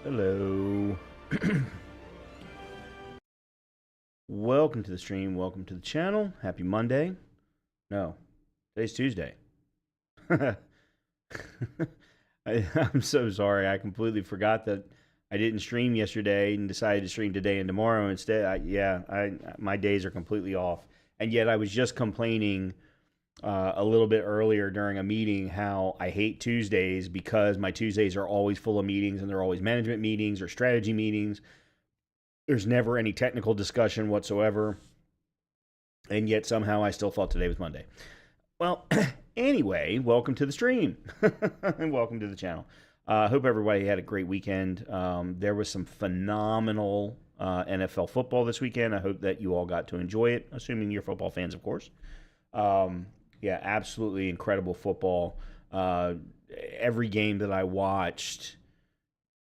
Hello. Welcome to the stream. Welcome to the channel. Happy Monday. No, today's Tuesday. I'm so sorry. I completely forgot that I didn't stream yesterday and decided to stream today and tomorrow instead. My days are completely off. And yet I was just complaining a little bit earlier during a meeting how I hate Tuesdays because my Tuesdays are always full of meetings, and they're always management meetings or strategy meetings. There's never any technical discussion whatsoever. And yet somehow I still thought today was Monday. Well, anyway, welcome to the stream and welcome to the channel. I hope everybody had a great weekend. There was some phenomenal NFL football this weekend. I hope that you all got to enjoy it, assuming you're football fans, of course. Yeah, absolutely incredible football. Every game that I watched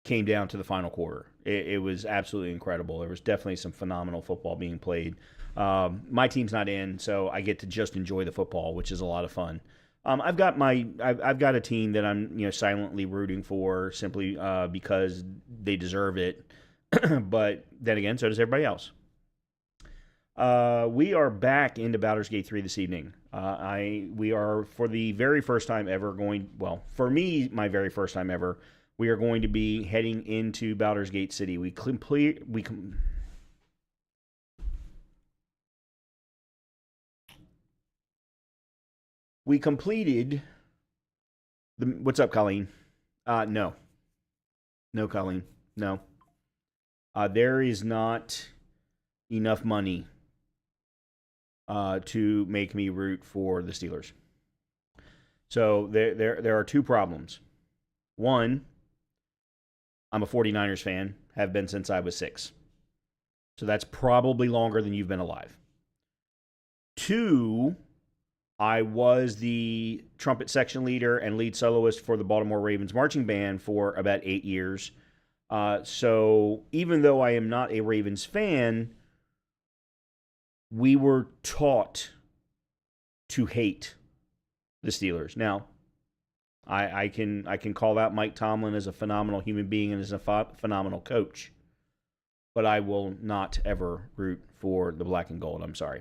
came down to the final quarter. It was absolutely incredible. There was definitely some phenomenal football being played. My team's not in, so I get to just enjoy the football, which is a lot of fun. I've got a team that I'm silently rooting for simply because they deserve it. But then again, so does everybody else. We are back into Baldur's Gate 3 this evening. We are, for the very first time ever, for me, my very first time ever, we are going to be heading into Baldur's Gate City. We completed the... What's up, Colleen? No. No, Colleen. No. There is not enough money to make me root for the Steelers. So there are two problems. One, I'm a 49ers fan, have been since I was 6. So that's probably longer than you've been alive. Two, I was the trumpet section leader and lead soloist for the Baltimore Ravens marching band for about 8 years. So even though I am not a Ravens fan, we were taught to hate the Steelers. Now, I can call out Mike Tomlin as a phenomenal human being and as a phenomenal coach, but I will not ever root for the black and gold. I'm sorry.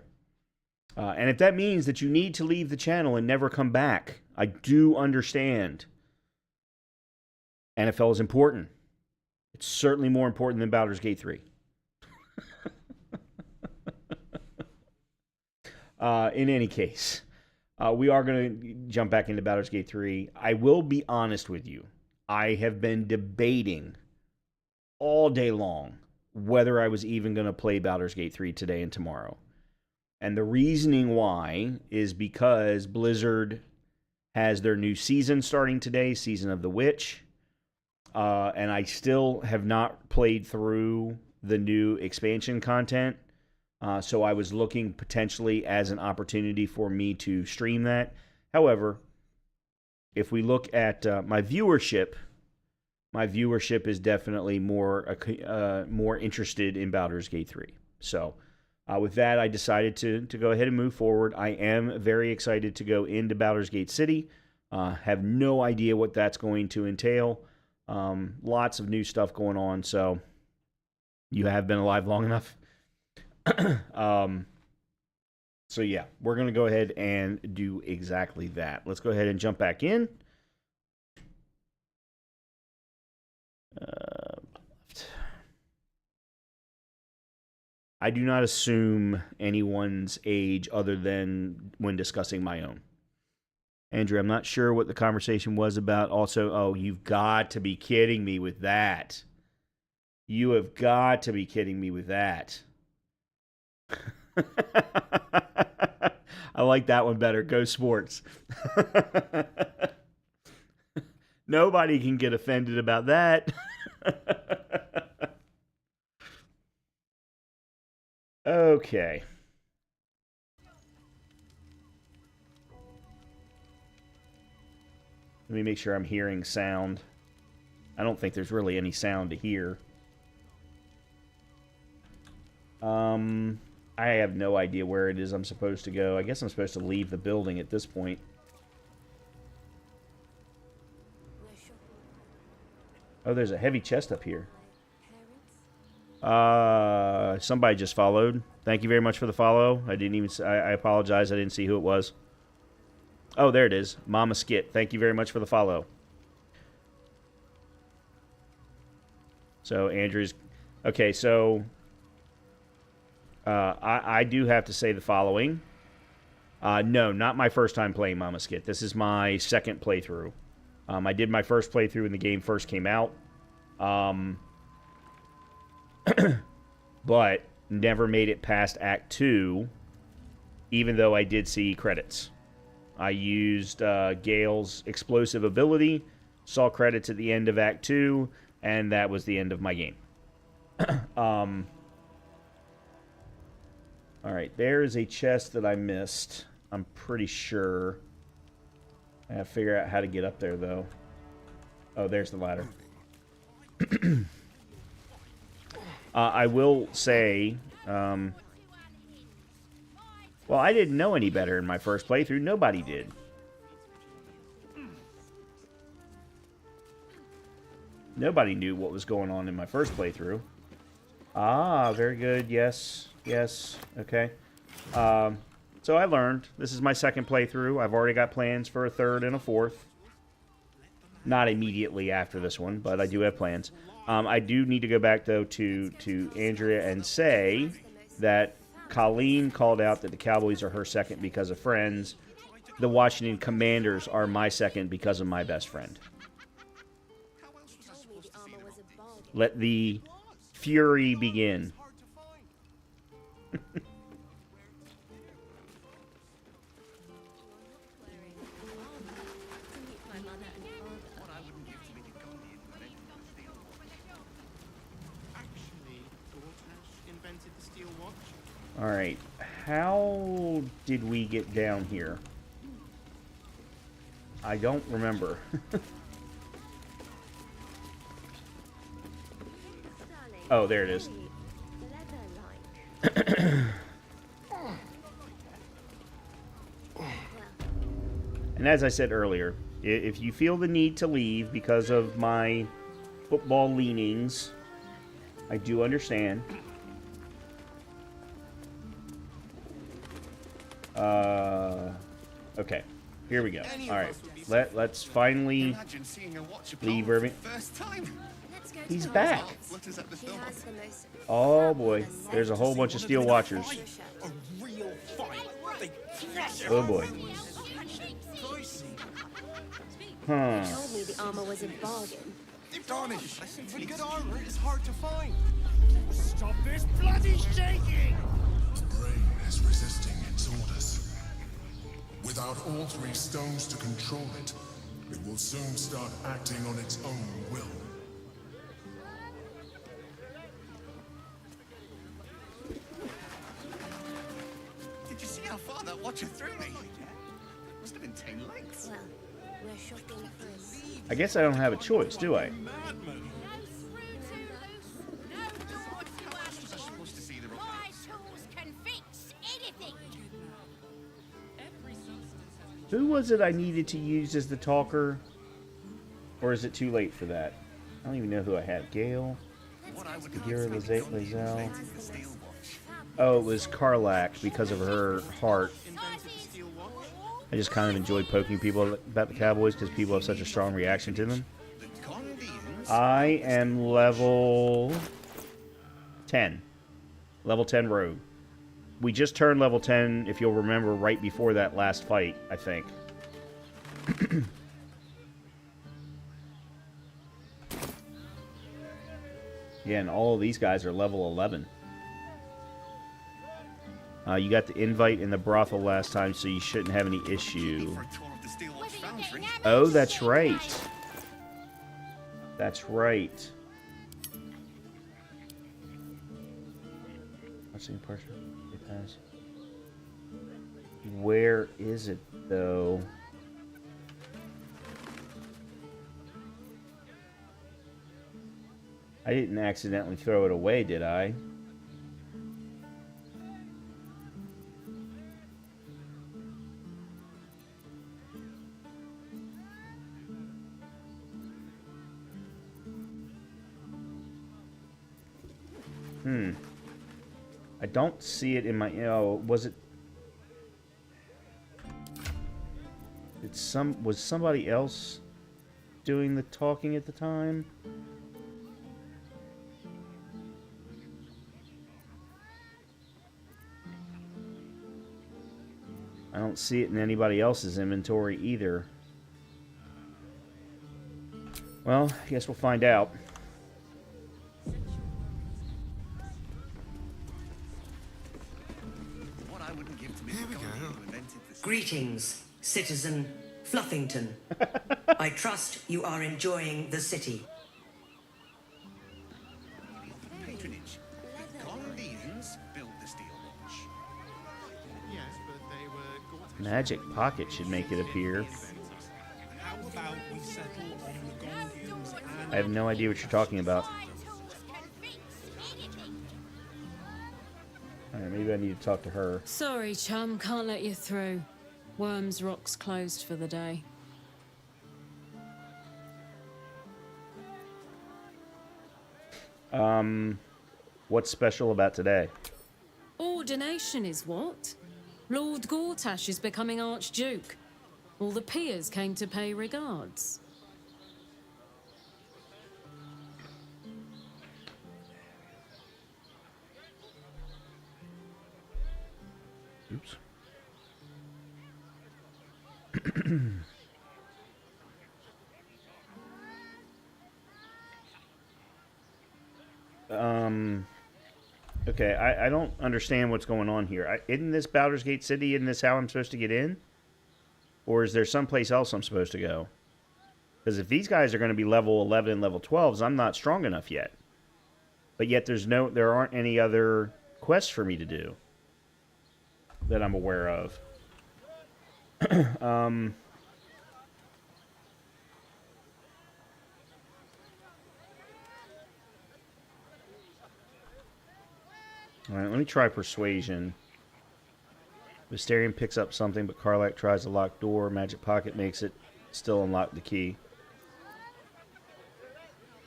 And if that means that you need to leave the channel and never come back, I do understand. NFL is important. It's certainly more important than Baldur's Gate 3. In any case, we are going to jump back into Baldur's Gate 3. I will be honest with you. I have been debating all day long whether I was even going to play Baldur's Gate 3 today and tomorrow. And the reasoning why is because Blizzard has their new season starting today, Season of the Witch. And I still have not played through the new expansion content. So I was looking potentially as an opportunity for me to stream that. However, if we look at my viewership is definitely more interested in Baldur's Gate 3. So with that, I decided to go ahead and move forward. I am very excited to go into Baldur's Gate City. Have no idea what that's going to entail. Lots of new stuff going on. So you have been alive long enough. So yeah, we're going to go ahead and do exactly that. Let's go ahead and jump back in. I do not assume anyone's age other than when discussing my own. Andrew, I'm not sure what the conversation was about. Also, oh, you've got to be kidding me with that. You have got to be kidding me with that. I like that one better. Go Sports. Nobody can get offended about that. Okay. Let me make sure I'm hearing sound. I don't think there's really any sound to hear. I have no idea where it is I'm supposed to go. I guess I'm supposed to leave the building at this point. Oh, there's a heavy chest up here. Somebody just followed. Thank you very much for the follow. I didn't even. I apologize. I didn't see who it was. Oh, there it is. Mama Skit. Thank you very much for the follow. So Andrew's. Okay, so I do have to say the following. No, not my first time playing Mama Skit. This is my second playthrough. I did my first playthrough when the game first came out. But never made it past Act 2, even though I did see credits. I used Gale's explosive ability, saw credits at the end of Act 2, and that was the end of my game. Alright, there is a chest that I missed. I'm pretty sure. I have to figure out how to get up there, though. Oh, there's the ladder. I will say, well, I didn't know any better in my first playthrough. Nobody did. Nobody knew what was going on in my first playthrough. Ah, very good. Yes. Yes. Okay. So I learned. This is my second playthrough. I've already got plans for a third and a fourth. Not immediately after this one, but I do have plans. I do need to go back, though, to Andrea and say that Colleen called out that the Cowboys are her second because of friends. The Washington Commanders are my second because of my best friend. Let the fury begin. Alright, how did we get down here? I don't remember. Oh, there it is. And as I said earlier, if you feel the need to leave because of my football leanings, I do understand. Okay, here we go. All right, let's finally leave Irving. He's back. Oh boy, there's a whole bunch of Steel Watchers. Oh boy. Huh. Told me the armor was a bargain. Darnish, the good armor is hard to find. Stop this bloody shaking! The brain is resisting its orders. Without all three stones to control it, it will soon start acting on its own will. Did you see how far that watcher threw me? Must have been 10 lengths. Well, we're shopping for I guess I don't have a choice, do I? Who was it I needed to use as the talker? Or is it too late for that? I don't even know who I had. Gale? Gira Lazelle? Oh, it was Karlak because of her heart. I just kind of enjoyed poking people about the Cowboys because people have such a strong reaction to them. I am level 10. Level 10 rogue. We just turned level 10, if you'll remember, right before that last fight, I think. Yeah, and all of these guys are level 11. You got the invite in the brothel last time, so you shouldn't have any issue. Oh, that's right. That's right. What's the impression? Where is it, though? I didn't accidentally throw it away, did I? I don't see it in my... Oh, was it... Was somebody else doing the talking at the time? I don't see it in anybody else's inventory either. Well, I guess we'll find out. What I wouldn't give to be Here we the go. guy who invented this. Greetings, Citizen Fluffington. I trust you are enjoying the city. Patronage. Gondians built the steel watch. Yes, but they were Gortash. Magic Pocket should make it appear. How about we settle on the Gondians and I have no idea what you're talking about. Alright, maybe I need to talk to her. Sorry, chum, can't let you through. Worms Rock's closed for the day. What's special about today? Ordination is what? Lord Gortash is becoming Archduke. All the peers came to pay regards. Oops. Okay, I don't understand what's going on here. Isn't this Baldur's Gate City? Isn't this how I'm supposed to get in? Or is there someplace else I'm supposed to go? Because if these guys are going to be level 11 and level 12s, I'm not strong enough yet. But yet there aren't any other quests for me to do that I'm aware of. Alright, let me try Persuasion. Astarion picks up something, but Karlach tries the locked door. Magic Pocket makes it still unlock the key.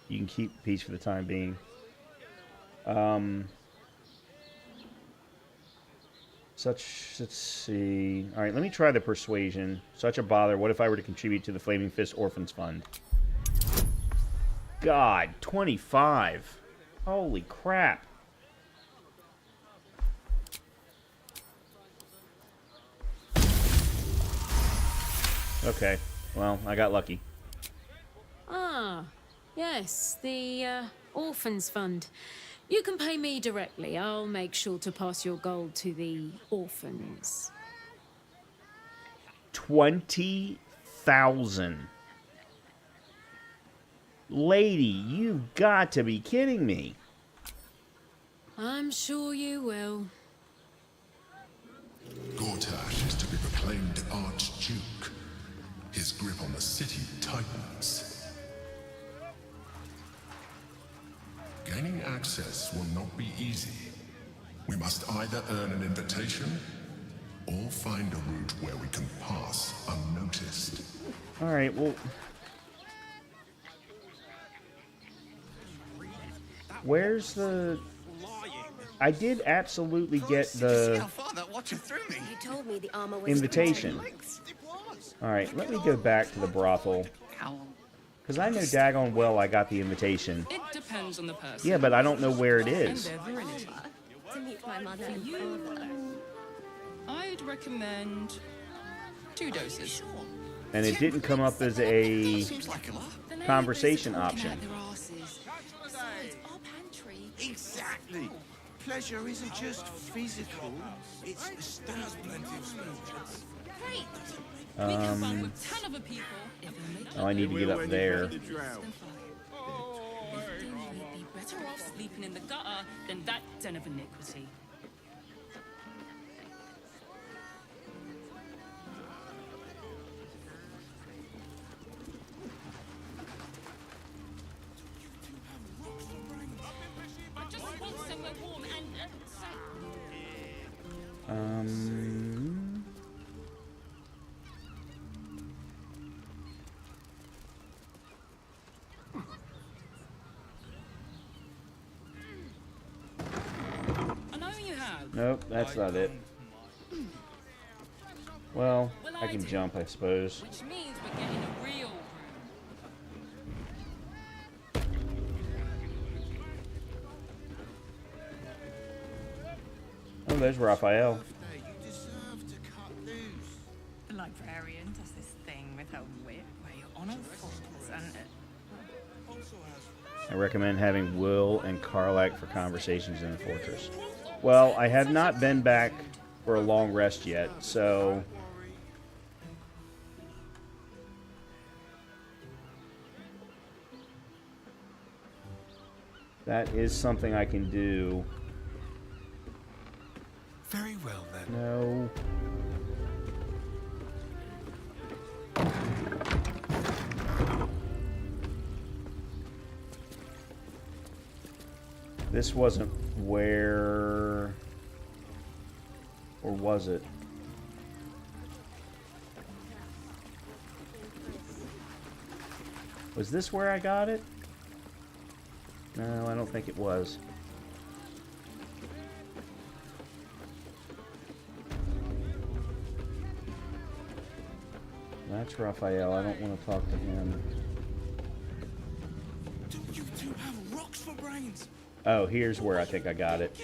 You can keep the piece for the time being. Let's see. Alright, let me try the Persuasion. Such a bother. What if I were to contribute to the Flaming Fist Orphans Fund? God, 25. Holy crap. Okay, well, I got lucky. Ah, yes, the Orphans Fund. You can pay me directly. I'll make sure to pass your gold to the orphans. 20,000. Lady, you've got to be kidding me. I'm sure you will. Gortash is to be proclaimed Archduke. His grip on the city tightens. Gaining access will not be easy. We must either earn an invitation or find a route where we can pass unnoticed. Alright, well... Where's the... I did absolutely get See the how far that watcher threw me. You told me the armor was invitation. Alright, let me go back to the brothel. Ow. Because I know daggone well I got the invitation. It depends on the person. Yeah, but I don't know where it And is. their virility. To meet my mother and father. I'd recommend 2 doses. And it didn't come up as a Seems like a lot. conversation option. Exactly. Pleasure isn't just physical, it's there's plenty of spells. Great. We can run with 10 other people if we make Oh, I need to get up there. We'd be better off sleeping in the gutter than that den of iniquity. I just want somewhere warm and Nope, that's not it. Well, I can jump, I suppose. Which means we're getting a real room. Oh, there's Raphael. You deserve to cut loose. The librarian does this thing with her whip where you're on all fours and... I recommend having Will and Karlak for conversations in the fortress. Well, I have not been back for a long rest yet, so... that is something I can do. Very well then. No. This wasn't where... or was it? Was this where I got it? No, I don't think it was. That's Raphael. I don't want to talk to him. Do you two have rocks for brains? Oh, here's where I think I got it.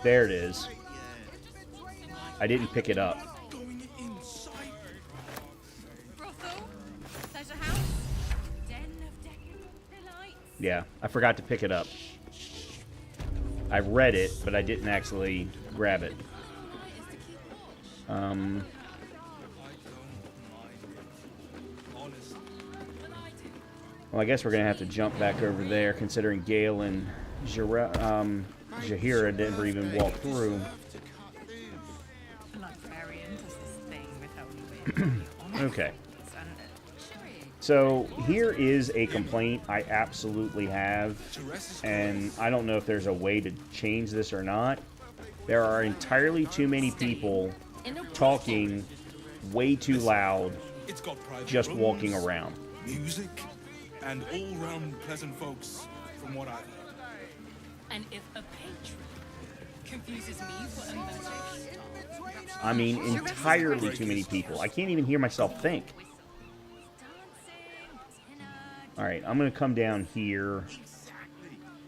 There it is. I didn't pick it up. Going inside. Brothel? Pleasure house? Den of decadent delights? Yeah, I forgot to pick it up. I read it, but I didn't actually grab it. Well, I guess we're going to have to jump back over there, considering Gale and Jahira never even walked through. The librarian does this thing with her whip where you're on all Okay. fours and... So, here is a complaint I absolutely have, and I don't know if there's a way to change this or not. There are entirely too many people talking way too loud, It's got private just rooms, walking around. music, and all-round pleasant folks, from what I've heard. And if a patron confuses me for a magic I mean, entirely too many people. I can't even hear myself think. Alright, I'm going to come down here,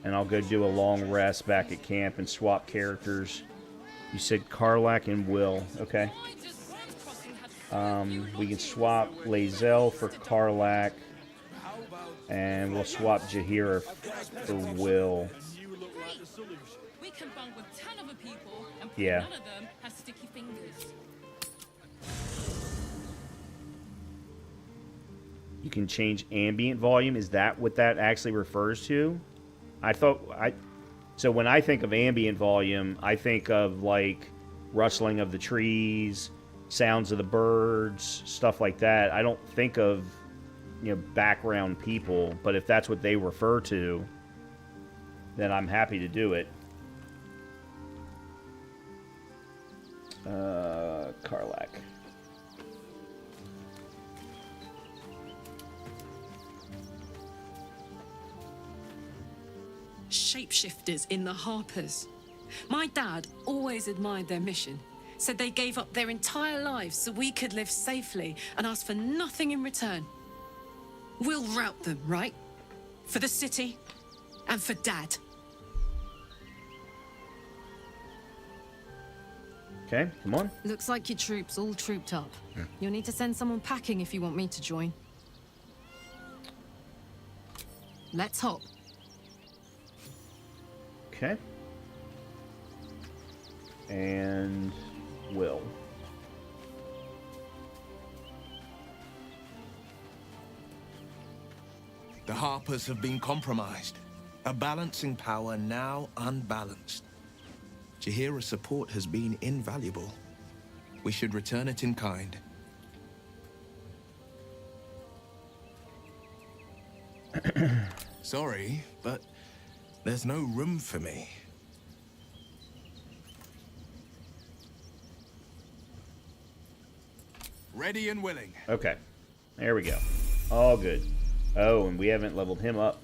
and I'll go do a long rest back at camp and swap characters. You said Karlak and Will. Okay. We can swap Lae'zel for Karlak, and we'll swap Jahira for Will. We can bunk with 10 other people, and Yeah. none of them have sticky fingers. You can change ambient volume. Is that what that actually refers to? So when I think of ambient volume, I think of like rustling of the trees, sounds of the birds, stuff like that. I don't think of, background people, but if that's what they refer to, then I'm happy to do it. Karlak. Shapeshifters in the Harpers. My dad always admired their mission. Said they gave up their entire lives so we could live safely and asked for nothing in return. We'll rout them, right? For the city and for Dad. Okay, come on. Looks like your troops all trooped up. You'll need to send someone packing if you want me to join. Let's hop. Okay. And Will. The Harpers have been compromised. A balancing power now unbalanced. Jahira's support has been invaluable. We should return it in kind. Sorry, but there's no room for me. Ready and willing. Okay. There we go. All good. Oh, and we haven't leveled him up.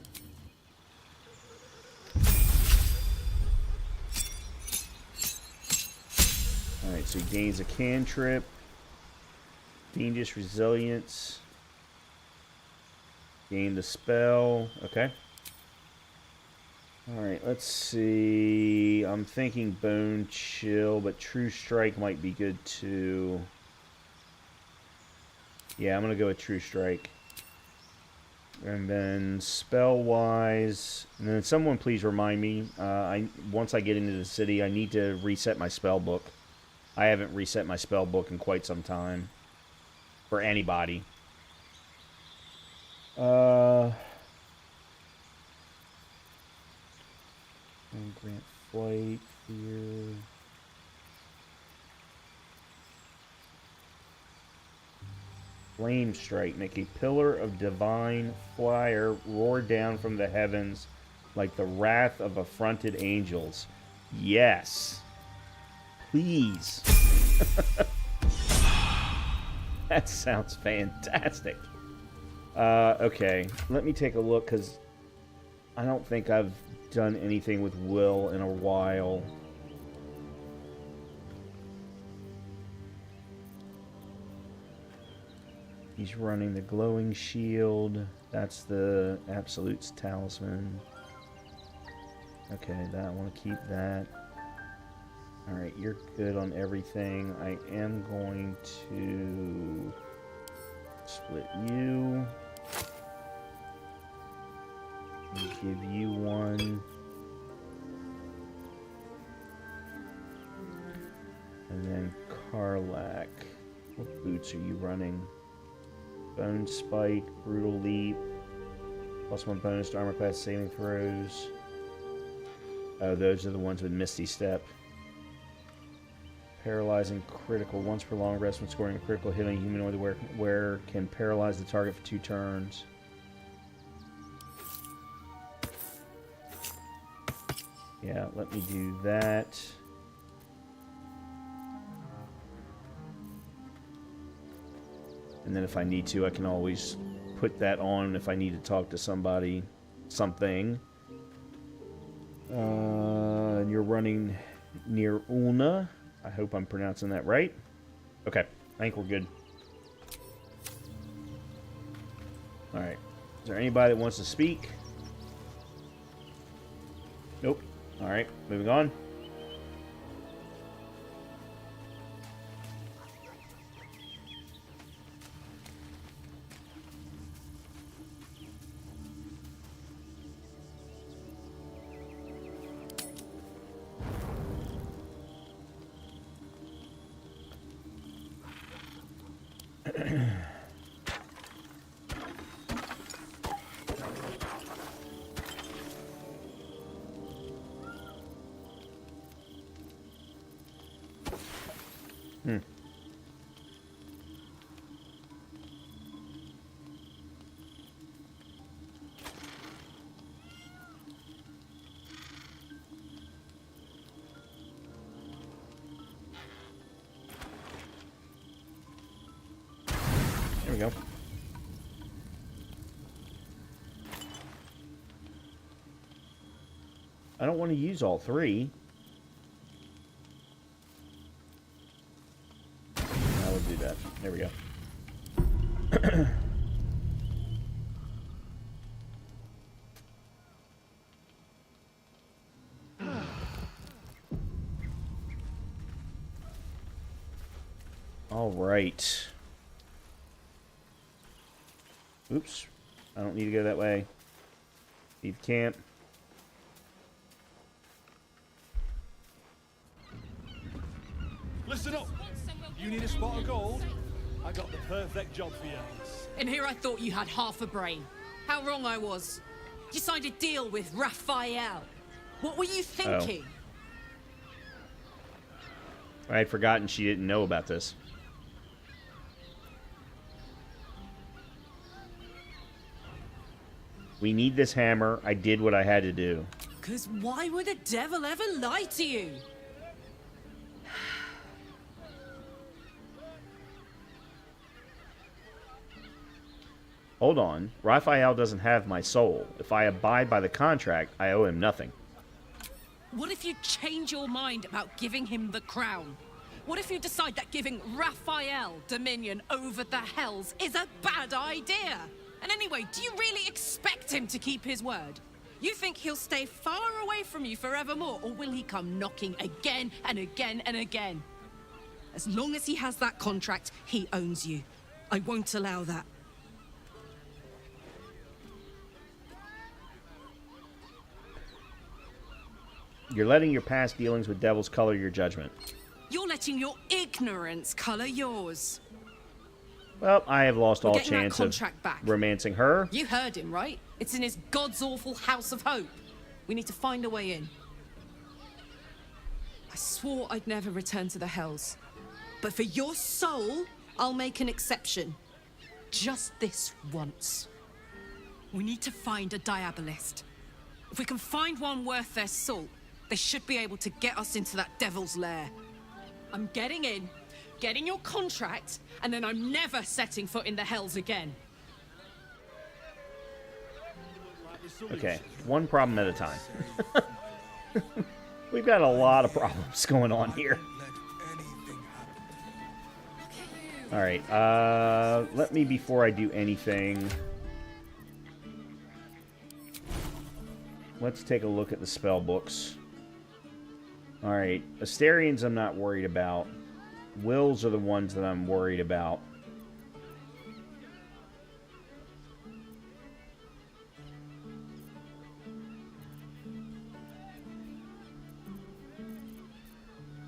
Alright, so he gains a cantrip. Fiendish resilience. Gain the spell. Okay. Alright, let's see. I'm thinking Bone Chill, but True Strike might be good too. Yeah, I'm going to go with True Strike. And then spell-wise, and then someone please remind me, once I get into the city, I need to reset my spell book. I haven't reset my spell book in quite some time. For anybody. Grant flight here. Flame strike. Make a pillar of divine fire roar down from the heavens like the wrath of affronted angels. Yes. Please. That sounds fantastic. Okay. Let me take a look, because I don't think I've done anything with Will in a while. He's running the glowing shield. That's the Absolute's talisman. Okay, I want to keep that. Alright, you're good on everything. I am going to split you. And give you one. And then Karlak. What boots are you running? Bone Spike, Brutal Leap, +1 bonus to armor class saving throws. Oh, those are the ones with Misty Step. Paralyzing critical. Once per long rest when scoring a critical hit on a humanoid where can paralyze the target for 2 turns. Yeah, let me do that. And then if I need to, I can always put that on if I need to talk to somebody, something. And you're running near Ulna. I hope I'm pronouncing that right. Okay, I think we're good. Alright. Is there anybody that wants to speak? Nope. Alright, moving on. There we go. I don't want to use all 3. I will do that. There we go. All right. Oops. I don't need to go that way. Leave camp. Listen up. You need a spot of gold? I got the perfect job for you. And here I thought you had half a brain. How wrong I was. You signed a deal with Raphael. What were you thinking? Oh. I had forgotten she didn't know about this. We need this hammer. I did what I had to do. 'Cause why would the devil ever lie to you? Hold on. Raphael doesn't have my soul. If I abide by the contract, I owe him nothing. What if you change your mind about giving him the crown? What if you decide that giving Raphael dominion over the Hells is a bad idea? And anyway, do you really expect him to keep his word? You think he'll stay far away from you forevermore, or will he come knocking again and again and again? As long as he has that contract, he owns you. I won't allow that. You're letting your past dealings with devils color your judgment. You're letting your ignorance color yours. Well, I have lost We're all getting that chance of contract back. romancing her. You heard him, right? It's in his god's awful house of hope. We need to find a way in. I swore I'd never return to the Hells. But for your soul, I'll make an exception. Just this once. We need to find a diabolist. If we can find one worth their salt, they should be able to get us into that devil's lair. I'm getting in, getting your contract, and then I'm never setting foot in the Hells again. Okay, one problem at a time. We've got a lot of problems going on here. Alright, let me, before I do anything, let's take a look at the spell books. Alright, Astarions I'm not worried about. Wills are the ones that I'm worried about.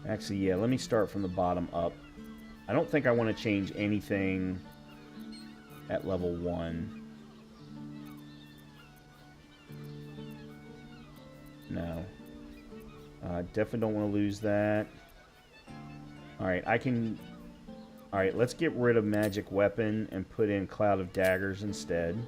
Actually, yeah, let me start from the bottom up. I don't think I want to change anything at level 1. No. Definitely don't want to lose that. Alright, I can... Alright, let's get rid of Magic Weapon and put in Cloud of Daggers instead.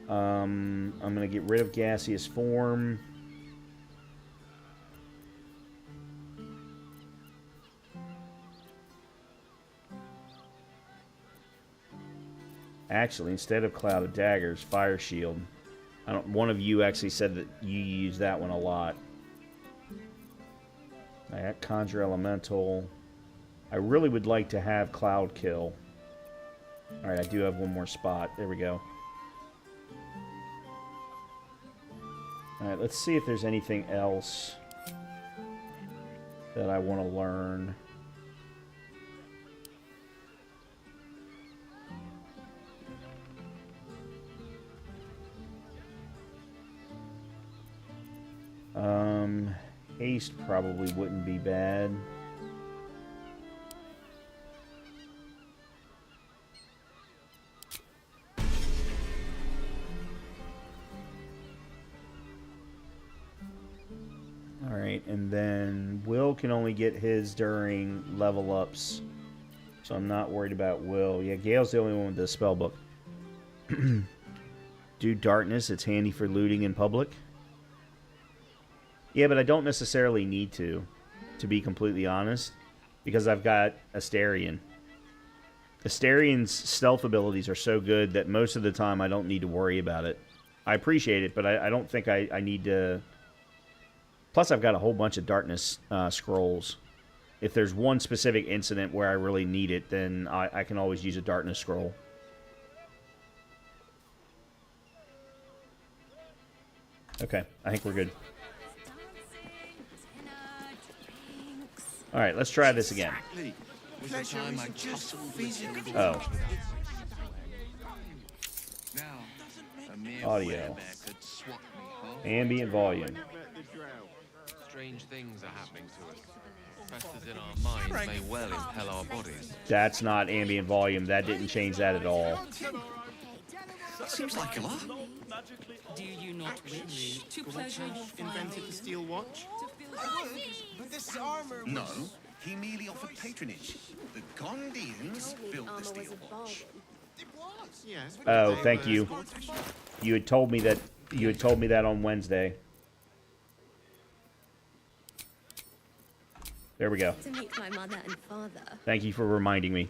I'm going to get rid of Gaseous Form. Actually, instead of Cloud of Daggers, Fire Shield. One of you actually said that you use that one a lot. I got Conjure Elemental. I really would like to have Cloud Kill. Alright, I do have one more spot. There we go. Alright, let's see if there's anything else that I want to learn. Haste probably wouldn't be bad. Alright, and then Will can only get his during level ups. So I'm not worried about Will. Yeah, Gale's the only one with the spell book. Do Darkness, it's handy for looting in public. Yeah, but I don't necessarily need to be completely honest, because I've got Astarion. Astarion's stealth abilities are so good that most of the time I don't need to worry about it. I appreciate it, but I don't think I need to... Plus, I've got a whole bunch of Darkness scrolls. If there's one specific incident where I really need it, then I can always use a Darkness scroll. Okay, I think we're good. Alright, let's try this again. Oh. Audio. Ambient volume. Strange things are happening to us. Festers in our minds may well impel our bodies. That's not ambient volume. That didn't change that at all. Seems like a lot. Do you not wish to pleasure your Invented the steel watch? But this armor was... No, he merely offered patronage. The Gondians built the steel watch. It was, yes. Oh, thank you. You had told me that. You had told me that on Wednesday. There we go. To meet my mother and father. Thank you for reminding me.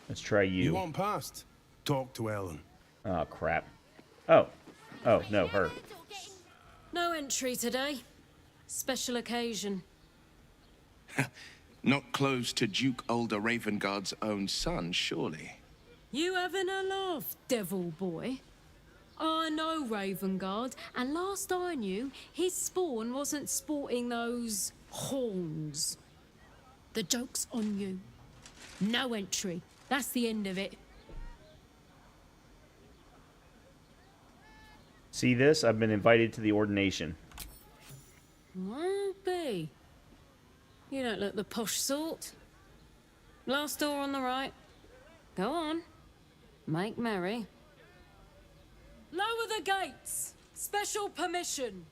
Let's try you. You want past? Talk to Ellen. Oh, crap. Oh. Oh, no, her. No entry today. Special occasion. Not close to Duke Older Ravengard's own son, surely. You having a laugh, devil boy? I know Ravengard, and last I knew, his spawn wasn't sporting those horns. The joke's on you. No entry. That's the end of it. See this? I've been invited to the ordination. Well, be. You don't look the posh sort. Last door on the right. Go on. Make merry. Lower the gates. Special permission.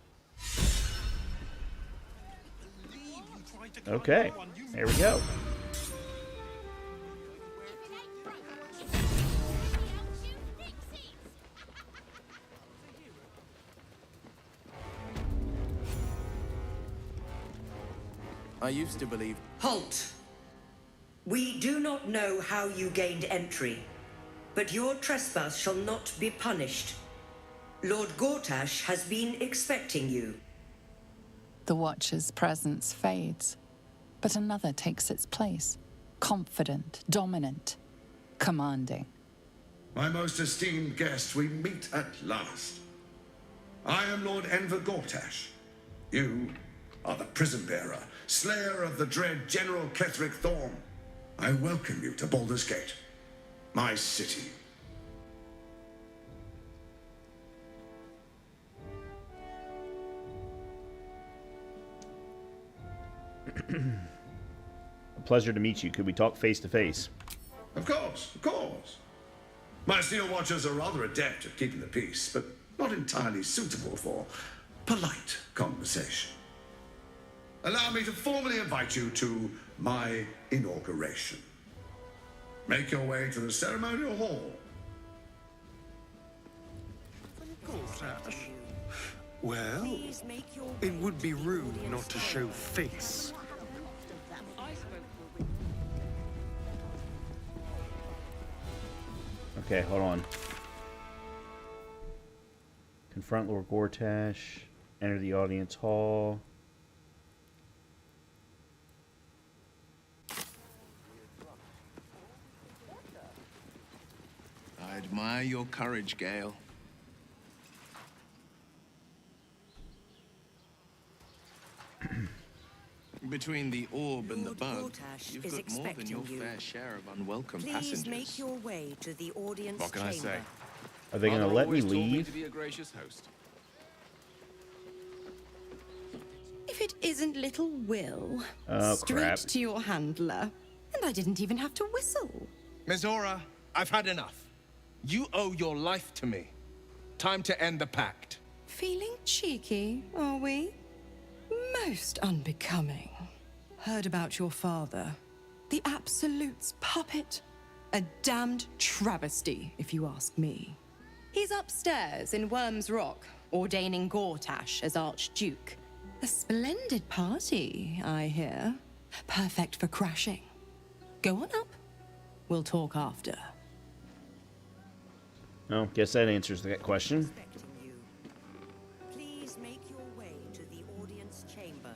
Okay. There we go. I used to believe... Halt! We do not know how you gained entry, but your trespass shall not be punished. Lord Gortash has been expecting you. The Watcher's presence fades, but another takes its place. Confident, dominant, commanding. My most esteemed guest, we meet at last. I am Lord Enver Gortash. You are the prison bearer, slayer of the dread General Ketheric Thorm. I welcome you to Baldur's Gate, my city. A pleasure to meet you. Could we talk face to face? Of course, of course. My Steel Watchers are rather adept at keeping the peace, but not entirely suitable for polite conversation. Allow me to formally invite you to my inauguration. Make your way to the ceremonial hall. Well, it would be rude not to show face. Okay, hold on. Confront Lord Gortash. Enter the audience hall. I admire your courage, Gale. Between the orb and the bug, you've got more than your fair share of unwelcome passengers. Please make your way to the audience What can I say? Are they going to let me Always told me leave? to be a gracious host. If it isn't little Will, Oh, straight crap. to your handler. And I didn't even have to whistle. Mizora, I've had enough. You owe your life to me. Time to end the pact. Feeling cheeky, are we? Most unbecoming. Heard about your father. The Absolute's puppet. A damned travesty, if you ask me. He's upstairs in Worm's Rock, ordaining Gortash as Archduke. A splendid party, I hear. Perfect for crashing. Go on up. We'll talk after. Oh, guess that answers that question. Please make your way to the audience chamber.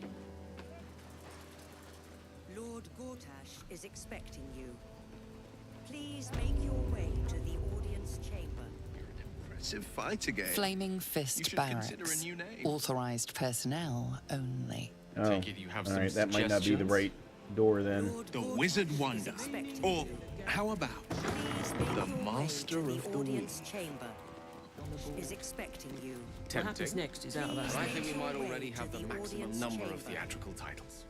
Lord Gortash is expecting you. Please make your way to the audience chamber. Impressive fight again. Flaming You Fist should consider a Barracks. new name. Authorized personnel only. Oh, Take it you have some alright, that might not be the suggestions? right door then. The Wizard Wonder. Or how about the Master of the Wood? Audience chamber is expecting you. Tempting. What happens next is out of But our I think we hands. might already have the To the maximum audience number of chamber. theatrical titles.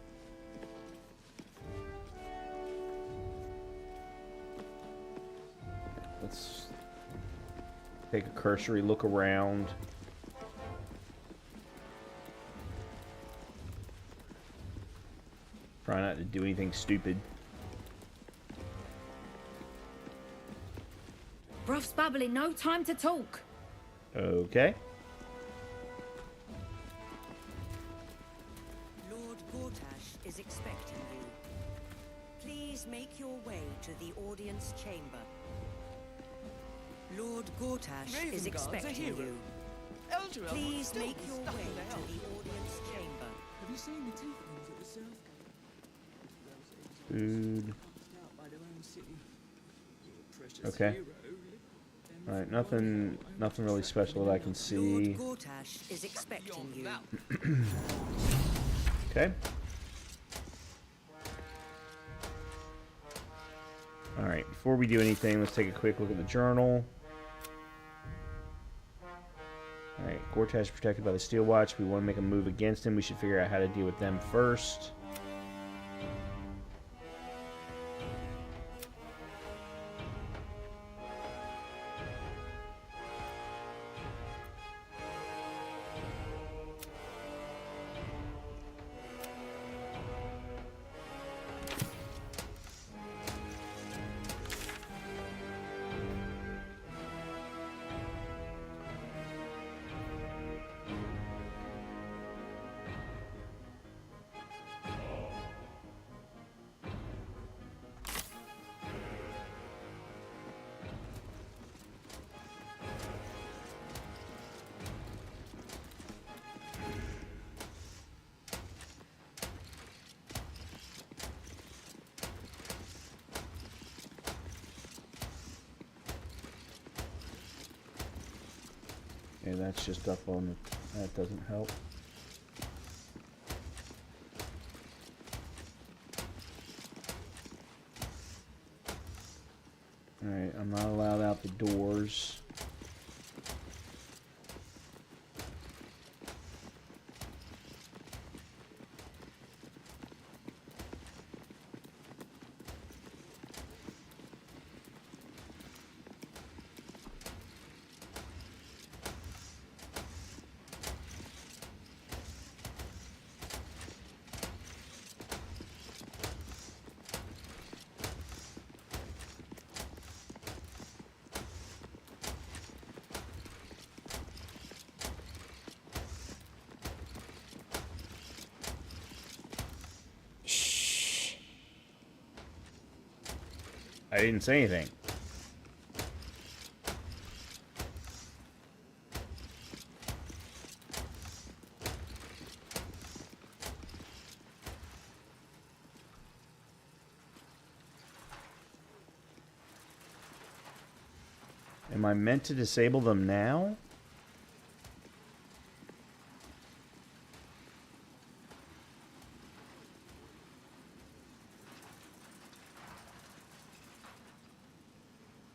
Let's take a cursory look around. Try not to do anything stupid. Bruff's babbling, no time to talk. Okay. Lord Gortash is expecting you. Please make your way to the audience chamber. Lord Gortash is expecting you. Please make your way to the audience chamber. Have you seen the tieflings at the south gate? Food. Out by their own city. Okay. Alright, nothing really special that I can see. Lord Gortash is expecting you. Okay. Alright, before we do anything, let's take a quick look at the journal. Alright, Gortash is protected by the Steel Watch. We want to make a move against him. We should figure out how to deal with them first. Okay, that's just up on the... That doesn't help. Alright, I'm not allowed out the doors. I didn't say anything. Am I meant to disable them now?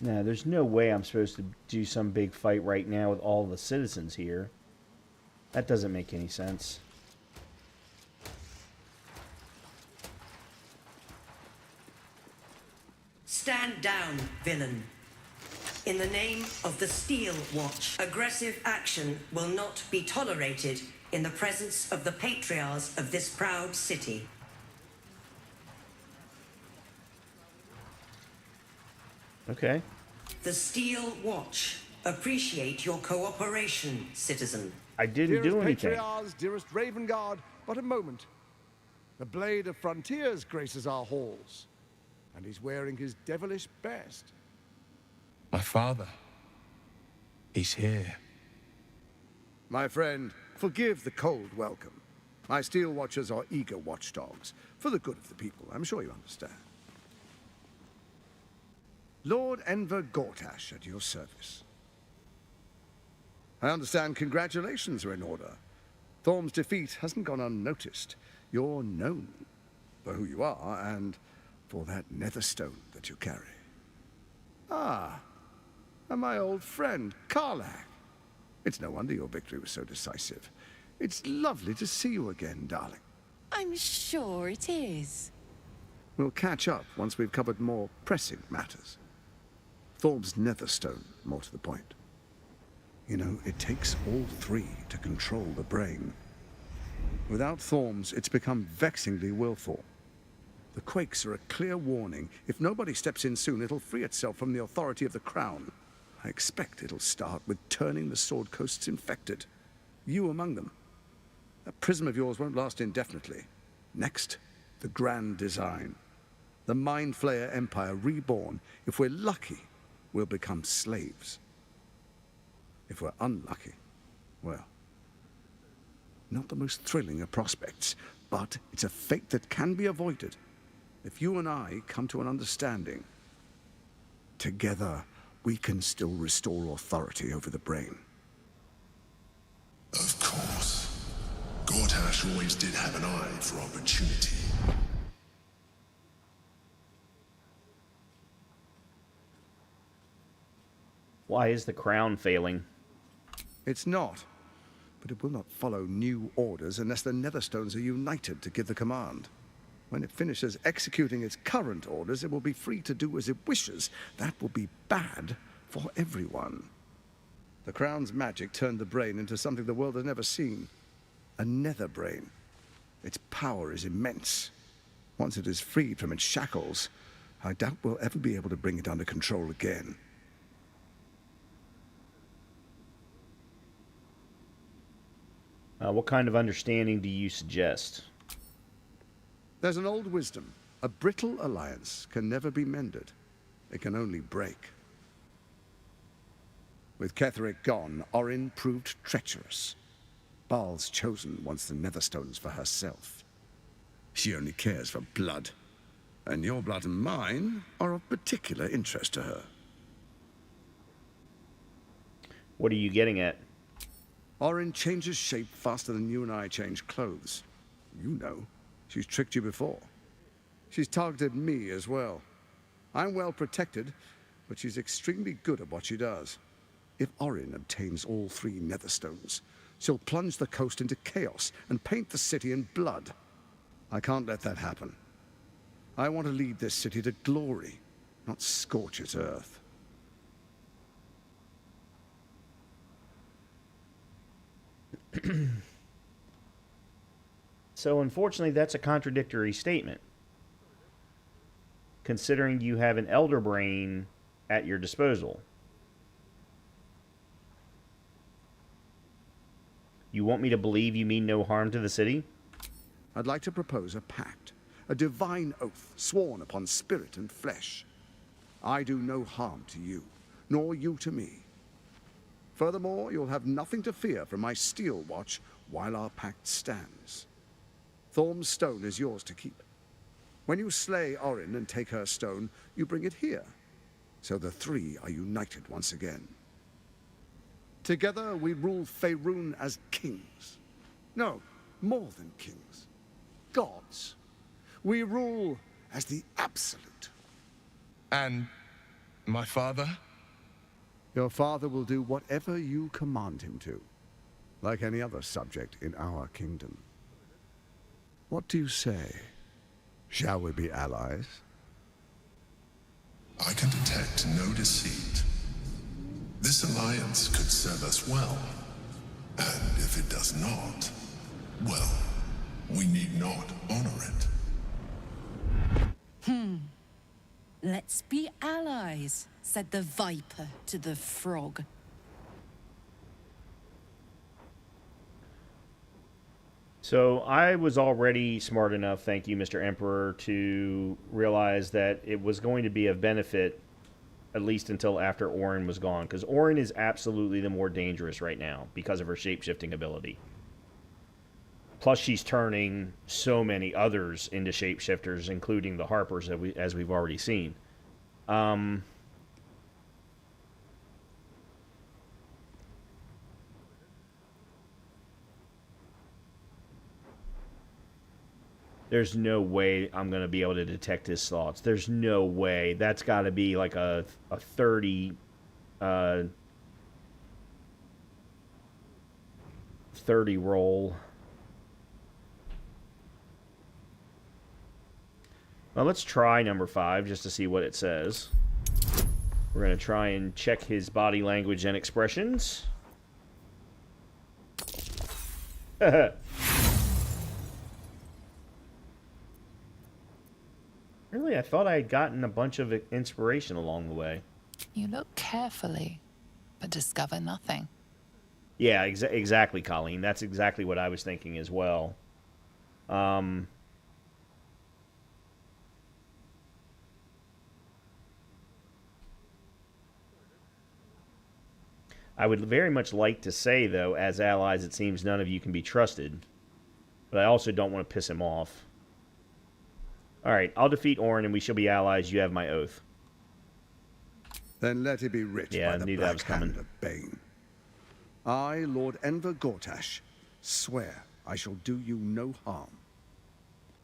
No, there's no way I'm supposed to do some big fight right now with all the citizens here. That doesn't make any sense. Stand down, villain. In the name of the Steel Watch, aggressive action will not be tolerated in the presence of the patriarchs of this proud city. Okay. The Steel Watch appreciate your cooperation, citizen. I didn't do anything. Patriarchs, dearest Raven Guard, but a moment. The Blade of Frontiers graces our halls, and he's wearing his devilish best. My father. He's here. My friend, forgive the cold welcome. My Steel Watchers are eager watchdogs, for the good of the people, I'm sure you understand. Lord Enver Gortash at your service. I understand congratulations are in order. Thorm's defeat hasn't gone unnoticed. You're known for who you are and for that netherstone that you carry. Ah, and my old friend, Karlach. It's no wonder your victory was so decisive. It's lovely to see you again, darling. I'm sure it is. We'll catch up once we've covered more pressing matters. Thorm's netherstone, more to the point. You know, it takes all three to control the brain. Without Thorm's, it's become vexingly willful. The quakes are a clear warning. If nobody steps in soon, it'll free itself from the authority of the crown. I expect it'll start with turning the Sword Coasts infected. You among them. That prism of yours won't last indefinitely. Next, the grand design. The Mind Flayer Empire reborn. If we're lucky, we'll become slaves. If we're unlucky, well, not the most thrilling of prospects, but it's a fate that can be avoided if you and I come to an understanding. Together, we can still restore authority over the brain. Of course. Gortash always did have an eye for opportunity. Why is the crown failing? It's not, but it will not follow new orders unless the Netherstones are united to give the command. When it finishes executing its current orders, it will be free to do as it wishes. That will be bad for everyone. The Crown's magic turned the brain into something the world has never seen. A nether brain. Its power is immense. Once it is freed from its shackles, I doubt we'll ever be able to bring it under control again. What kind of understanding do you suggest? There's an old wisdom. A brittle alliance can never be mended. It can only break. With Ketheric gone, Orin proved treacherous. Baal's chosen wants the Netherstones for herself. She only cares for blood. And your blood and mine are of particular interest to her. What are you getting at? Orin changes shape faster than you and I change clothes. You know. She's tricked you before. She's targeted me as well. I'm well protected, but she's extremely good at what she does. If Orin obtains all 3 Netherstones, she'll plunge the coast into chaos and paint the city in blood. I can't let that happen. I want to lead this city to glory, not scorch its earth. So unfortunately, that's a contradictory statement, considering you have an elder brain at your disposal. You want me to believe you mean no harm to the city? I'd like to propose a pact, a divine oath sworn upon spirit and flesh. I do no harm to you, nor you to me. Furthermore, you'll have nothing to fear from my steel watch while our pact stands. Thorm's stone is yours to keep. When you slay Orin and take her stone, you bring it here. So the 3 are united once again. Together we rule Faerun as kings. No, more than kings. Gods. We rule as the absolute. And my father? Your father will do whatever you command him to, like any other subject in our kingdom. What do you say? Shall we be allies? I can detect no deceit. This alliance could serve us well. And if it does not, well, we need not honor it. Let's be allies, said the viper to the frog. So I was already smart enough, thank you, Mr. Emperor, to realize that it was going to be of benefit, at least until after Orin was gone, because Orin is absolutely the more dangerous right now because of her shape-shifting ability. Plus, she's turning so many others into shapeshifters, including the Harpers, as we've already seen. There's no way I'm going to be able to detect his thoughts. There's no way. That's got to be like a 30... 30 roll. Well, let's try number 5 just to see what it says. We're going to try and check his body language and expressions. Really, I thought I had gotten a bunch of inspiration along the way. You look carefully, but discover nothing. Yeah, exactly, Colleen. That's exactly what I was thinking as well. I would very much like to say, though, as allies, it seems none of you can be trusted. But I also don't want to piss him off. Alright, I'll defeat Orin and we shall be allies. You have my oath. Then let it be writ by the black hand of Bane. I, Lord Enver Gortash, swear I shall do you no harm.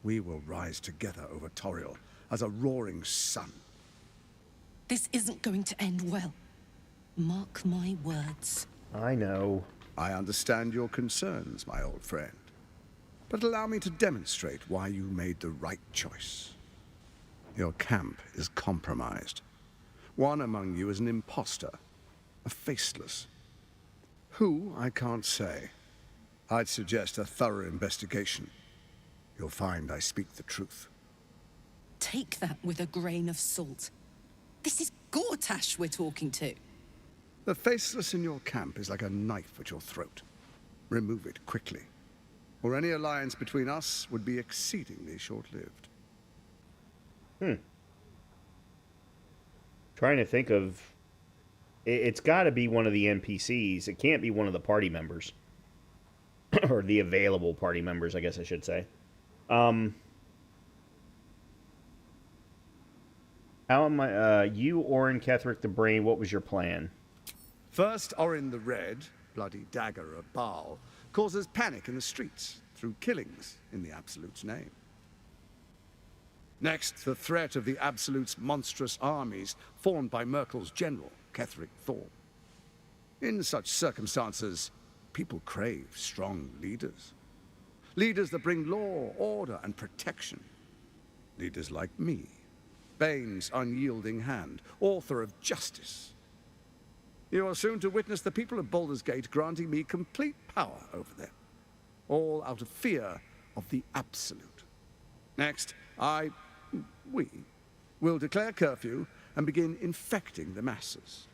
We will rise together over Toriel as a roaring sun. This isn't going to end well. Mark my words. I know. I understand your concerns, my old friend. But allow me to demonstrate why you made the right choice. Your camp is compromised. One among you is an imposter, a faceless. Who, I can't say. I'd suggest a thorough investigation. You'll find I speak the truth. Take that with a grain of salt. This is Gortash we're talking to. The faceless in your camp is like a knife at your throat. Remove it quickly, or any alliance between us would be exceedingly short-lived. Trying to think of... It's got to be one of the NPCs. It can't be one of the party members. Or the available party members, I guess I should say. How am I... you, Orin, Ketheric the Brain, what was your plan? First, Orin the Red, bloody dagger of Baal, causes panic in the streets through killings in the Absolute's name. Next, the threat of the Absolute's monstrous armies formed by Merkel's general, Ketheric Thorm. In such circumstances, people crave strong leaders. Leaders that bring law, order, and protection. Leaders like me, Bane's unyielding hand, author of justice. You are soon to witness the people of Baldur's Gate granting me complete power over them, all out of fear of the Absolute. Next, we will declare curfew and begin infecting the masses.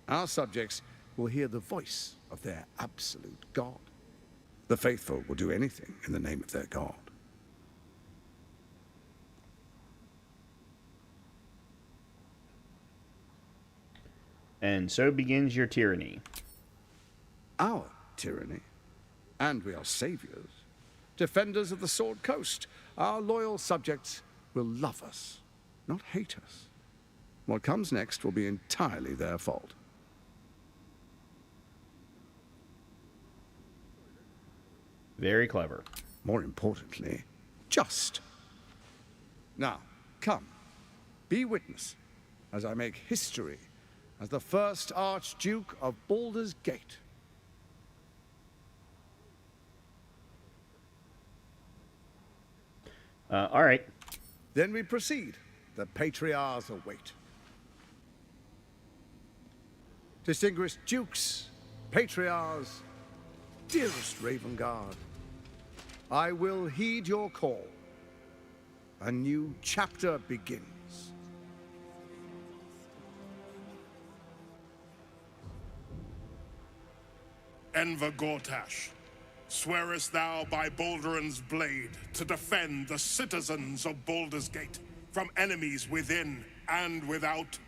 Our subjects will hear the voice of their absolute God. The faithful will do anything in the name of their God. And so begins your tyranny. Our tyranny. And we are saviors. Defenders of the Sword Coast. Our loyal subjects will love us, not hate us. What comes next will be entirely their fault. Very clever. More importantly, just. Now, come. Be witness as I make history as the first Archduke of Baldur's Gate. All right. Then we proceed. The patriarchs await. Distinguished dukes, patriarchs, dearest Ravengard, I will heed your call. A new chapter begins. Enver Gortash, swearest thou by Balduran's blade to defend the citizens of Baldur's Gate from enemies within and without?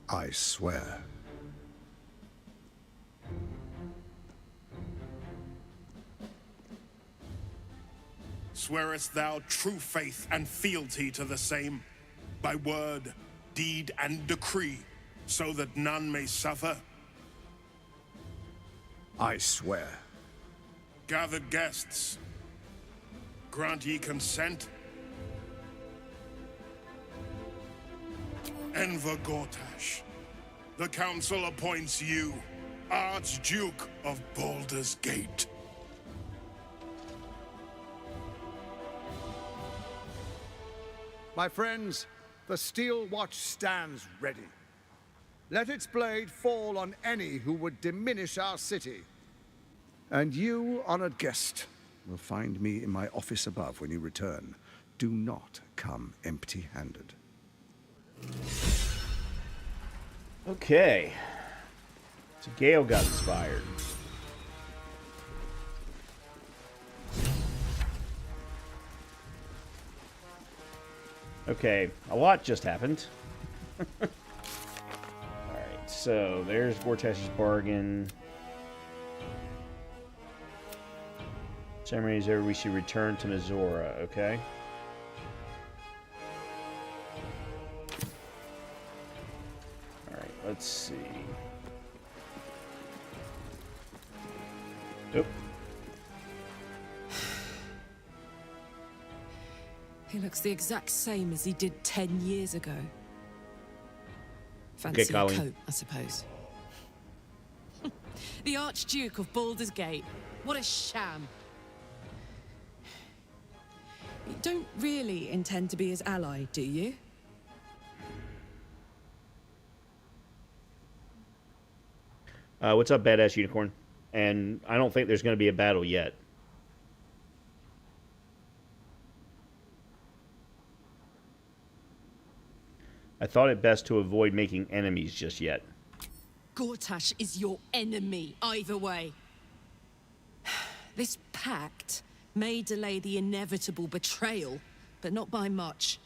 I swear. Swearest thou true faith and fealty to the same, by word, deed, and decree, so that none may suffer? I swear. Gathered guests, grant ye consent? Enver Gortash, the council appoints you Archduke of Baldur's Gate. My friends, the Steel Watch stands ready. Let its blade fall on any who would diminish our city. And you, honored guest, will find me in my office above when you return. Do not come empty-handed. Okay. So Gale got inspired. Okay, a lot just happened. Alright. So there's Gortash's bargain. Ceremony is over. We should return to Mizora. Okay. All right. Let's see. Oop. He looks the exact same as he did 10 years ago. Fancy a Colleen. coat, I suppose. The Archduke of Baldur's Gate. What a sham. You don't really intend to be his ally, do you? What's up, Badass Unicorn? And I don't think there's going to be a battle yet. I thought it best to avoid making enemies just yet. Gortash is your enemy, either way. This pact may delay the inevitable betrayal, but not by much.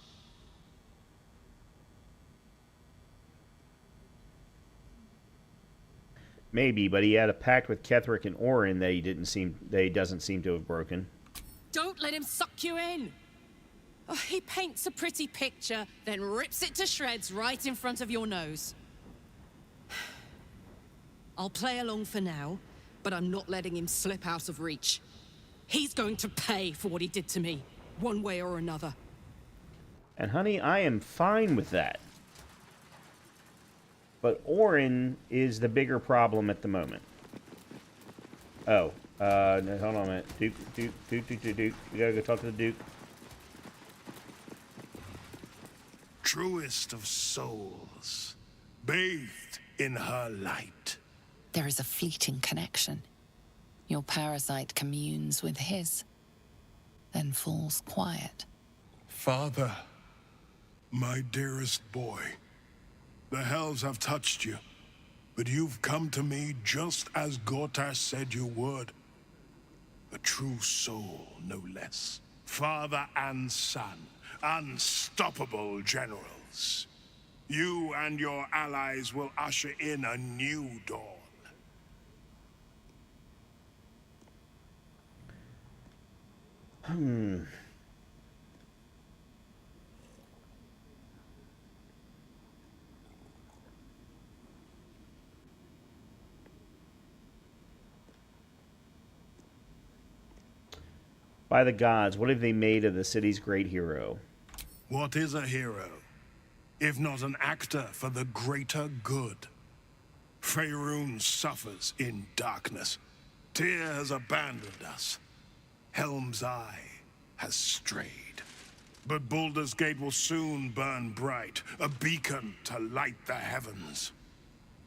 Maybe, but he had a pact with Ketheric and Orin that he doesn't seem to have broken. Don't let him suck you in! Oh, he paints a pretty picture, then rips it to shreds right in front of your nose. I'll play along for now, but I'm not letting him slip out of reach. He's going to pay for what he did to me, one way or another. And honey, I am fine with that. But Orin is the bigger problem at the moment. Oh, no, hold on a minute. Duke. We gotta go talk to the Duke. Truest of souls, bathed in her light. There is a fleeting connection. Your parasite communes with his, then falls quiet. Father, my dearest boy, the hells have touched you, but you've come to me just as Gortash said you would. A true soul, no less. Father and son, unstoppable generals. You and your allies will usher in a new dawn. By the gods, what have they made of the city's great hero? What is a hero, if not an actor for the greater good? Faerun suffers in darkness. Tyr has abandoned us. Helm's Eye has strayed. But Baldur's Gate will soon burn bright, a beacon to light the heavens.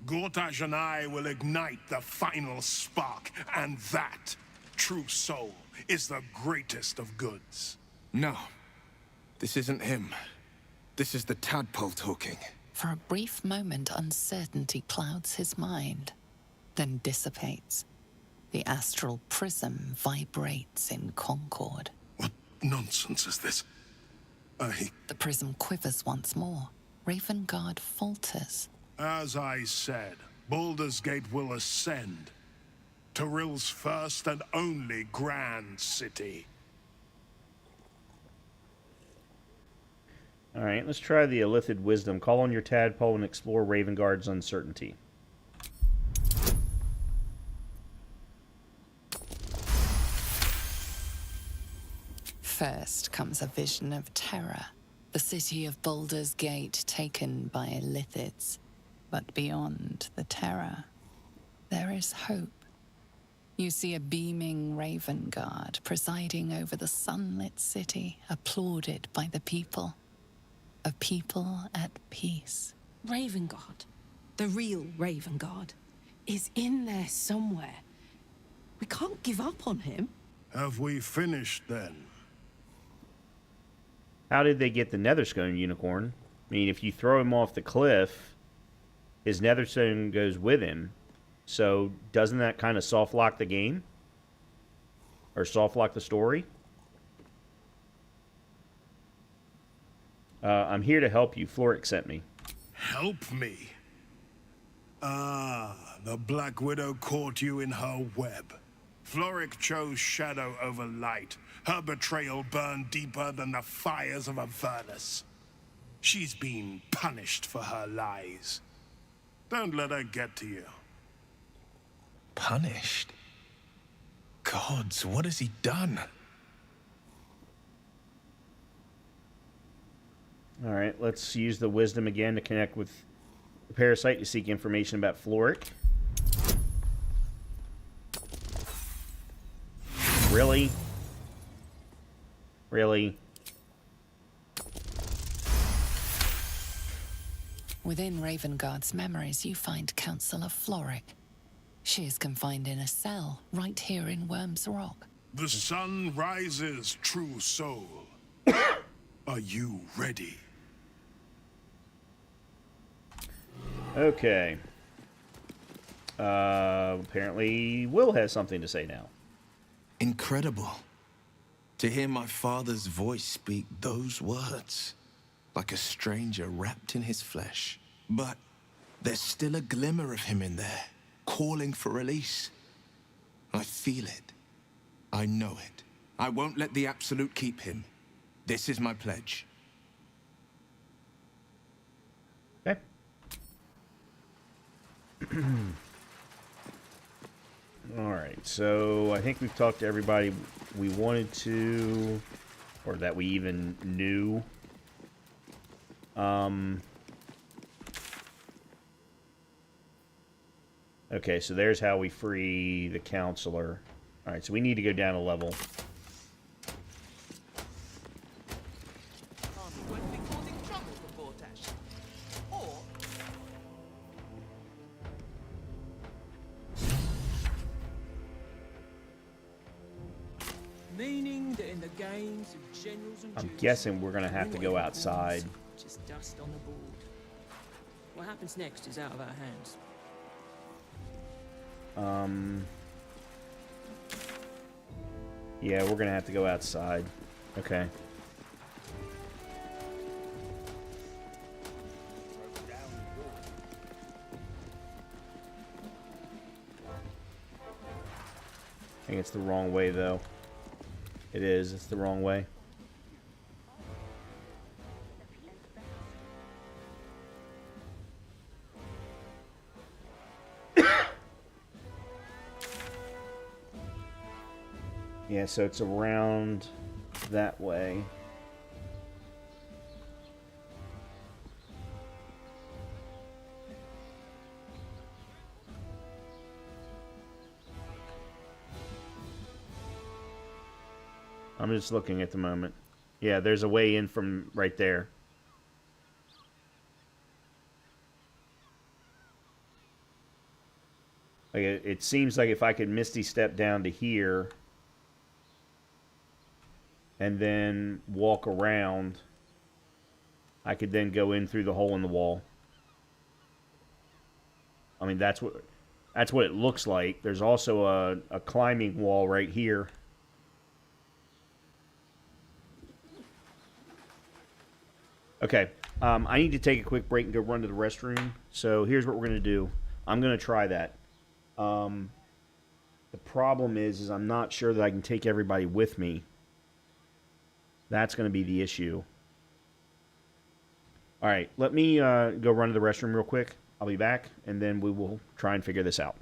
Gortash and I will ignite the final spark, and that, true soul, is the greatest of goods. No. This isn't him. This is the tadpole talking. For a brief moment, uncertainty clouds his mind, then dissipates. The astral prism vibrates in concord. What nonsense is this? The prism quivers once more. Ravengard falters. As I said, Baldur's Gate will ascend. Tyrill's first and only grand city. Alright, let's try the Illithid Wisdom. Call on your tadpole and explore Ravengard's uncertainty. First comes a vision of terror. The city of Baldur's Gate taken by Illithids. But beyond the terror, there is hope. You see a beaming Ravengard presiding over the sunlit city, applauded by the people. A people at peace. Ravengard, the real Ravengard, is in there somewhere. We can't give up on him. Have we finished then? How did they get the Netherstone, Unicorn? I mean, if you throw him off the cliff, his Netherstone goes with him. So doesn't that kind of soft lock the game? Or soft lock the story? I'm here to help you. Floric sent me. Help me? Ah, the Black Widow caught you in her web. Floric chose shadow over light. Her betrayal burned deeper than the fires of Avernus. She's been punished for her lies. Don't let her get to you. Punished? Gods, what has he done? All right, let's use the wisdom again to connect with the parasite to seek information about Floric. Really? Really? Within Ravengard's memories, you find Councillor Floric. She is confined in a cell right here in Worm's Rock. The sun rises, true soul. Are you ready? Okay. Apparently Will has something to say now. Incredible. To hear my father's voice speak those words, like a stranger wrapped in his flesh. But there's still a glimmer of him in there, calling for release. I feel it. I know it. I won't let the Absolute keep him. This is my pledge. Okay. Alright, so I think we've talked to everybody we wanted to, or that we even knew. Okay, so there's how we free the counselor. Alright, so we need to go down a level. Meaning that in the games of generals and I'm Jews, guessing we're going to have to go outside. just dust on the board. What happens next is out of our hands. Yeah, we're going to have to go outside. Okay. I think it's the wrong way, though. It is. It's the wrong way. Yeah, so it's around that way. I'm just looking at the moment. Yeah, there's a way in from right there. Like it seems like if I could Misty step down to here and then walk around, I could then go in through the hole in the wall. I mean, that's what it looks like. There's also a climbing wall right here. Okay, I need to take a quick break and go run to the restroom. So here's what we're going to do. I'm going to try that. The problem is I'm not sure that I can take everybody with me. That's going to be the issue. All right, let me go run to the restroom real quick. I'll be back, and then we will try and figure this out.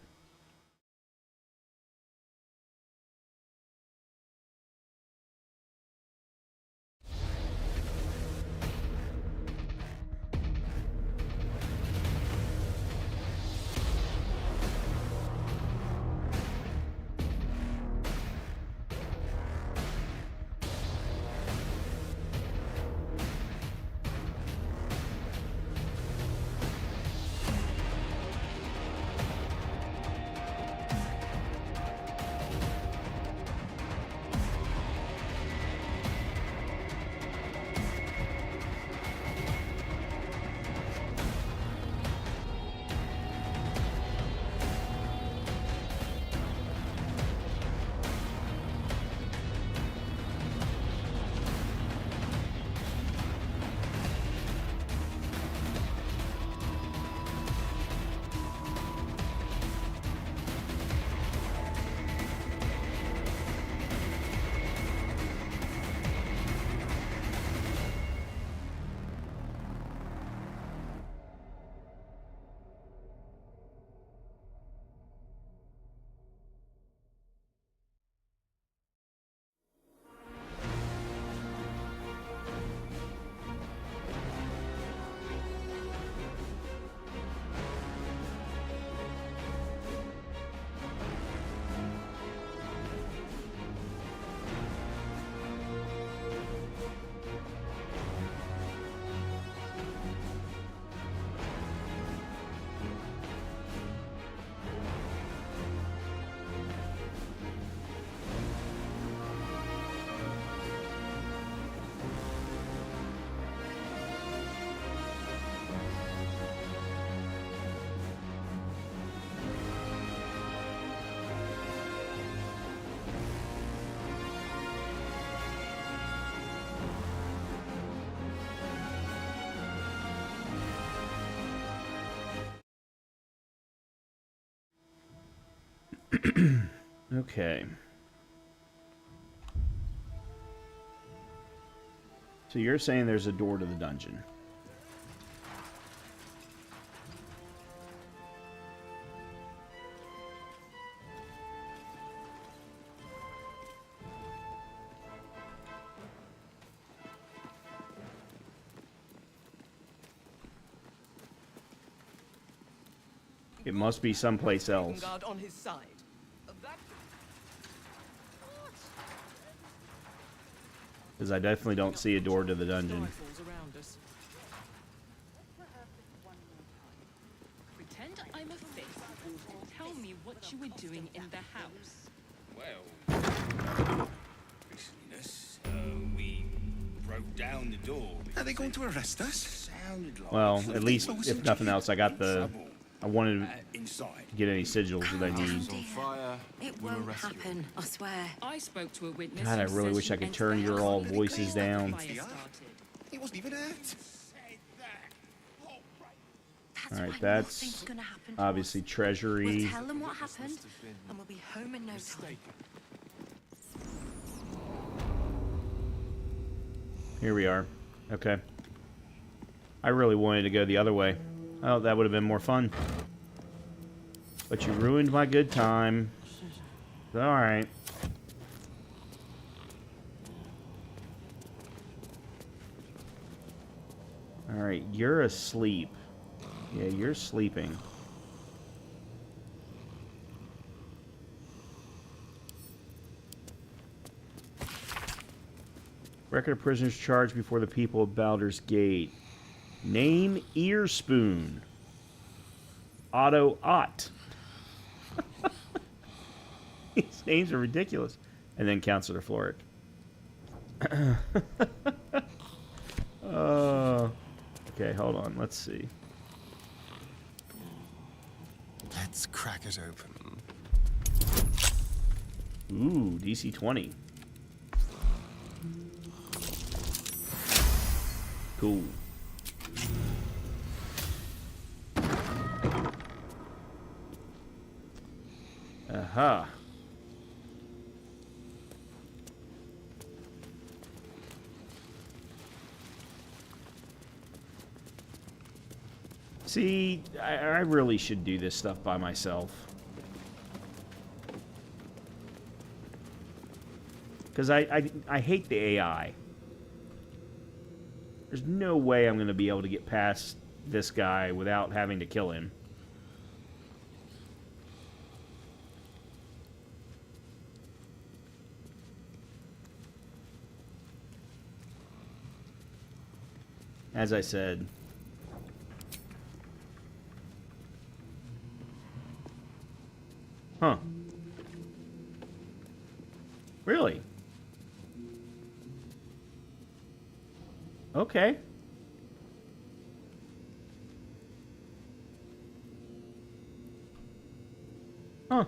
Okay. So you're saying there's a door to the dungeon. It must be someplace else. On his side. Because I definitely don't see a door to the dungeon. Pretend I'm a fish. Tell me what you were doing in the house. Well, we broke down the door. Are they going to arrest us? Sounded like Well, at least, if nothing else, I got the... I wanted to get any sigils that I need. It won't happen, I swear. I spoke to a witness. God, I really wish I could turn your all voices down. He wasn't even hurt. Alright, that's obviously treasury. We'll tell them what happened, and we'll be home in no time. Here we are. Okay. I really wanted to go the other way. Oh, that would have been more fun. But you ruined my good time. Alright. Alright, you're asleep. Yeah, you're sleeping. Record of prisoners charged before the people of Baldur's Gate. Name Earspoon. Otto Ott. These names are ridiculous. And then Counselor Floric. Okay, hold on. Let's see. Let's crack it open. Ooh, DC 20. Cool. Aha. See, I really should do this stuff by myself. Because I hate the AI. There's no way I'm going to be able to get past this guy without having to kill him. As I said. Huh. Really? Okay. Huh.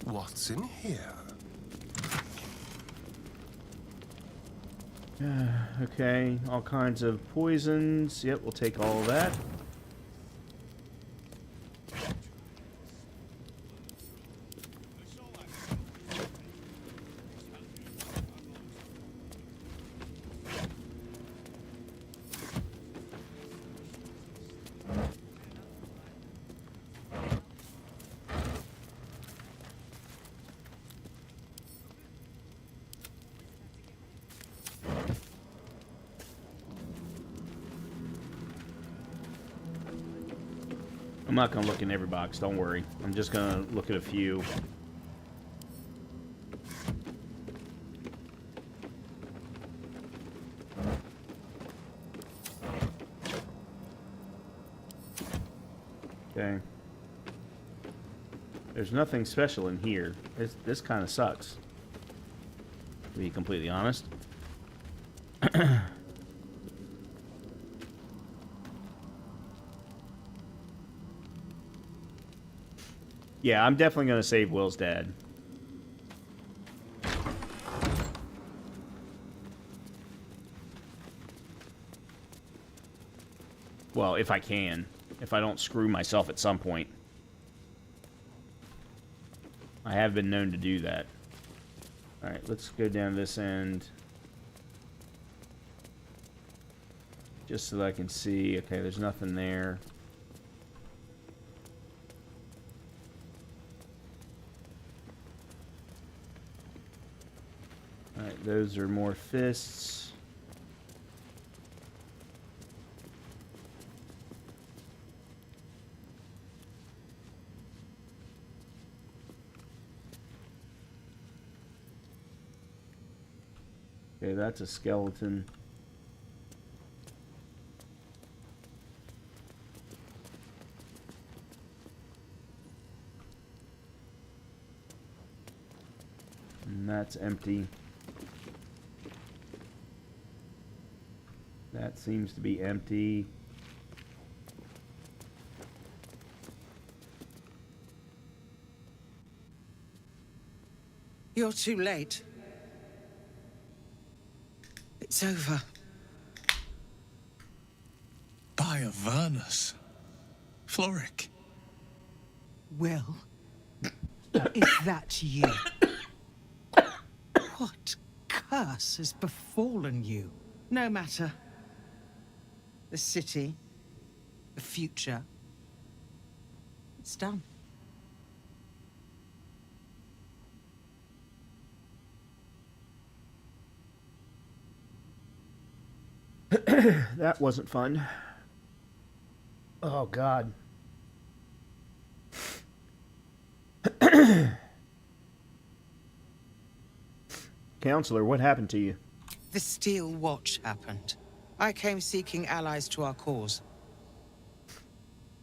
What's in here? Okay, all kinds of poisons. Yep, we'll take all of that. I'm not going to look in every box, don't worry. I'm just going to look at a few. Okay. There's nothing special in here. This kind of sucks, to be completely honest. Yeah, I'm definitely going to save Will's dad. Well, if I can. If I don't screw myself at some point. I have been known to do that. Alright, let's go down this end. Just so that I can see. Okay, there's nothing there. Alright, those are more fists. Okay, that's a skeleton. And that's empty. That seems to be empty. You're too late. It's over. By Avernus. Floric. Will, is that you? What curse has befallen you? No matter. The city, the future, it's done. That wasn't fun. Oh, God. Counselor, what happened to you? The Steel Watch happened. I came seeking allies to our cause.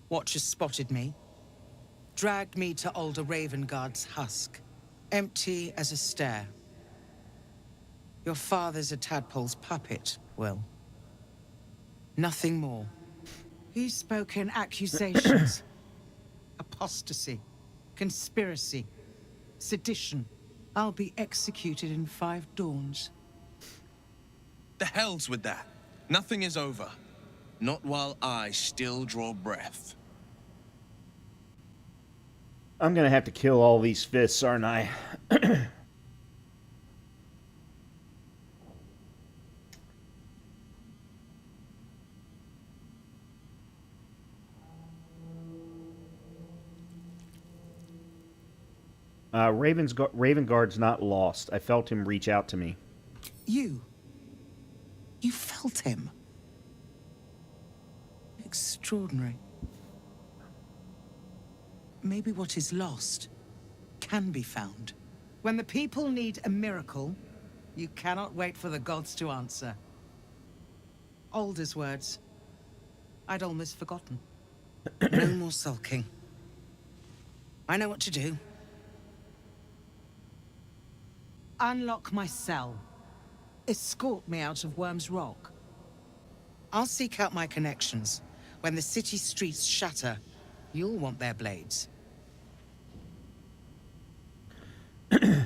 Watchers spotted me, dragged me to Older Ravengard's husk, empty as a stair. Your father's a tadpole's puppet, Will. Nothing more. He's spoken accusations. Apostasy, conspiracy, sedition. I'll be executed in 5 dawns. The hell's with that. Nothing is over. Not while I still draw breath. I'm gonna have to kill all these fists, aren't I? Ravengard's not lost. I felt him reach out to me. You felt him? Extraordinary. Maybe what is lost can be found. When the people need a miracle, you cannot wait for the gods to answer. Alder's words. I'd almost forgotten. No more sulking. I know what to do. Unlock my cell. Escort me out of Worm's Rock. I'll seek out my connections. When the city streets shatter, you'll want their blades.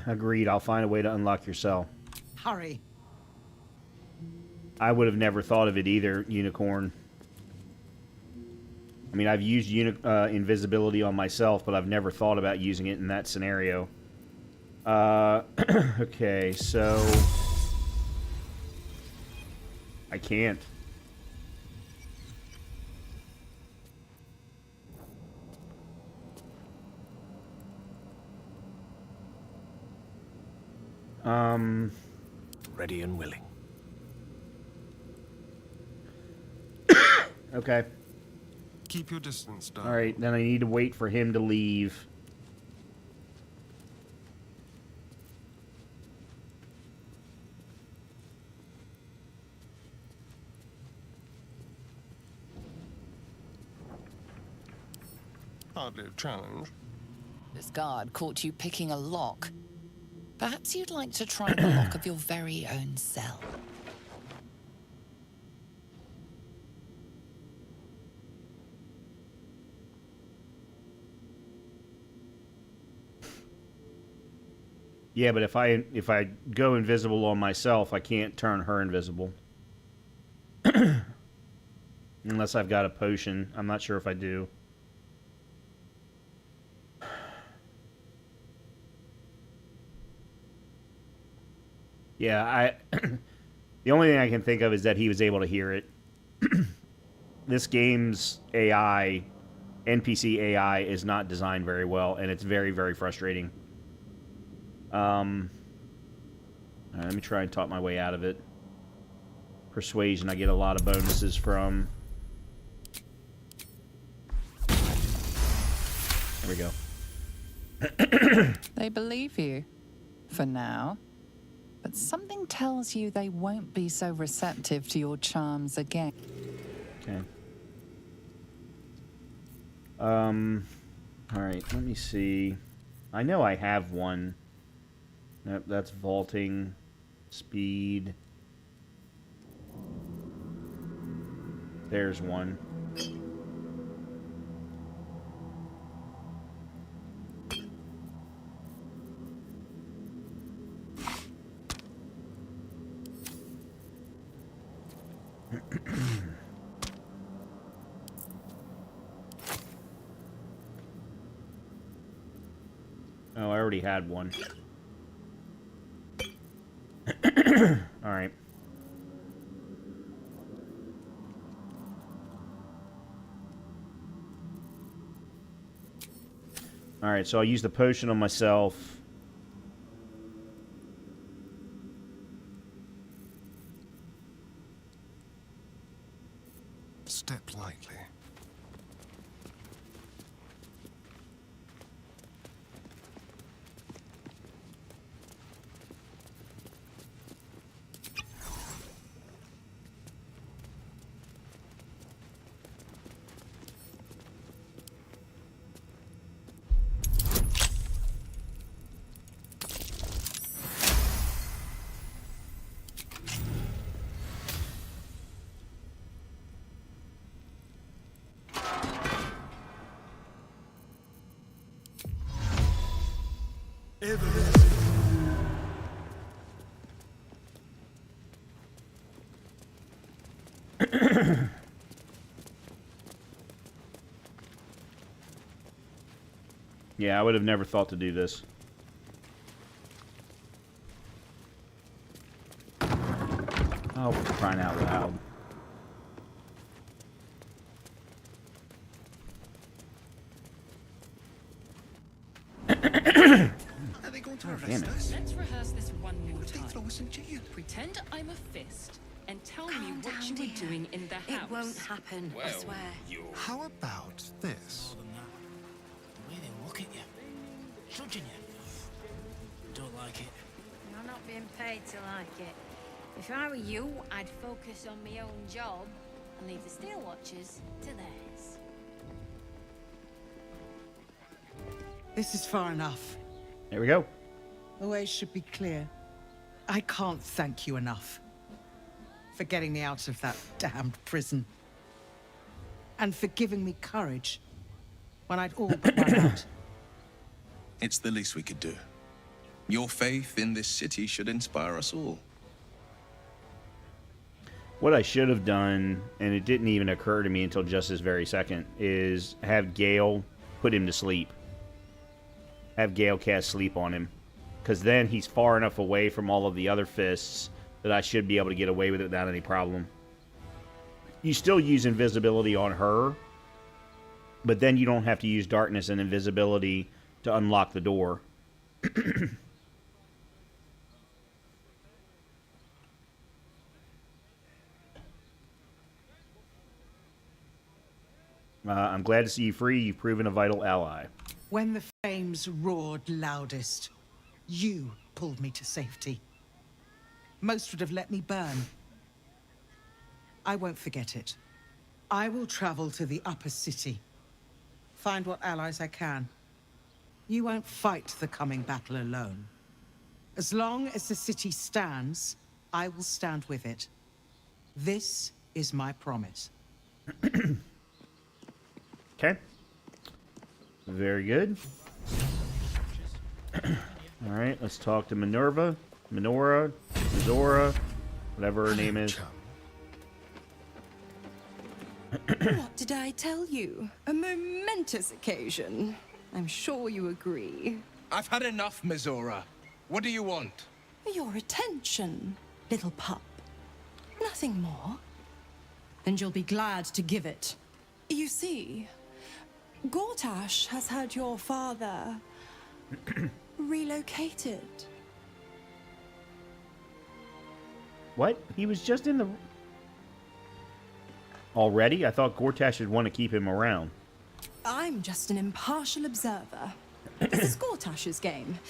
Agreed. I'll find a way to unlock your cell. Hurry. I would have never thought of it either, Unicorn. I mean, I've used invisibility on myself, but I've never thought about using it in that scenario. Okay, so... I can't. Ready and willing. Okay. Keep your distance, darling. Alright, then I need to wait for him to leave. Hardly a challenge. Baldur's guard caught you picking a lock. Perhaps you'd like to try the lock of your very own cell. Yeah, but if I go invisible on myself, I can't turn her invisible. Unless I've got a potion. I'm not sure if I do. Yeah, the only thing I can think of is that he was able to hear it. This game's AI, NPC AI, is not designed very well, and it's very, very frustrating. All right, let me try and talk my way out of it. Persuasion, I get a lot of bonuses from. There we go. They believe you, for now. But something tells you they won't be so receptive to your charms again. Okay. All right, let me see. I know I have one. Nope, that's vaulting, speed. There's one. Oh, I already had one. All right. All right, so I'll use the potion on myself. Step lightly. Yeah, I would have never thought to do this. Oh, for crying out loud. Are they going to arrest damn it. us? Let's rehearse this one more time. Throw us in jail. Pretend I'm a fist and tell me what you were doing in the house. It won't happen, I swear. How about this? The way they look at you, judging you. Don't like it. You're not being paid to like it. If I were you, I'd focus on my own job and leave the Steel Watchers to theirs. This is far enough. There we go. The way should be clear. I can't thank you enough for getting me out of that damned prison. And for giving me courage when I'd all but run out. It's the least we could do. Your faith in this city should inspire us all. What I should have done, and it didn't even occur to me until just this very second, is have Gale put him to sleep. Have Gale cast sleep on him. Because then he's far enough away from all of the other fists that I should be able to get away with it without any problem. You still use invisibility on her, but then you don't have to use darkness and invisibility to unlock the door. I'm glad to see you free. You've proven a vital ally. When the flames roared loudest, you pulled me to safety. Most would have let me burn. I won't forget it. I will travel to the upper city. Find what allies I can. You won't fight the coming battle alone. As long as the city stands, I will stand with it. This is my promise. Okay. Very good. All right, let's talk to Minerva, Mizora, whatever her name is. What did I tell you? A momentous occasion. I'm sure you agree. I've had enough, Mizora. What do you want? Your attention, little pup. Nothing more. And you'll be glad to give it. You see, Gortash has had your father relocated. What? He was just in the... Already? I thought Gortash would want to keep him around. I'm just an impartial observer. This is Gortash's game.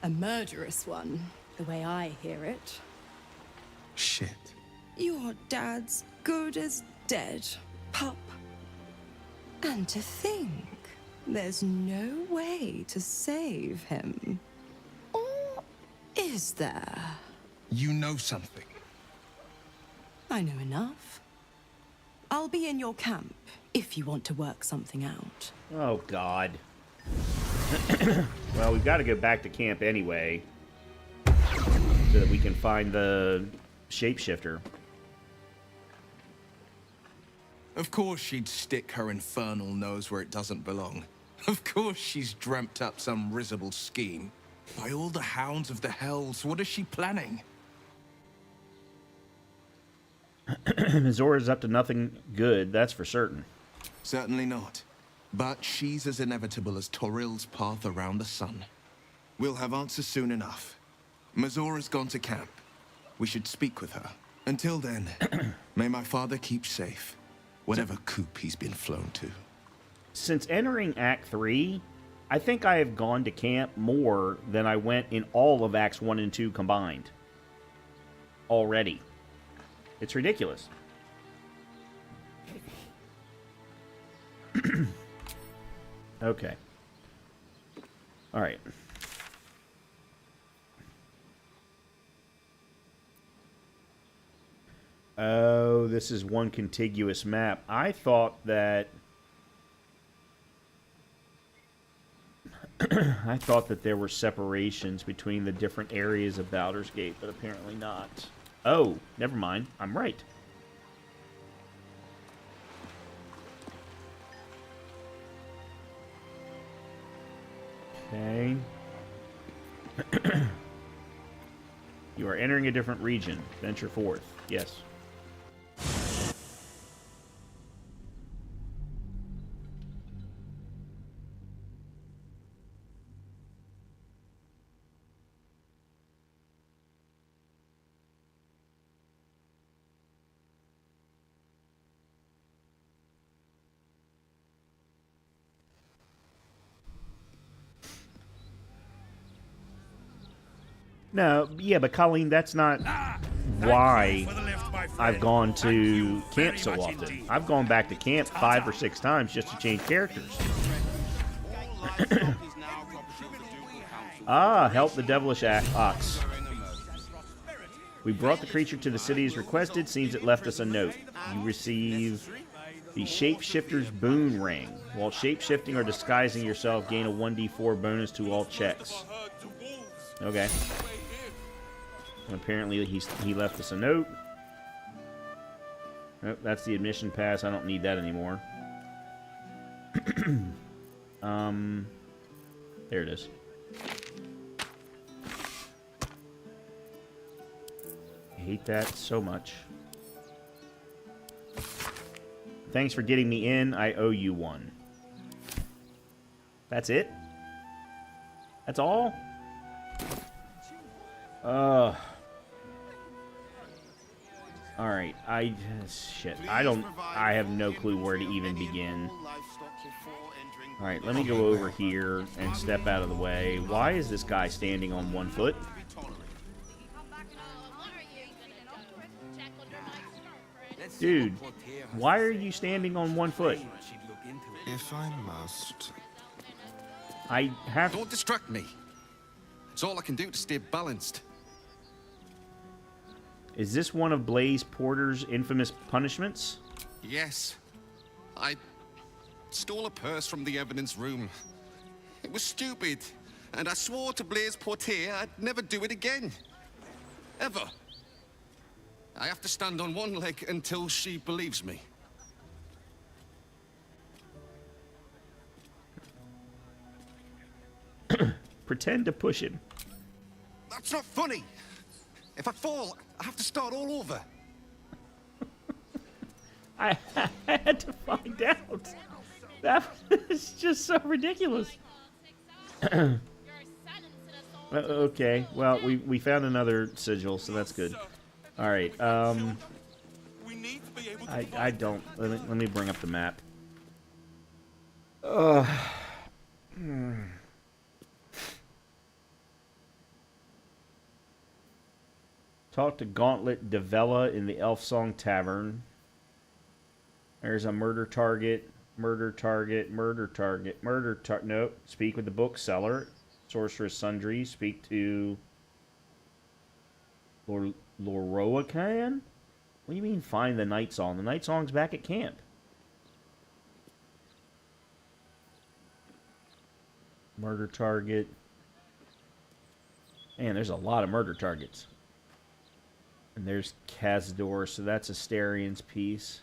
A murderous one, the way I hear it. Shit. Your dad's good as dead, pup. And to think, there's no way to save him. Or is there? You know something. I know enough. I'll be in your camp if you want to work something out. Oh, God. Well, we've got to go back to camp anyway, so that we can find the shapeshifter. Of course she'd stick her infernal nose where it doesn't belong. Of course she's dreamt up some risible scheme. By all the hounds of the hells, what is she planning? Mizora's up to nothing good, that's for certain. Certainly not. But she's as inevitable as Toril's path around the sun. We'll have answers soon enough. Mizora's gone to camp. We should speak with her. Until then, may my father keep safe, whatever coop he's been flown to. Since entering Act 3, I think I have gone to camp more than I went in all of Acts 1 and 2 combined. Already. It's ridiculous. Okay. All right. Oh, this is one contiguous map. I thought that... I thought that there were separations between the different areas of Baldur's Gate, but apparently not. Oh, never mind. I'm right. Okay. You are entering a different region. Venture forth. Yes. No, yeah, but Colleen, that's not why I've gone to camp so often. I've gone back to camp 5 or 6 times just to change characters. Ah, help the devilish ox. We brought the creature to the city as requested. Seems it left us a note. You receive the Shapeshifter's Boon Ring. While shapeshifting or disguising yourself, gain a 1d4 bonus to all checks. Okay. And apparently he left us a note. Oh, that's the admission pass. I don't need that anymore. There it is. I hate that so much. Thanks for getting me in. I owe you one. That's it? That's all? Alright, shit. I have no clue where to even begin. Alright, let me go over here and step out of the way. Why is this guy standing on 1 foot? Dude, why are you standing on 1 foot? If I must. I have... Don't distract me. It's all I can do to stay balanced. Is this one of Blaze Porter's infamous punishments? Yes. I stole a purse from the evidence room. It was stupid, and I swore to Blaze Porter I'd never do it again. Ever. I have to stand on one leg until she believes me. Pretend to push him. That's not funny. If I fall, I have to start all over. I had to find out. That is just so ridiculous. Okay, well, we found another sigil, so that's good. All right. I don't. Let me bring up the map. Talk to Gauntlet Devella in the Elf Song Tavern. There's a murder target, murder target, murder target, murder target. Nope. Speak with the bookseller. Sorceress Sundry. Speak to Loroacan? What do you mean find the Night Song? The Night Song's back at camp. Murder target. Man, there's a lot of murder targets. And there's Kazdor, so that's Astarion's piece.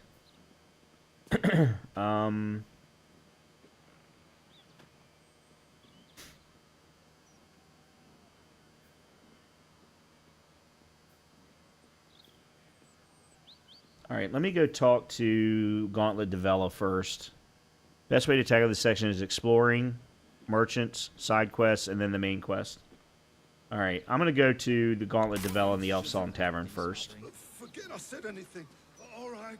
Alright, let me go talk to Gauntlet Devella first. Best way to tackle this section is exploring, merchants, side quests, and then the main quest. Alright, I'm going to go to the Gauntlet Devella in the Elf Song Tavern first. Forget I said anything. All right.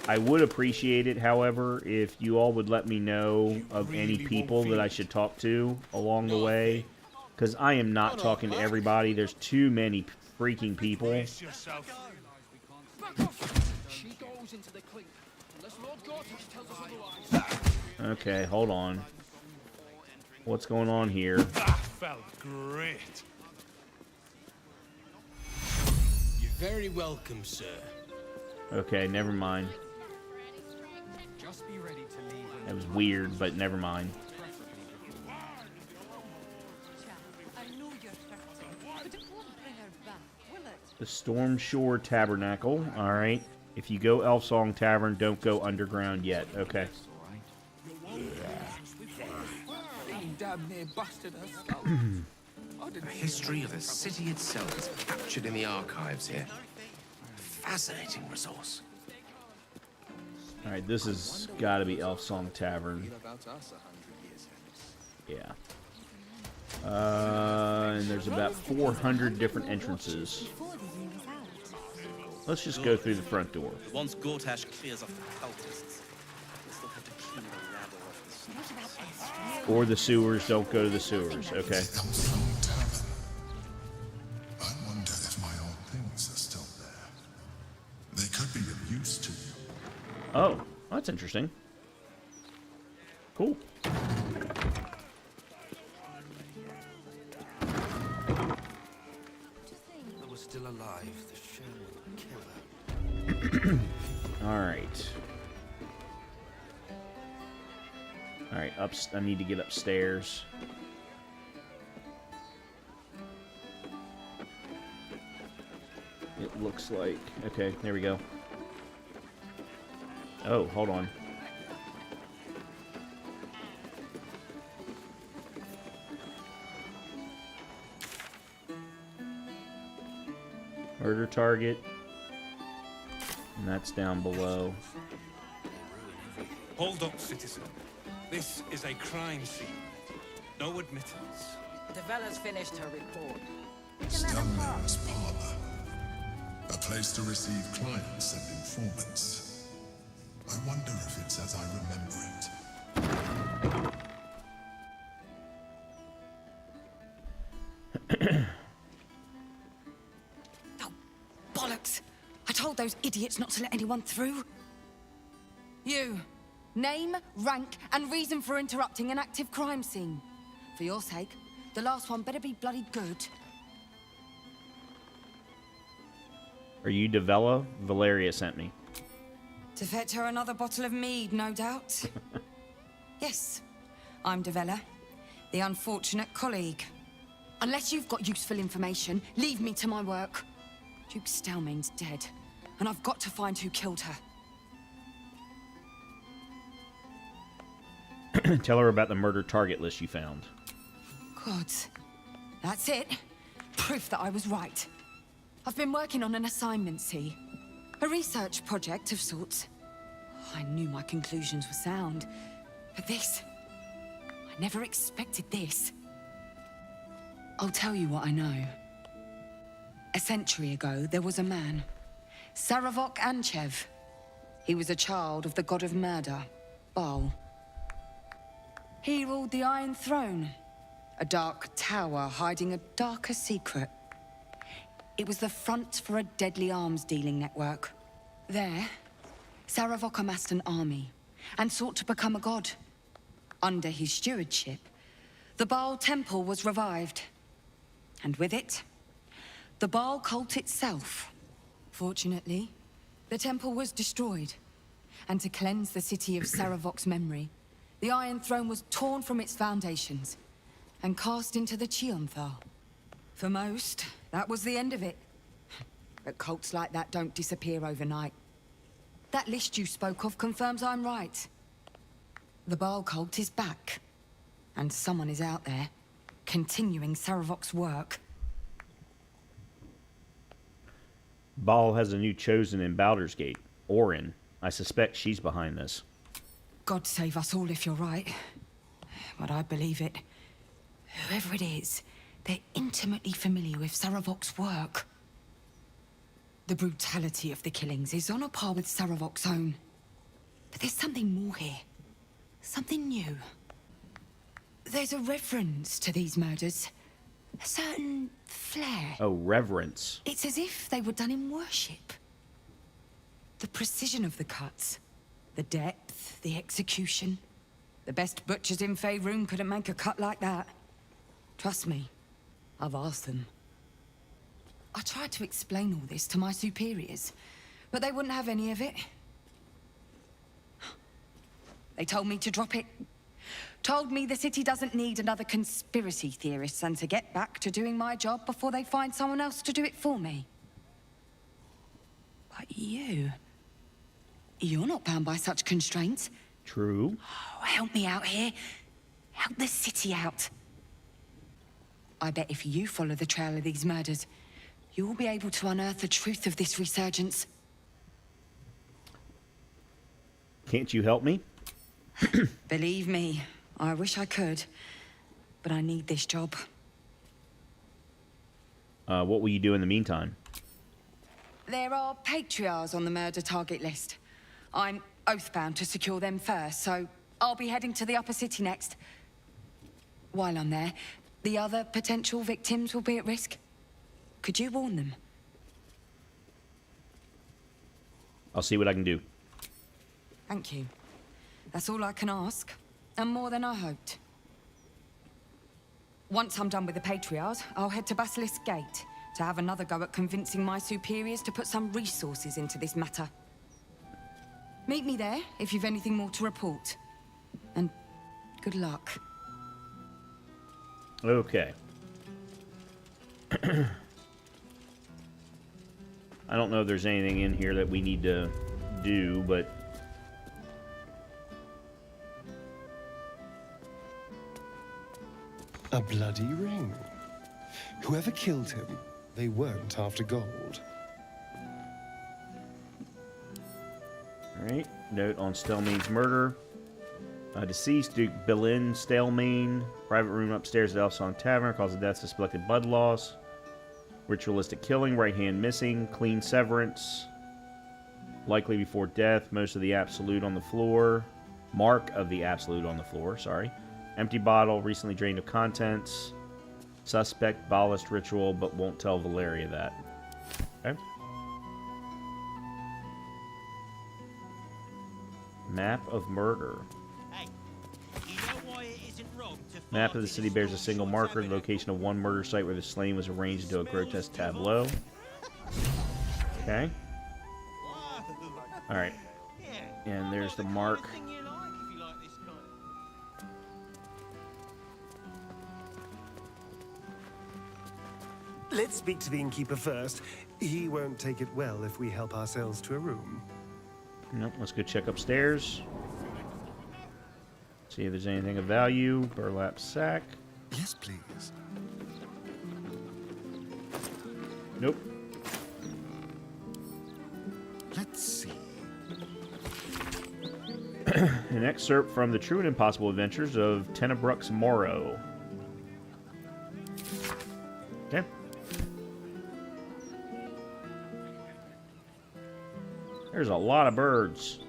I would appreciate it, however, if you all would let me know of any people that I should talk to along the way. Because I am not talking to everybody. There's too many freaking people. Okay, hold on. What's going on here? That felt great. You're very welcome, sir. Okay, never mind. Just be ready to leave. That was weird, but never mind. The Storm Shore Tabernacle. Alright. If you go Elf Song Tavern, don't go underground yet. Okay. The history of the city itself is captured in the archives here. Fascinating resource. Alright, this has got to be Elf Song Tavern. Yeah. And there's about 400 different entrances. Let's just go through the front door. Once Gortash clears off the cultists, we'll still have to clean the rabble off the Or the sewers, don't go to the sewers. Okay. I wonder if my old things are still there. They could be of use to you. Oh, that's interesting. Cool. I was still alive. The show would kill her. Alright. Alright, I need to get upstairs. It looks like... Okay, there we go. Oh, hold on. Murder target. And that's down below. Hold up, citizen. This is a crime scene. No admittance. Devella's finished her report. Stelmare's parlor. A place to receive clients and informants. I wonder if it's as I remember it. Bollocks! I told those idiots not to let anyone through. You, Name, rank, and reason for interrupting an active crime scene. For your sake, the last one better be bloody good. Are you Devella? Valeria sent me. To fetch her another bottle of mead, no doubt. Yes, I'm Devella, the unfortunate colleague. Unless you've got useful information, leave me to my work. Duke Stelmane's dead, and I've got to find who killed her. Tell her about the murder target list you found. God, that's it. Proof that I was right. I've been working on an assignment, see? A research project of sorts. I knew my conclusions were sound, but this... I never expected this. I'll tell you what I know. A century ago, there was a man, Saravok Anchev. He was a child of the god of murder, Baal. He ruled the Iron Throne, a dark tower hiding a darker secret. It was the front for a deadly arms-dealing network. There, Saravok amassed an army and sought to become a god. Under his stewardship, the Baal Temple was revived. And with it, the Baal cult itself. Fortunately, the temple was destroyed. And to cleanse the city of Saravok's memory, the Iron Throne was torn from its foundations and cast into the Chionthal. For most, that was the end of it. But cults like that don't disappear overnight. That list you spoke of confirms I'm right. The Baal cult is back. And someone is out there, continuing Saravok's work. Baal has a new chosen in Baldur's Gate, Orin. I suspect she's behind this. God save us all if you're right. But I believe it. Whoever it is, they're intimately familiar with Saravok's work. The brutality of the killings is on a par with Saravok's own. But there's something more here. Something new. There's a reverence to these murders. A certain flair. Oh, reverence. It's as if they were done in worship. The precision of the cuts. The depth, the execution. The best butchers in Faerun couldn't make a cut like that. Trust me, I've asked them. I tried to explain all this to my superiors, but they wouldn't have any of it. They told me to drop it. Told me the city doesn't need another conspiracy theorist and to get back to doing my job before they find someone else to do it for me. But you're not bound by such constraints. True. Oh, help me out here. Help the city out. I bet if you follow the trail of these murders, you'll be able to unearth the truth of this resurgence. Can't you help me? Believe me, I wish I could, but I need this job. What will you do in the meantime? There are patriarchs on the murder target list. I'm oathbound to secure them first, so I'll be heading to the upper city next. While I'm there, the other potential victims will be at risk. Could you warn them? I'll see what I can do. Thank you. That's all I can ask, and more than I hoped. Once I'm done with the patriarchs, I'll head to Basilisk Gate to have another go at convincing my superiors to put some resources into this matter. Meet me there if you've anything more to report. And good luck. Okay. I don't know if there's anything in here that we need to do, but... A bloody ring. Whoever killed him, they weren't after gold. Alright, note on Stelmane's murder. Deceased Duke Belin Stelmane. Private room upstairs at Elfsong Tavern. Cause of death, suspected blood loss. Ritualistic killing, right hand missing. Clean severance. Likely before death. Most of the absolute on the floor. Mark of the absolute on the floor, sorry. Empty bottle, recently drained of contents. Suspect, Baalist ritual, but won't tell Valeria that. Okay. Map of murder. Hey, you know why it isn't wrong to Map of the city bears a single marker, the location of one murder site where the slain was arranged into a grotesque tableau. Okay. Alright. And there's the mark. Let's speak to the innkeeper first. He won't take it well if we help ourselves to a room. Nope, let's go check upstairs. See if there's anything of value. Burlap sack. Yes, please. Nope. Let's see. An excerpt from the True and Impossible Adventures of Tenebrux Morrow. Okay. There's a lot of birds.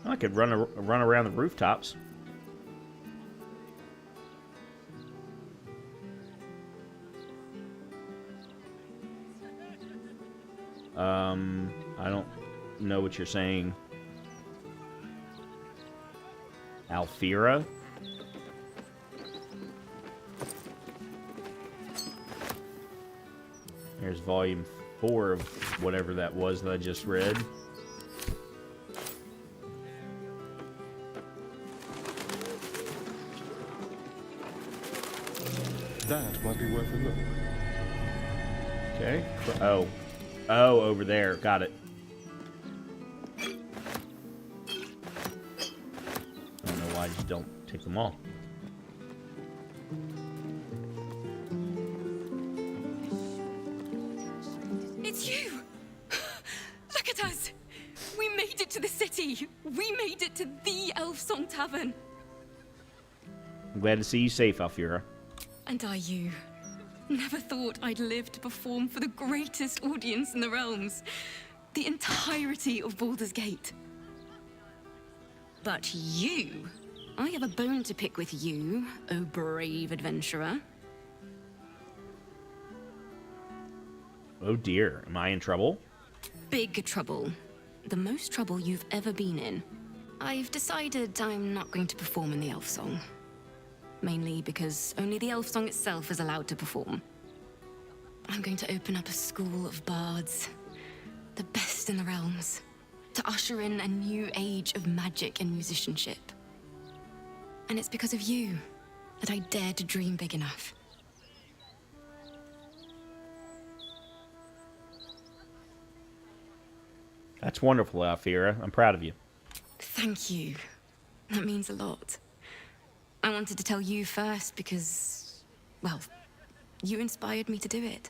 I could run around the rooftops. I don't know what you're saying. Alfira? There's volume 4 of whatever that was that I just read. That might be worth a look. Okay. Oh. Oh, over there. Got it. I don't know why I just don't take them all. It's you! Look at us! We made it to the city! We made it to the Elf Song Tavern! I'm glad to see you safe, Alfira. And are you? Never thought I'd live to perform for the greatest audience in the realms. The entirety of Baldur's Gate. But you... I have a bone to pick with you, oh brave adventurer. Oh dear, am I in trouble? Big trouble. The most trouble you've ever been in. I've decided I'm not going to perform in the Elf Song. Mainly because only the Elf Song itself is allowed to perform. I'm going to open up a school of bards. The best in the realms. To usher in a new age of magic and musicianship. And it's because of you that I dare to dream big enough. That's wonderful, Alfira. I'm proud of you. Thank you. That means a lot. I wanted to tell you first because, well, you inspired me to do it.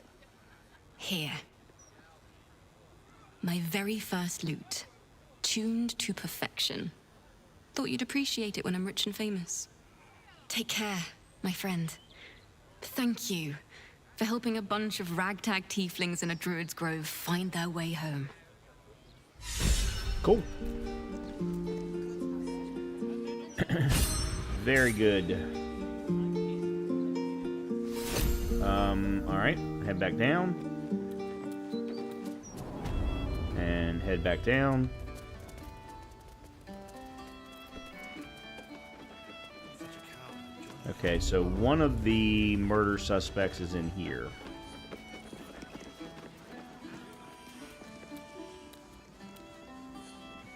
Here. My very first lute. Tuned to perfection. Thought you'd appreciate it when I'm rich and famous. Take care, my friend. Thank you for helping a bunch of ragtag tieflings in a druid's grove find their way home. Cool. Very good. Alright, head back down. And head back down. Okay, so one of the murder suspects is in here.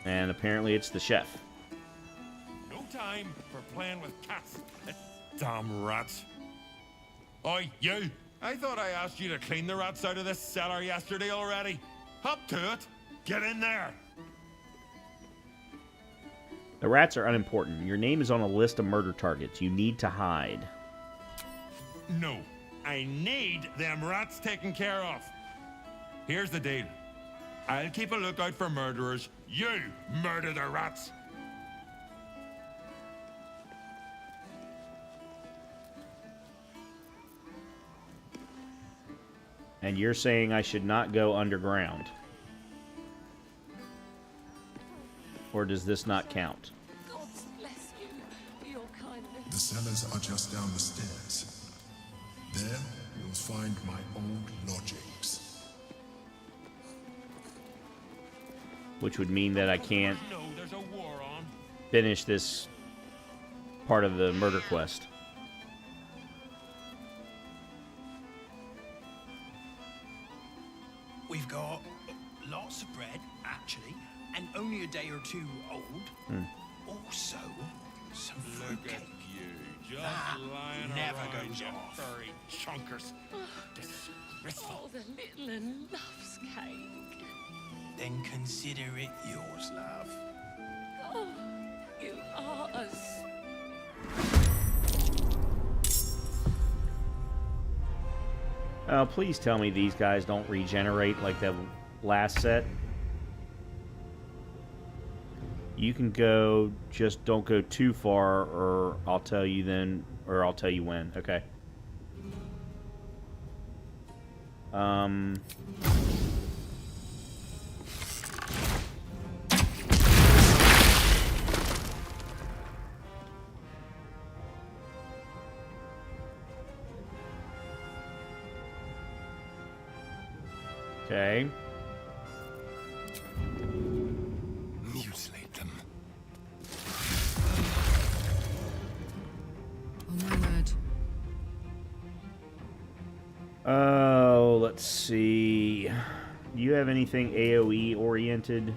And apparently it's the chef. No time for playing with cats. Damn rats. Oi, you! I thought I asked you to clean the rats out of this cellar yesterday already. Hop to it. Get in there. The rats are unimportant. Your name is on a list of murder targets. You need to hide. No. I need them rats taken care of. Here's the deal. I'll keep a lookout for murderers. You murder the rats. And you're saying I should not go underground? Or does this not count? The cellars are just down the stairs. There, you'll find my old lodgings. Which would mean that I can't No, there's a war on. finish this part of the murder quest. We've got lots of bread, actually, and only a day or two old. Also, some fruitcake. Just That lying never around, goes you off. furry chunkers. Oh, the little and loves cake. Then consider it yours, love. Oh, you are as... Please tell me these guys don't regenerate like the last set. You can go, just don't go too far, or I'll tell you then, or I'll tell you when. Okay. Okay. Mutilate them. Oh my word. Oh, let's see. Do you have anything AoE oriented?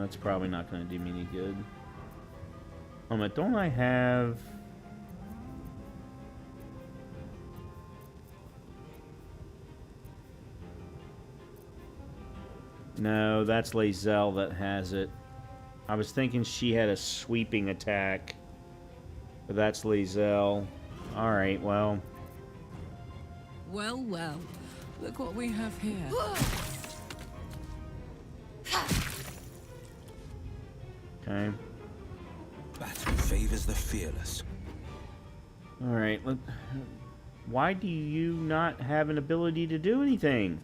That's probably not going to do me any good. Don't I have... No, that's Lae'zel that has it. I was thinking she had a sweeping attack. But that's Lae'zel. Alright, well. Well, well. Look what we have here. Okay. Battle favors the fearless. Alright, why do you not have an ability to do anything?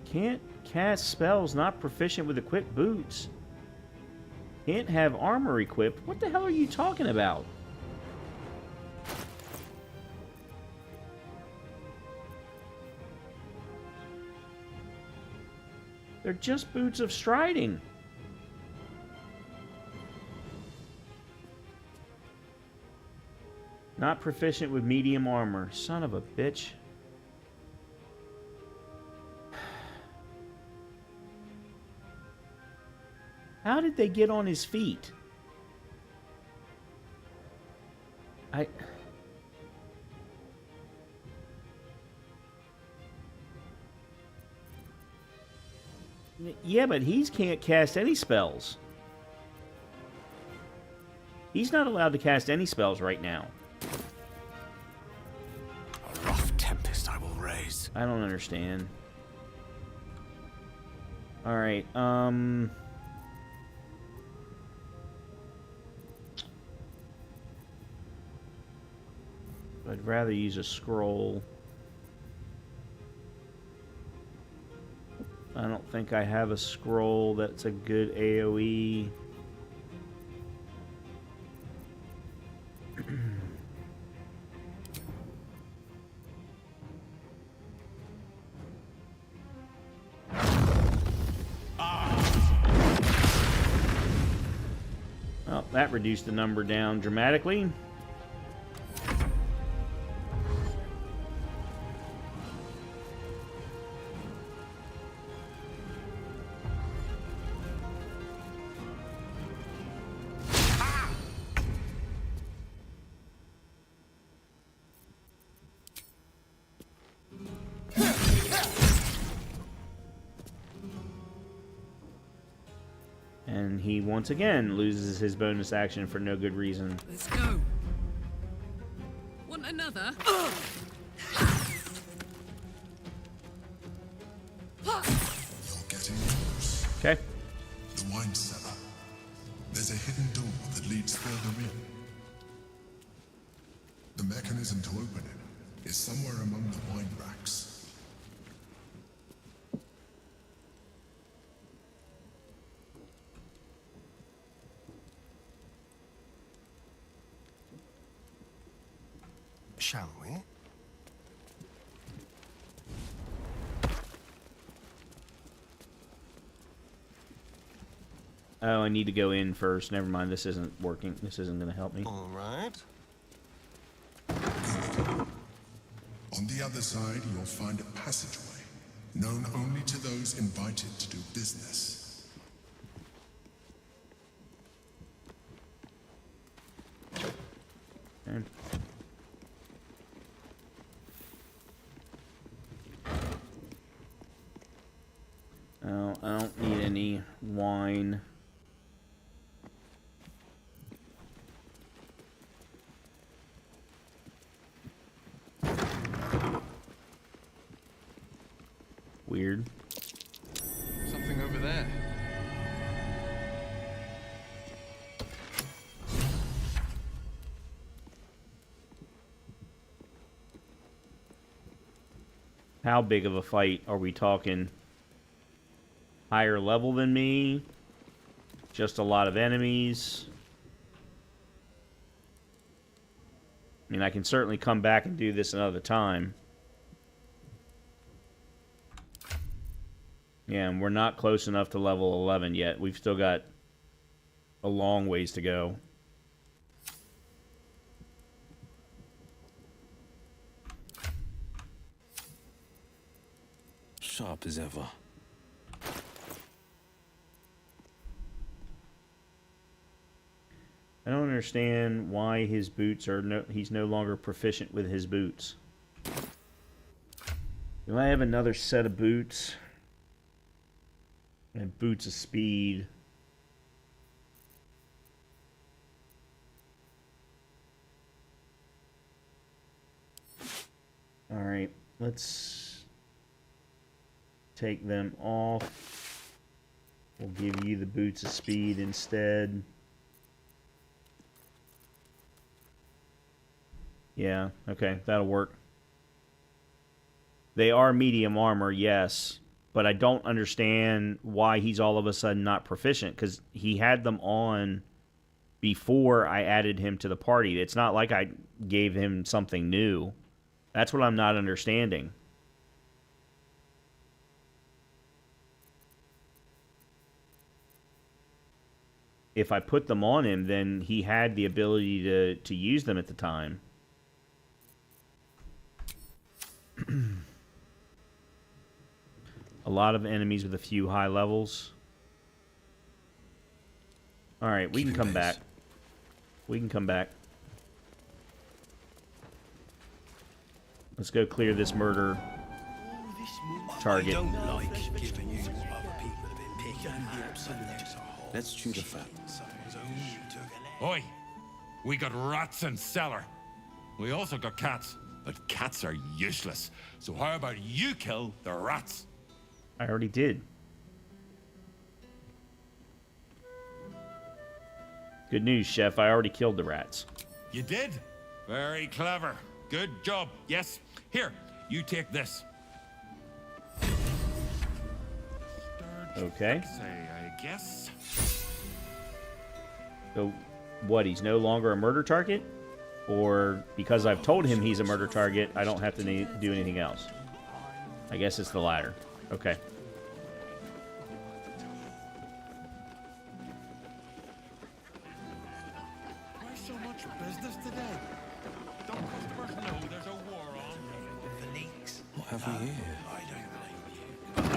Can't cast spells not proficient with equipped boots. Can't have armor equipped. What the hell are you talking about? They're just boots of striding. Not proficient with medium armor. Son of a bitch. How did they get on his feet? Yeah, but he can't cast any spells. He's not allowed to cast any spells right now. A rough tempest I will raise. I don't understand. Alright, I'd rather use a scroll. I don't think I have a scroll that's a good AoE. Well, that reduced the number down dramatically. And he once again loses his bonus action for no good reason. Let's go. Want another? You're getting close. Okay. The wine cellar There's a hidden door that leads further in. The mechanism to open it is somewhere among the wine racks. Shall we? Oh, I need to go in first. Never mind, this isn't working. This isn't going to help me. All right. On the other side, you'll find a passageway, known only to those invited to do business. Okay. Oh, I don't need any wine. Weird. Something over there. How big of a fight are we talking? Higher level than me? Just a lot of enemies? I mean, I can certainly come back and do this another time. Yeah, and we're not close enough to level 11 yet. We've still got a long ways to go. Sharp as ever. I don't understand why his boots are he's no longer proficient with his boots. Do I have another set of boots? And boots of speed. Alright, let's take them off. We'll give you the boots of speed instead. Yeah, okay, that'll work. They are medium armor, yes. But I don't understand why he's all of a sudden not proficient, because he had them on before I added him to the party. It's not like I gave him something new. That's what I'm not understanding. If I put them on him, then he had the ability to use them at the time. A lot of enemies with a few high levels. Alright, we can come back. We can come back. Let's go clear this murder target. I don't like giving you what other people have been picking up. Let's chew the fat. Oi! We got rats in cellar. We also got cats, but cats are useless. So how about you kill the rats? I already did. Good news, Chef. I already killed the rats. You did? Very clever. Good job. Yes. Here, you take this. Okay. Say, I guess. So, what? He's no longer a murder target? Or because I've told him he's a murder target, I don't have to do anything else? I guess it's the latter. Okay. Why so much business today? Don't customers know there's a war on? The leaks. What have we here? I don't blame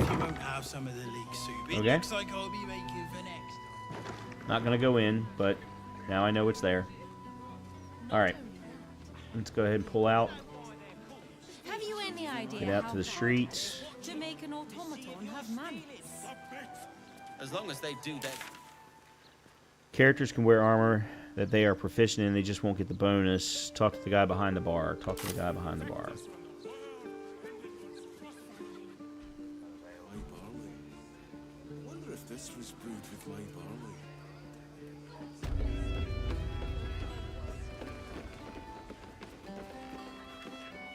you. If you won't have some of the leaks soup, it Okay. looks like I'll be making for next. Not gonna go in, but now I know it's there. Alright. Let's go ahead and pull out. Have you any idea Get out how to the hard streets. it is to make an automaton have manners? As long as they do that. Characters can wear armor that they are proficient in, they just won't get the bonus. Talk to the guy behind the bar. Talk to the guy behind the bar. Wonder if this was brewed with my barley.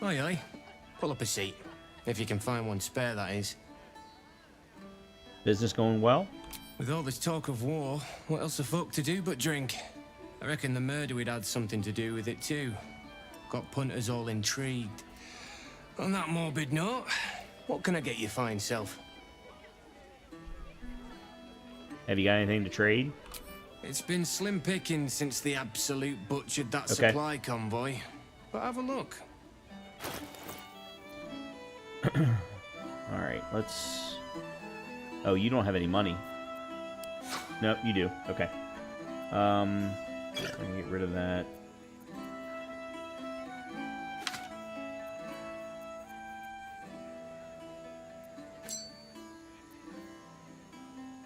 Aye, aye. Pull up a seat. If you can find one spare, that is. Business going well? With all this talk of war, what else are folk to do but drink? I reckon the murder we'd had something to do with it too. Got punters all intrigued. On that morbid note, what can I get you fine self? Have you got anything to trade? It's been slim pickings since the Absolute butchered that Okay. supply convoy. But have a look. Alright, let's... Oh, you don't have any money. Nope, you do. Okay. I'm gonna get rid of that.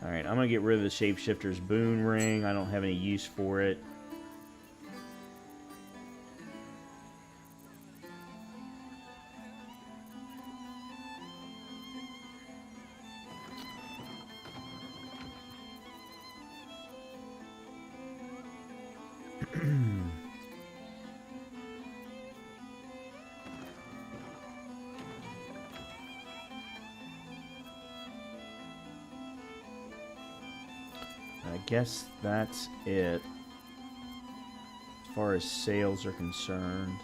Alright, I'm gonna get rid of the Shapeshifter's Boon Ring. I don't have any use for it. I guess that's it as far as sales are concerned.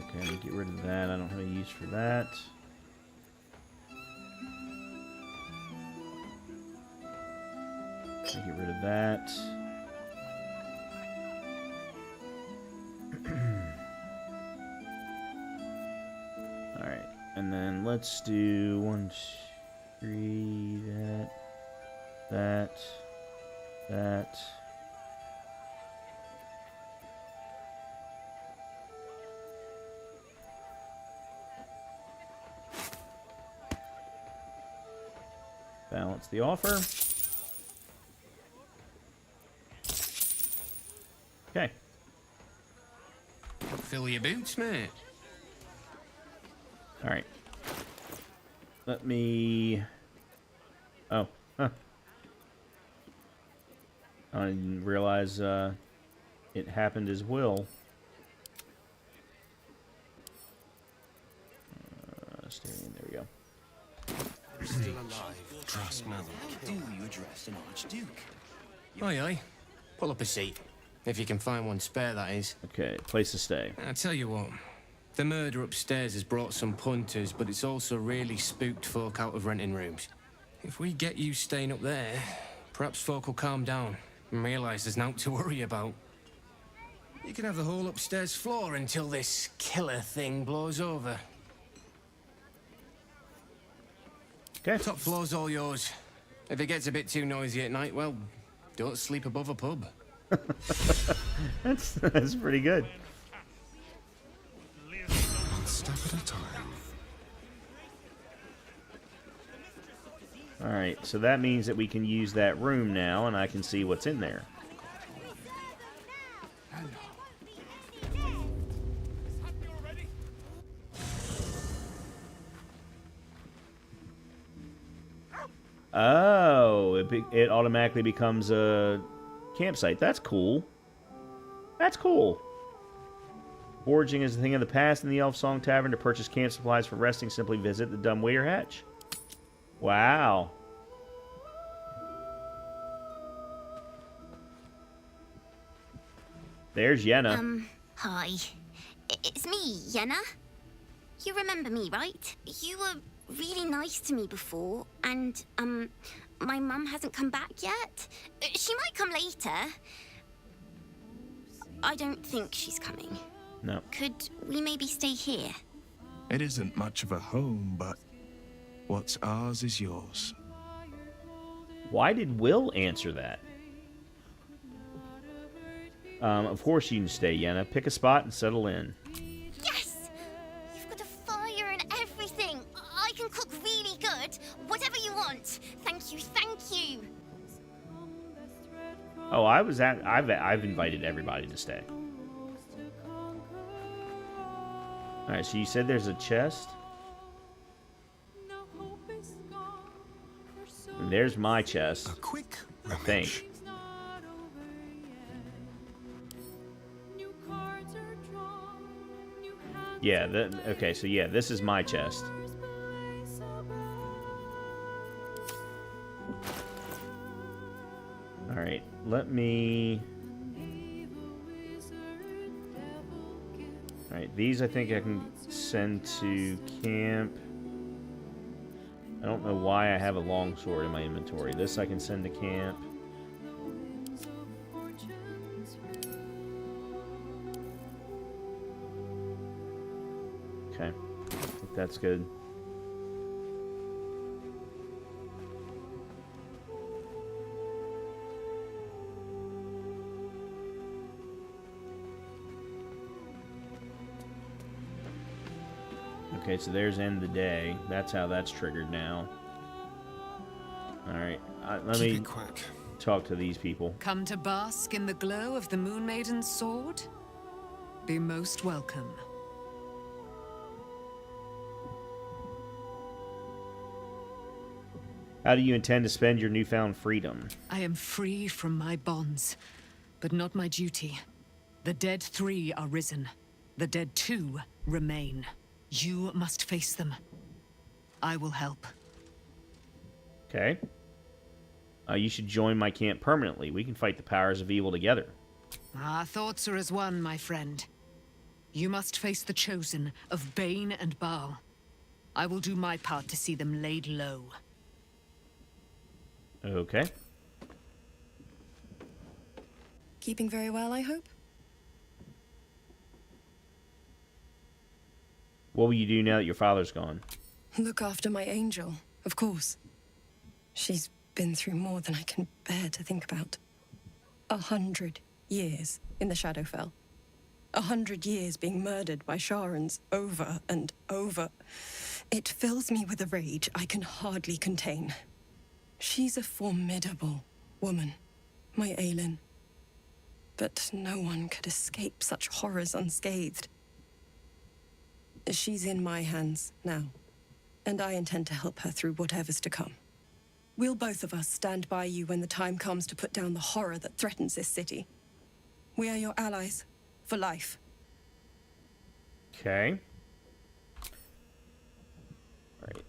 Okay, I'm gonna get rid of that. I don't have a use for that. Get rid of that. Alright, and then let's do 1, 2, 3, that. Balance the offer. Okay. Fill your boots, mate. All right. Let me... Oh, huh. I didn't realize it happened as well. Astarion, there we go. Still alive, trust me. How do you address an archduke? Aye, aye. Pull up a seat. If you can find one spare, that is. Okay, place to stay. I tell you what. The murder upstairs has brought some punters, but it's also really spooked folk out of renting rooms. If we get you staying up there, perhaps folk will calm down and realise there's naught to worry about. You can have the whole upstairs floor until this killer thing blows over. Okay. Top floor's all yours. If it gets a bit too noisy at night, well, don't sleep above a pub. That's pretty good. One step at a time. Alright, so that means that we can use that room now, and I can see what's in there. Oh, it automatically becomes a campsite. That's cool. That's cool. Foraging is a thing of the past in the Elf Song Tavern. To purchase camp supplies for resting, simply visit the Dumbwaiter Hatch. Wow. There's Yenna. Hi. It's me, Yenna. You remember me, right? You were really nice to me before, and, my mum hasn't come back yet. She might come later. I don't think she's coming. No. Could we maybe stay here? It isn't much of a home, but what's ours is yours. Why did Will answer that? Of course you can stay, Yenna. Pick a spot and settle in. Yes! You've got a fire and everything. I can cook really good. Whatever you want. Thank you, thank you. Oh, I've invited everybody to stay. Alright, so you said there's a chest? And there's my chest. A quick I think. Yeah, okay, so yeah, this is my chest. Alright, let me... Alright, these I think I can send to camp. I don't know why I have a longsword in my inventory. This I can send to camp. Okay, I think that's good. Okay, so there's end of the day. That's how that's triggered now. Alright, let me talk to these people. Come to bask in the glow of the Moon Maiden's sword? Be most welcome. How do you intend to spend your newfound freedom? I am free from my bonds, but not my duty. The dead 3 are risen. The dead 2 remain. You must face them. I will help. Okay. You should join my camp permanently. We can fight the powers of evil together. Our thoughts are as one, my friend. You must face the chosen of Bane and Baal. I will do my part to see them laid low. Okay. Keeping very well, I hope? What will you do now that your father's gone? Look after my angel, of course. She's been through more than I can bear to think about. 100 years in the Shadowfell. 100 years being murdered by Sharans over and over. It fills me with a rage I can hardly contain. She's a formidable woman, my Aelin. But no one could escape such horrors unscathed. She's in my hands now, and I intend to help her through whatever's to come. We'll both of us stand by you when the time comes to put down the horror that threatens this city. We are your allies, for life. Okay. Right.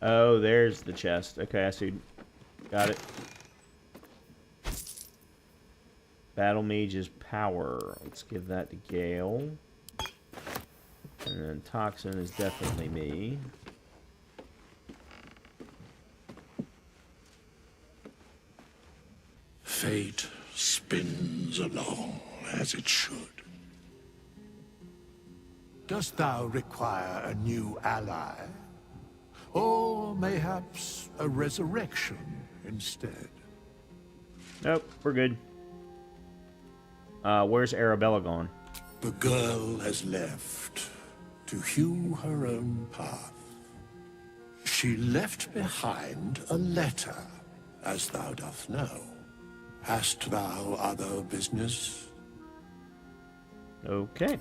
Oh, there's the chest. Okay, I see. Got it. Battle Mage's power. Let's give that to Gale. And then Toxin is definitely me. Fate spins along as it should. Dost thou require a new ally? Or mayhaps a resurrection instead? Nope, we're good. Where's Arabella gone? The girl has left to hew her own path. She left behind a letter, as thou doth know. Hast thou other business? Okay.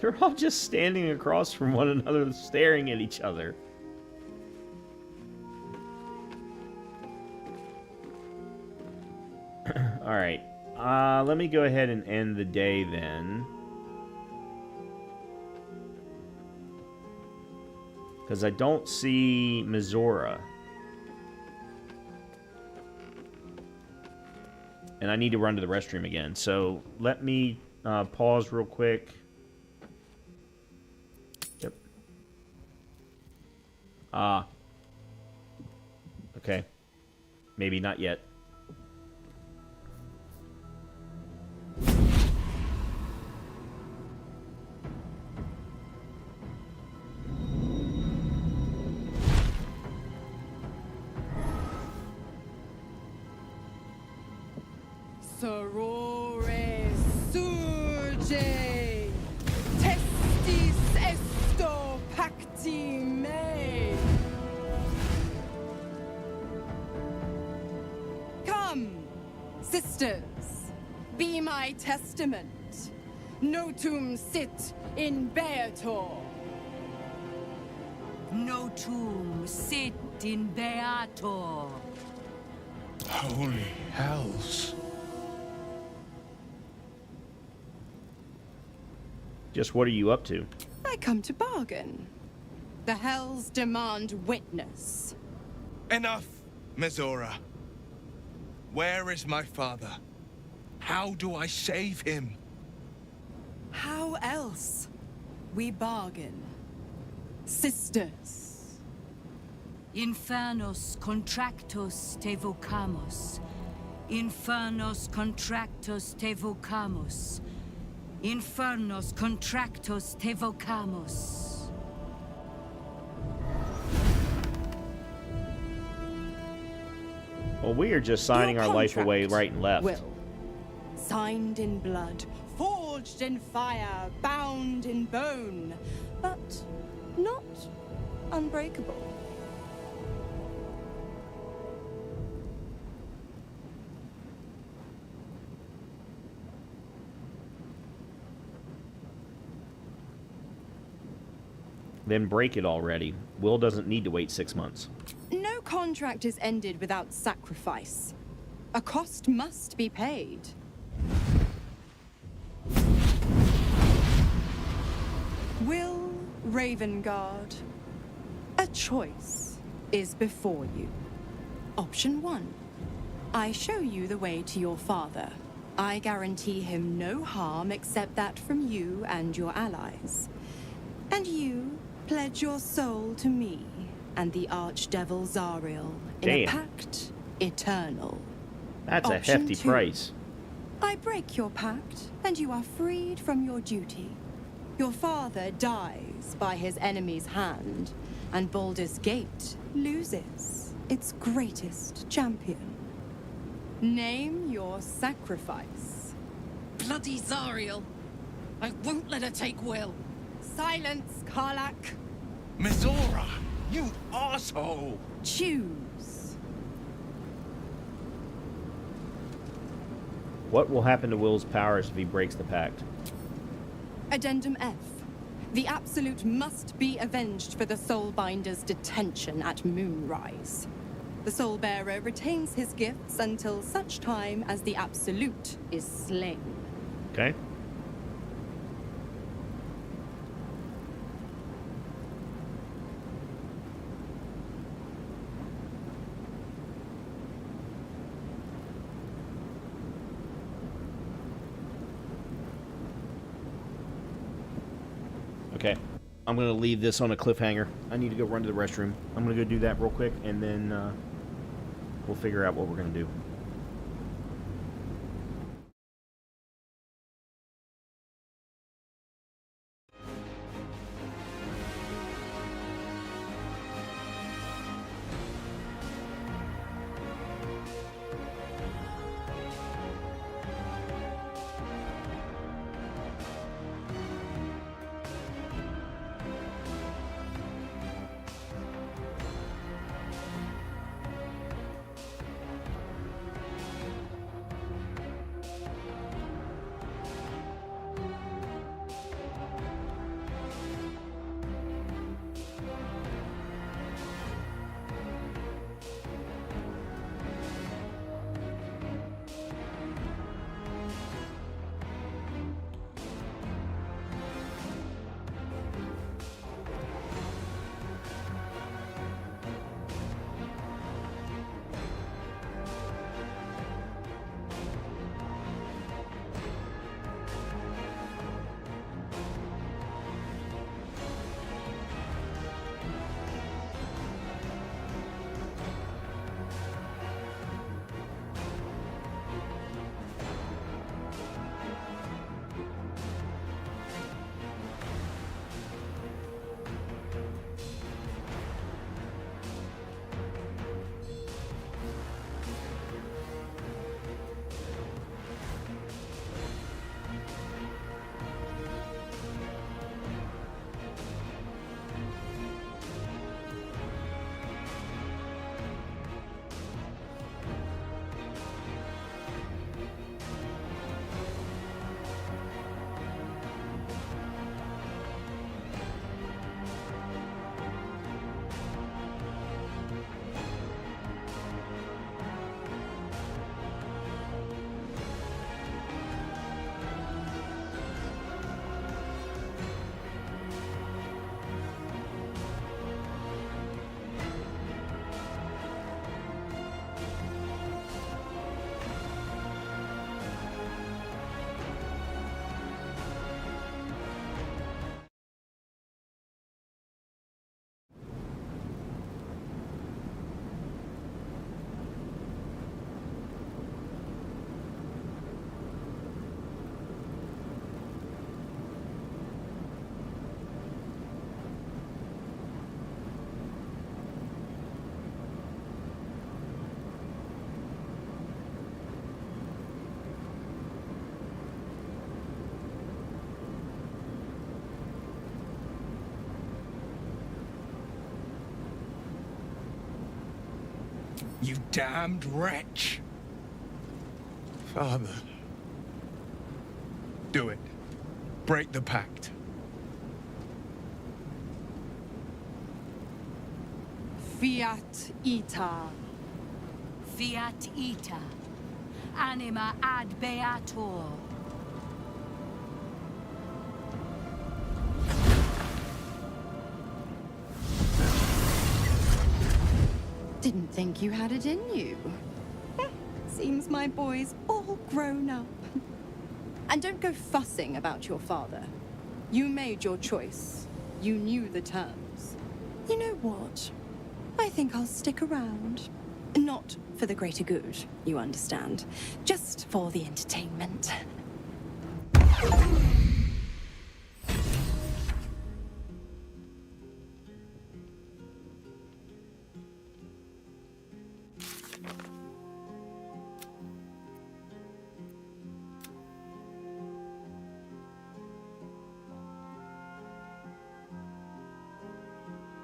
They're all just standing across from one another, staring at each other. Alright. Let me go ahead and end the day then. Because I don't see Mizora. And I need to run to the restroom again. So let me pause real quick. Yep. Okay. Maybe not yet. Sorore surge, testis esto pacti me. Come, sisters, be my testament. Notum sit in Beator. Notum sit in Beator. Holy hells. Just what are you up to? I come to bargain. The hells demand witness. Enough, Mizora. Where is my father? How do I save him? How else? We bargain. Sisters. Infernos contractos te vocamos. Infernos contractos te vocamos. Infernos contractos te vocamos. Well, we are just signing our life away right and left. Will. Signed in blood, forged in fire, bound in bone, but not unbreakable. Then break it already. Will doesn't need to wait 6 months. No contract is ended without sacrifice. A cost must be paid. Will Ravengard, a choice is before you. Option 1. I show you the way to your father. I guarantee him no harm except that from you and your allies. And you pledge your soul to me and the archdevil Zariel in a pact eternal. That's a Option hefty 2. price. I break your pact, and you are freed from your duty. Your father dies by his enemy's hand, and Baldur's Gate loses its greatest champion. Name your sacrifice. Bloody Zariel. I won't let her take Will. Silence, Karlak. Mizora, you asshole! Choose. What will happen to Will's powers if he breaks the pact? Addendum F. The Absolute must be avenged for the Soulbinder's detention at Moonrise. The Soulbearer retains his gifts until such time as the Absolute is slain. Okay. Okay, I'm going to leave this on a cliffhanger. I need to go run to the restroom. I'm going to go do that real quick, and then we'll figure out what we're going to do. You damned wretch. Father. Do it. Break the pact. Fiat ita. Fiat ita. Anima ad beator. Didn't think you had it in you. Seems my boy's all grown up. And don't go fussing about your father. You made your choice. You knew the terms. You know what? I think I'll stick around. Not for the greater good, you understand. Just for the entertainment.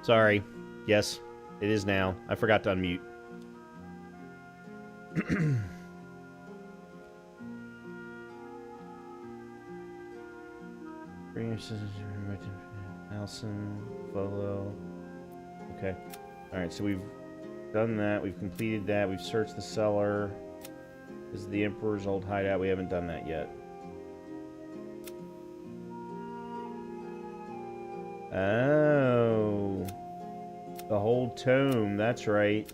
Sorry. Yes, it is now. I forgot to unmute. Nelson, Volo. Okay. Alright, so we've done that. We've completed that. We've searched the cellar. This is the Emperor's old hideout. We haven't done that yet. Oh. The whole tome. That's right.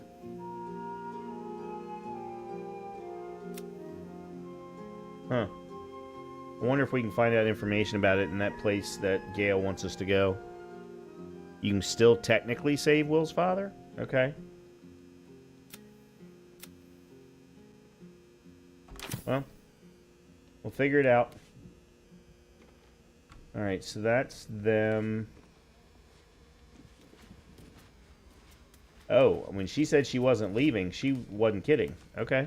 Huh. I wonder if we can find out information about it in that place that Gale wants us to go. You can still technically save Will's father? Okay. Well, we'll figure it out. Alright, so that's them. Oh, when she said she wasn't leaving, she wasn't kidding. Okay.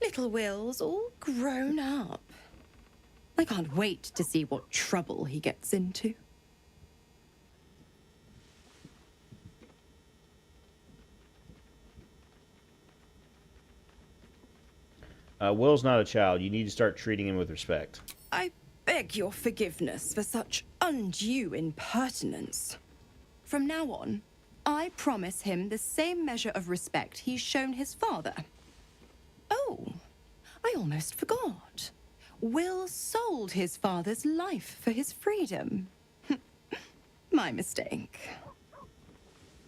Little Will's all grown up. I can't wait to see what trouble he gets into. Will's not a child. You need to start treating him with respect. I beg your forgiveness for such undue impertinence. From now on, I promise him the same measure of respect he's shown his father. Oh, I almost forgot. Will sold his father's life for his freedom. My mistake.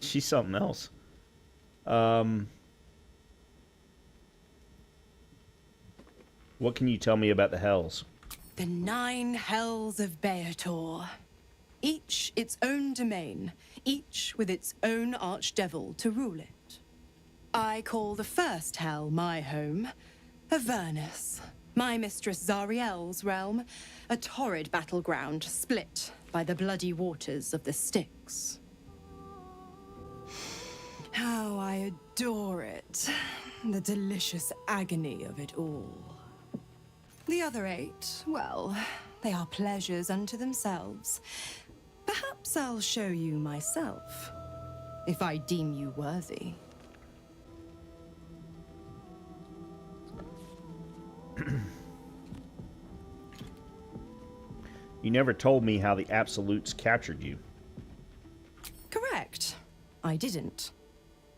She's something else. What can you tell me about the Hells? The 9 Hells of Beator. Each its own domain, each with its own archdevil to rule it. I call the first Hell my home, Avernus. My mistress Zariel's realm, a torrid battleground split by the bloody waters of the Styx. How I adore it. The delicious agony of it all. The other 8, well, they are pleasures unto themselves. Perhaps I'll show you myself, if I deem you worthy. You never told me how the Absolutes captured you. Correct. I didn't.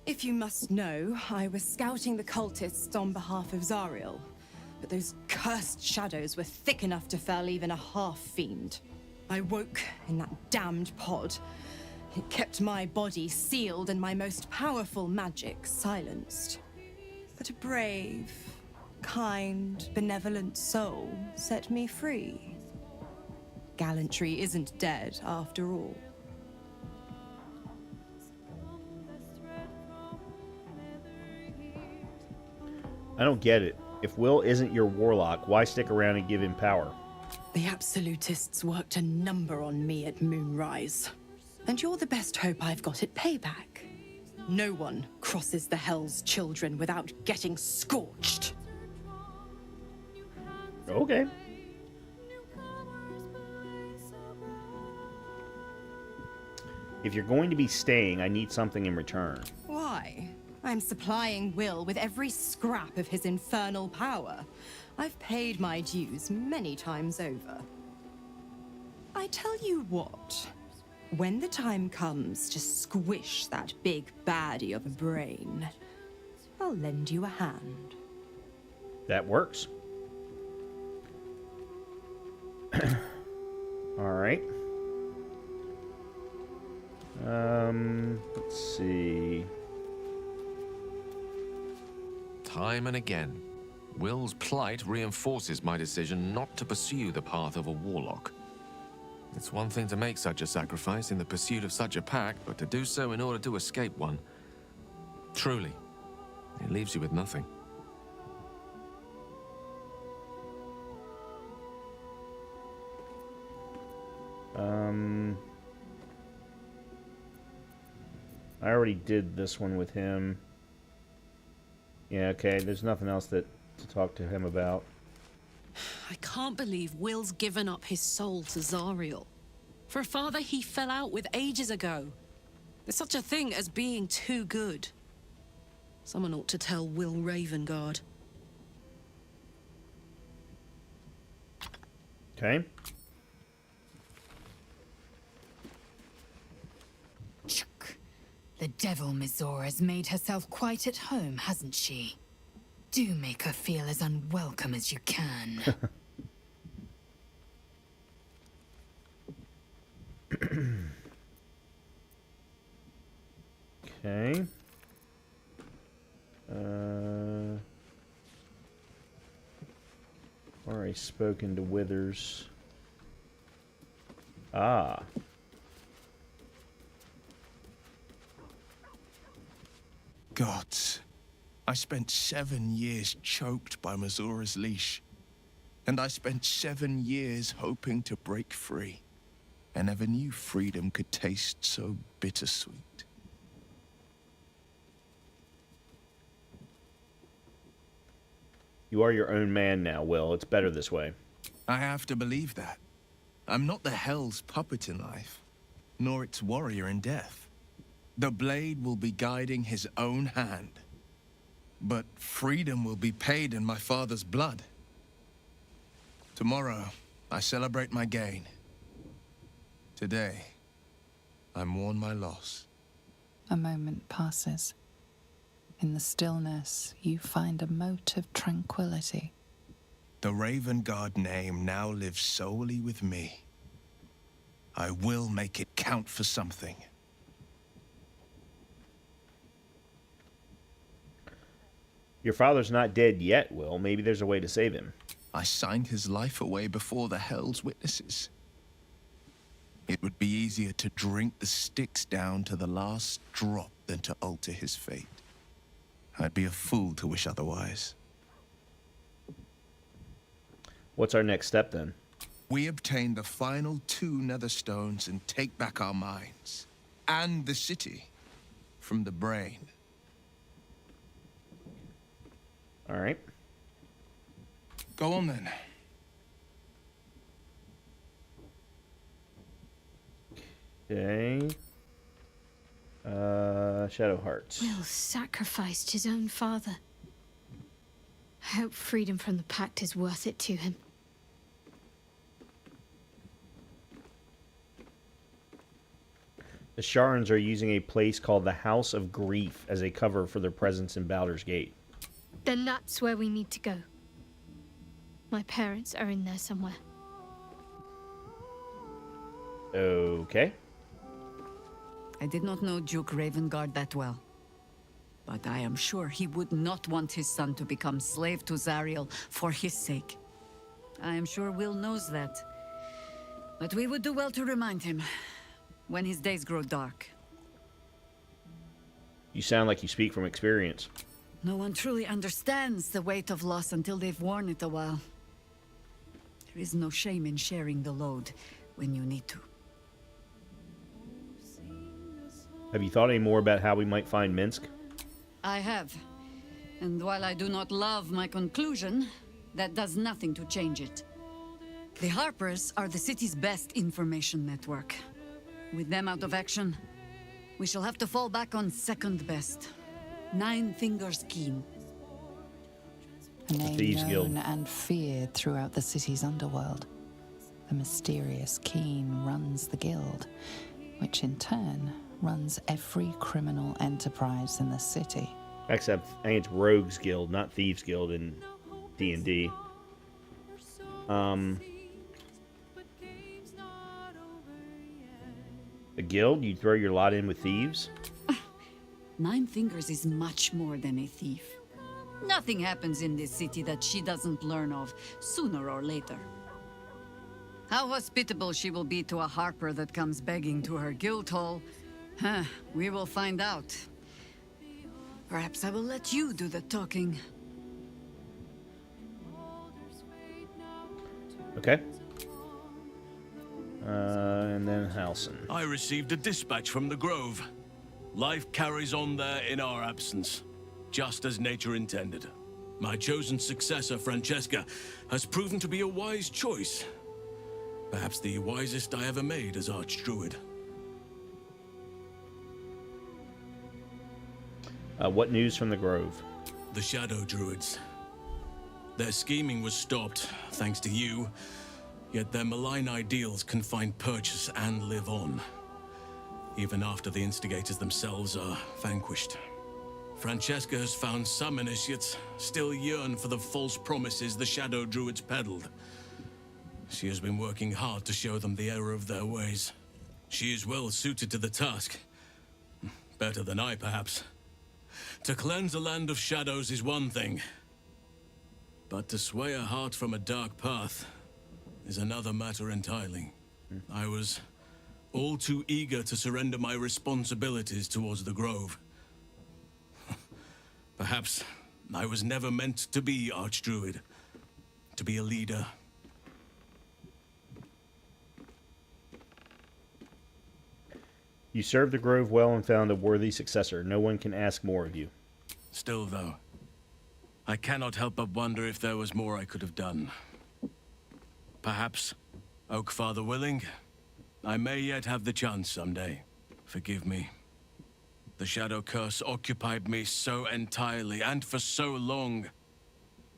If you must know, I was scouting the cultists on behalf of Zariel, but those cursed shadows were thick enough to fell even a half-fiend. I woke in that damned pod. It kept my body sealed and my most powerful magic silenced. But a brave, kind, benevolent soul set me free. Gallantry isn't dead after all. I don't get it. If Will isn't your warlock, why stick around and give him power? The Absolutists worked a number on me at Moonrise. And you're the best hope I've got at payback. No one crosses the Hell's children without getting scorched. Okay. If you're going to be staying, I need something in return. Why? I I'm supplying Will with every scrap of his infernal power. I've paid my dues many times over. I tell you what, when the time comes to squish that big baddie of a brain, I'll lend you a hand. That works. All right. Let's see. Time and again, Will's plight reinforces my decision not to pursue the path of a warlock. It's one thing to make such a sacrifice in the pursuit of such a pack, but to do so in order to escape one. Truly, it leaves you with nothing. I already did this one with him. Yeah, okay, there's nothing else to talk to him about. I can't believe Will's given up his soul to Zariel. For a father he fell out with ages ago. There's such a thing as being too good. Someone ought to tell Will Ravengard. Okay. The devil Mizora has made herself quite at home, hasn't she? Do make her feel as unwelcome as you can. Okay. Already spoken to Withers. Ah. Gods, I spent 7 years choked by Mizora's leash. And I spent 7 years hoping to break free. I never knew freedom could taste so bittersweet. You are your own man now, Will. It's better this way. I have to believe that. I'm not the Hell's puppet in life, nor its warrior in death. The blade will be guiding his own hand. But freedom will be paid in my father's blood. Tomorrow, I celebrate my gain. Today, I mourn my loss. A moment passes. In the stillness, you find a mote of tranquility. The Ravengard name now lives solely with me. I will make it count for something. Your father's not dead yet, Will. Maybe there's a way to save him. I signed his life away before the Hell's witnesses. It would be easier to drink the sticks down to the last drop than to alter his fate. I'd be a fool to wish otherwise. What's our next step, then? We obtain the final 2 netherstones and take back our minds. And the city. From the brain. All right. Go on, then. Okay. Shadow Hearts. Will sacrificed his own father. I hope freedom from the Pact is worth it to him. The Sharns are using a place called the House of Grief as a cover for their presence in Baldur's Gate. Then that's where we need to go. My parents are in there somewhere. Okay. I did not know Duke Ravengard that well. But I am sure he would not want his son to become slave to Zariel for his sake. I am sure Will knows that. But we would do well to remind him when his days grow dark. You sound like you speak from experience. No one truly understands the weight of loss until they've worn it a while. There is no shame in sharing the load when you need to. Have you thought any more about how we might find Minsk? I have. And while I do not love my conclusion, that does nothing to change it. The Harpers are the city's best information network. With them out of action, we shall have to fall back on second best. Nine Fingers Keen. A name Thieves' Guild. known and feared throughout the city's underworld. The mysterious Keen runs the guild, which in turn runs every criminal enterprise in the city. Except, I think it's Rogues Guild, not Thieves Guild in D&D. The guild? You throw your lot in with thieves? Nine Fingers is much more than a thief. Nothing happens in this city that she doesn't learn of sooner or later. How hospitable she will be to a harper that comes begging to her guild hall, we will find out. Perhaps I will let you do the talking. Okay. And then Halson. I received a dispatch from the Grove. Life carries on there in our absence, just as nature intended. My chosen successor, Francesca, has proven to be a wise choice. Perhaps the wisest I ever made as Archdruid. What news from the Grove? The Shadow Druids. Their scheming was stopped, thanks to you, yet their malign ideals can find purchase and live on, even after the instigators themselves are vanquished. Francesca has found some initiates still yearn for the false promises the Shadow Druids peddled. She has been working hard to show them the error of their ways. She is well suited to the task. Better than I, perhaps. To cleanse a land of shadows is one thing, but to sway a heart from a dark path is another matter entirely. I was all too eager to surrender my responsibilities towards the Grove. Perhaps I was never meant to be Archdruid, to be a leader. You served the Grove well and found a worthy successor. No one can ask more of you. Still, though, I cannot help but wonder if there was more I could have done. Perhaps, Oakfather willing, I may yet have the chance someday. Forgive me. The Shadow Curse occupied me so entirely and for so long,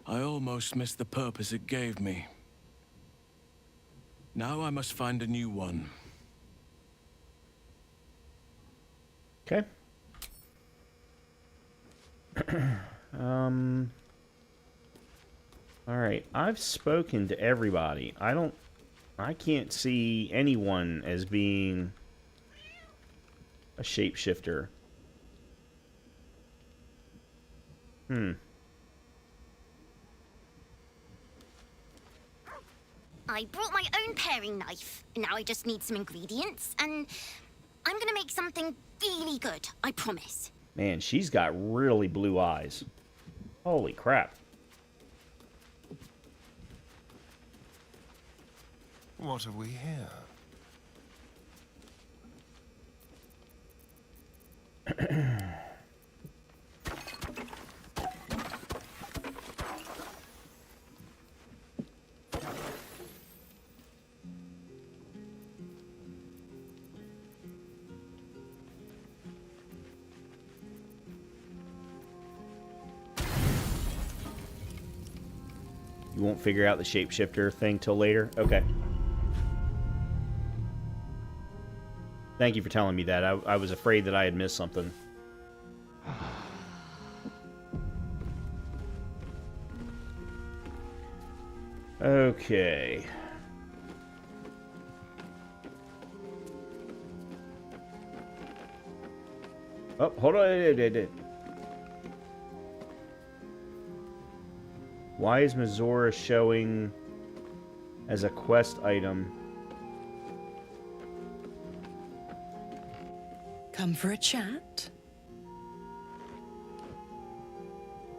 I almost missed the purpose it gave me. Now I must find a new one. Okay. All right. I've spoken to everybody. I can't see anyone as being a shapeshifter. I brought my own paring knife. Now I just need some ingredients, and I'm gonna make something really good, I promise. Man, she's got really blue eyes. Holy crap. What have we here? You won't figure out the shapeshifter thing till later? Okay. Thank you for telling me that. I was afraid that I had missed something. Okay. Oh, hold on. Why is Mizora showing as a quest item? Come for a chat?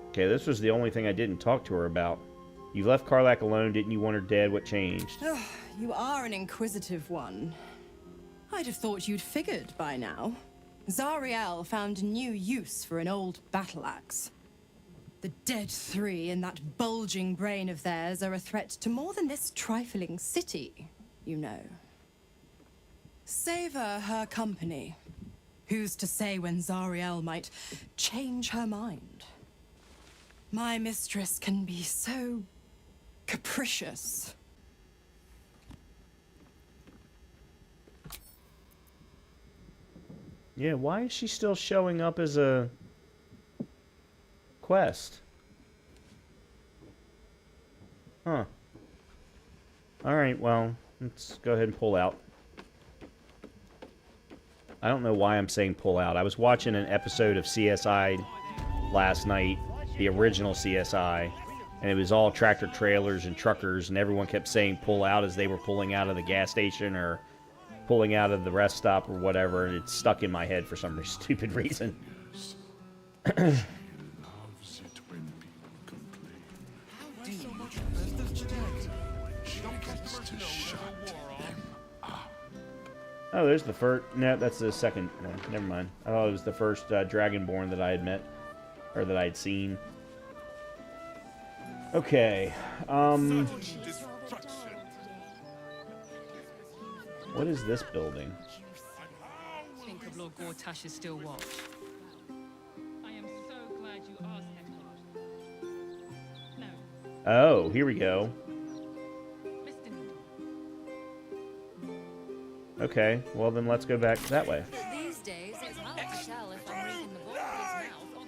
Okay, this was the only thing I didn't talk to her about. You left Karlach alone, didn't you want her dead? What changed? You are an inquisitive one. I'd have thought you'd figured by now. Zariel found new use for an old battle axe. The dead three in that bulging brain of theirs are a threat to more than this trifling city, you know. Savor her company. Who's to say when Zariel might change her mind? My mistress can be so capricious. Yeah, why is she still showing up as a quest? Huh. Alright, well, let's go ahead and pull out. I don't know why I'm saying pull out. I was watching an episode of CSI last night, the original CSI, and it was all tractor trailers and truckers, and everyone kept saying pull out as they were pulling out of the gas station or pulling out of the rest stop or whatever, and it stuck in my head for some stupid reason. Oh, there's the first. No, that's the second one. Never mind. I thought it was the first Dragonborn that I had met, or that I had seen. Okay. What is this building? Think of Lord Gortash's still watch. I am so glad you asked, Hector. No. Oh, here we go. Okay, well then let's go back that way. These days, it's hard to tell if I'm reading the book of his mouth or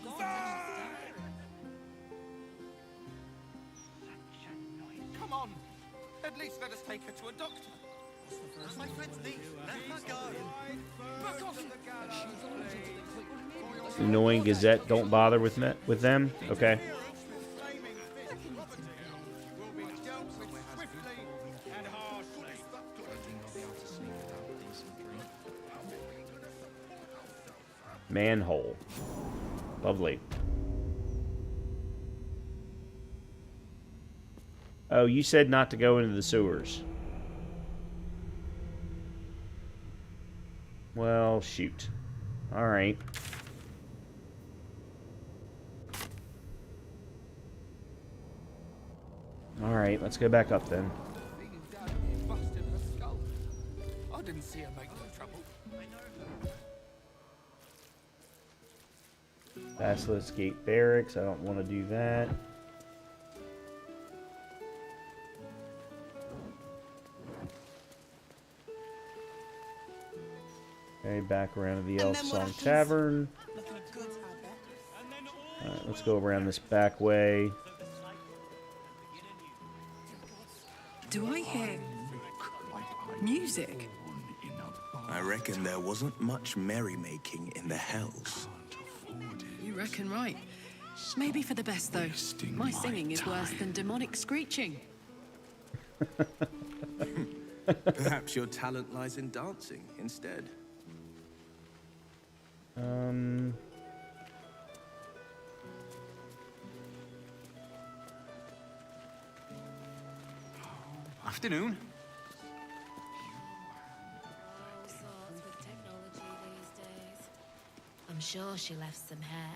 his intentions. Come on. At least let us take her to a doctor. My friend's niece. Let her go. Annoying Gazette, don't bother with them? Okay. Manhole. Lovely. Oh, you said not to go into the sewers. Well, shoot. Alright. Alright, let's go back up then. I didn't see her make no trouble. Basilisk Gate Barracks. I don't want to do that. Okay, back around to the Elf Song Tavern. Alright, let's go around this back way. Do I hear music? I reckon there wasn't much merrymaking in the hells. You reckon right. Maybe for the best, though. My singing is worse than demonic screeching. Perhaps your talent lies in dancing instead. Afternoon. All sorts with technology these days. I'm sure she left some hair.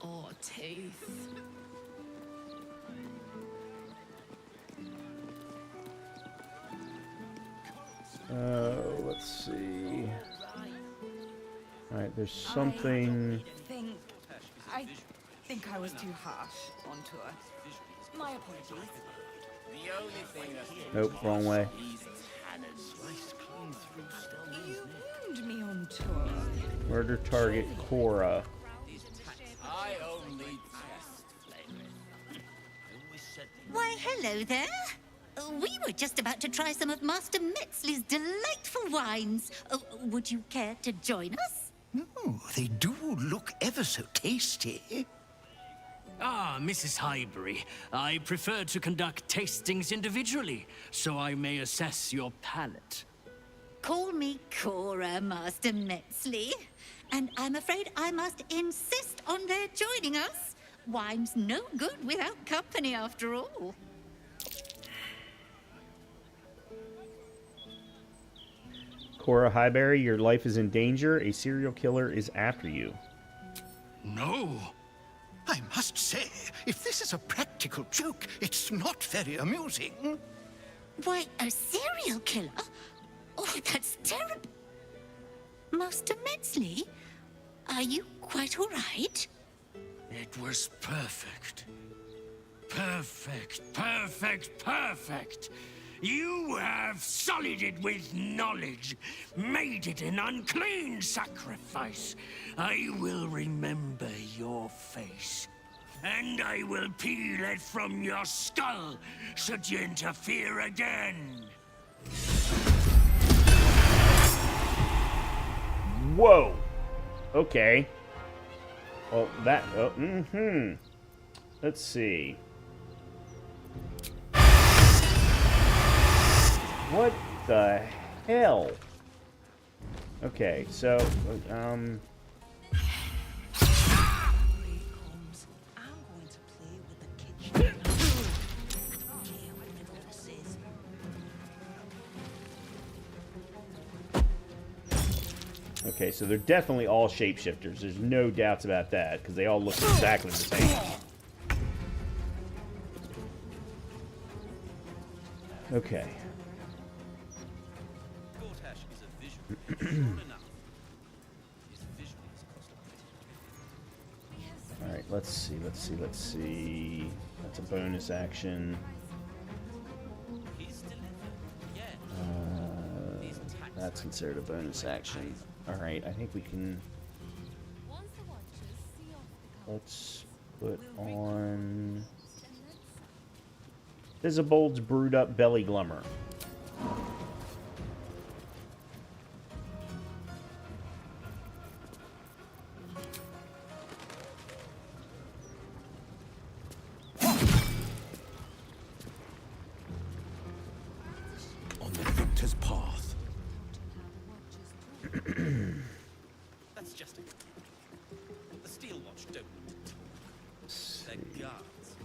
Or teeth. Let's see. Alright, there's something... I think I was too harsh on tour. My apologies. Nope, wrong way. You warned me on tour. Murder target Cora. Why, hello there. We were just about to try some of Master Metzley's delightful wines. Would you care to join us? Oh, they do look ever so tasty. Ah, Mrs. Highbury, I prefer to conduct tastings individually, so I may assess your palate. Call me Cora, Master Metzley. And I'm afraid I must insist on their joining us. Wine's no good without company, after all. Cora Highbury, your life is in danger. A serial killer is after you. No. I must say, if this is a practical joke, it's not very amusing. Why, a serial killer? Oh, that's terrible. Master Metzley? Are you quite all right? It was perfect. Perfect, perfect, perfect. You have sullied it with knowledge, made it an unclean sacrifice. I will remember your face, and I will peel it from your skull should you interfere again. Whoa. Okay. Well, that... Oh, Let's see. What the hell? Okay, so, okay, so they're definitely all shapeshifters. There's no doubts about that, because they all look exactly the same. Okay. Alright, let's see. That's a bonus action. That's considered a bonus action. Alright, I think we can... Let's put on... Visibold's Brewed Up Belly Glummer. On the victor's path. That's just it. The Steel Watch don't need to talk. They're guards.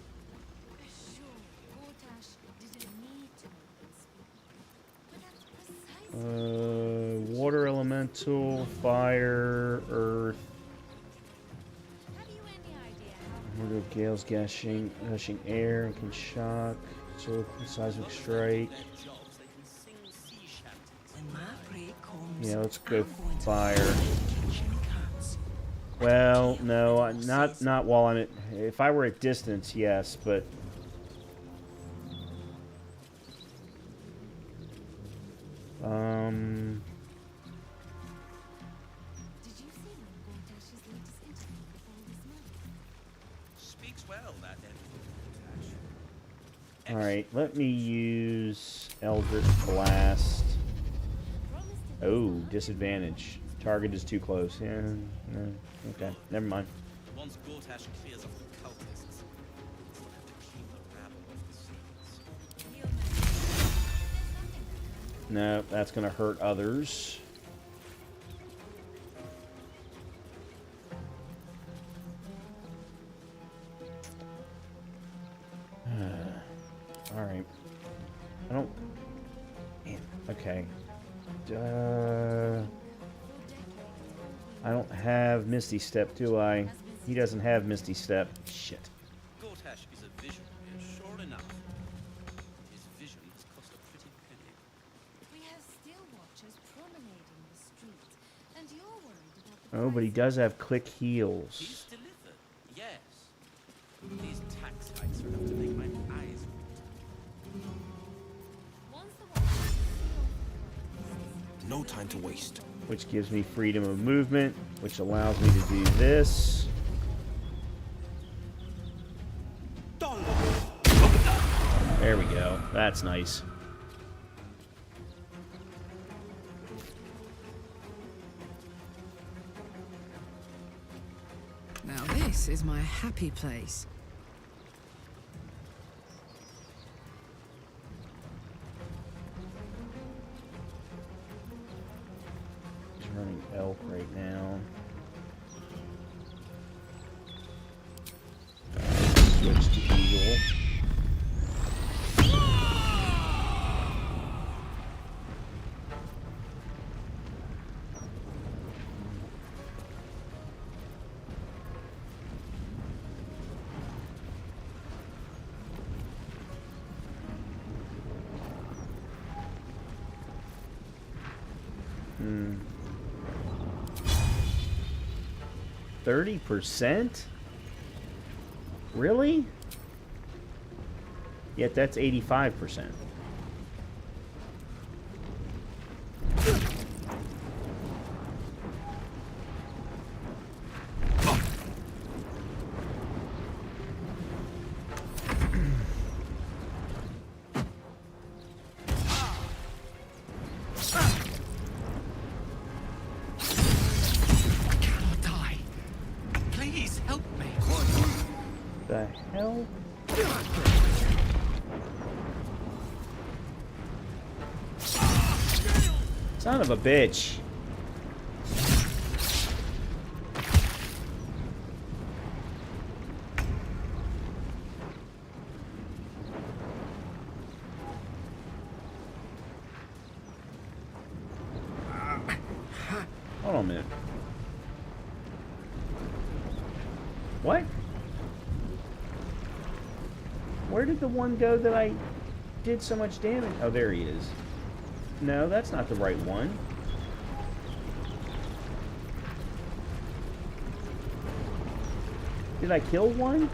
Water elemental, fire, earth. Mortal gales gushing air and can shock. So seismic strike. Yeah, let's go fire. Well, no, not while I'm at. If I were at distance, yes, but. Speaks well, that Alright, let me use Eldritch Blast. Oh, disadvantage. Target is too close. Yeah, no, okay, never mind. Once Gortash clears off the cultists, we'll have to keep the rabble off the seas. No, that's going to hurt others. Alright. I don't... Man, okay. I don't have Misty Step, do I? He doesn't have Misty Step. Shit. Gortash is a visionary, sure enough. His vision has cost a pretty penny. We have Steel Watchers promenading the streets, and you're worried about the Oh, but he does have click heals. He's delivered, yes. These tax hikes are enough to make my eyes No time to waste. Which gives me freedom of movement, which allows me to do this. There we go. That's nice. Now this is my happy place. He's running elk right now. Switch to eagle. 30%? Really? Yet that's 85%. The hell? Son of a bitch. Hold on a minute. What? Where did the one go that I did so much damage? Oh, there he is. No, that's not the right one. Did I kill one?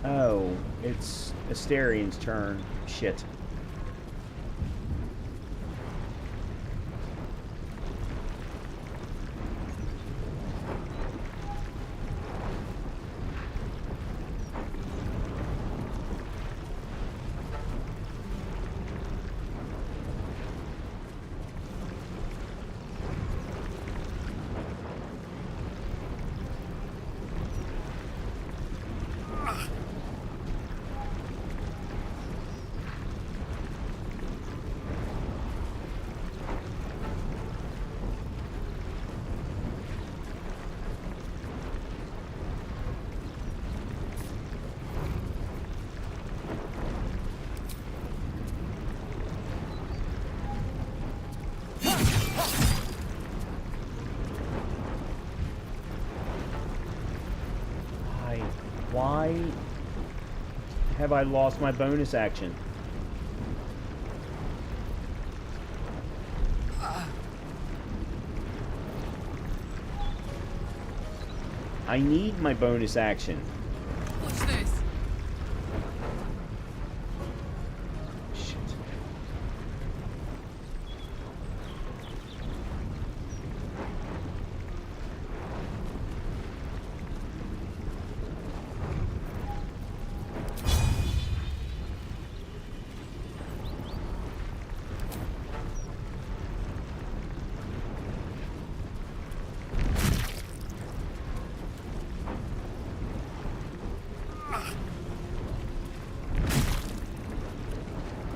Oh, it's Astarion's turn. Shit. Why have I lost my bonus action? I need my bonus action. Watch this. Shit.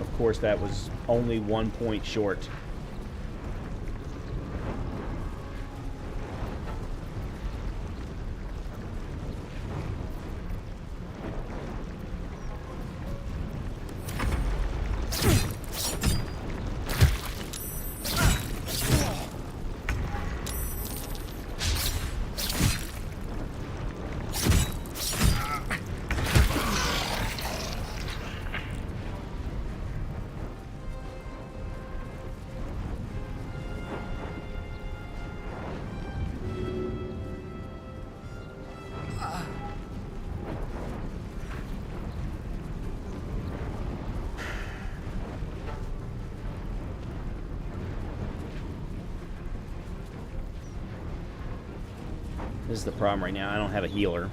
Of course, that was only 1 point short. This is the problem right now. I don't have a healer.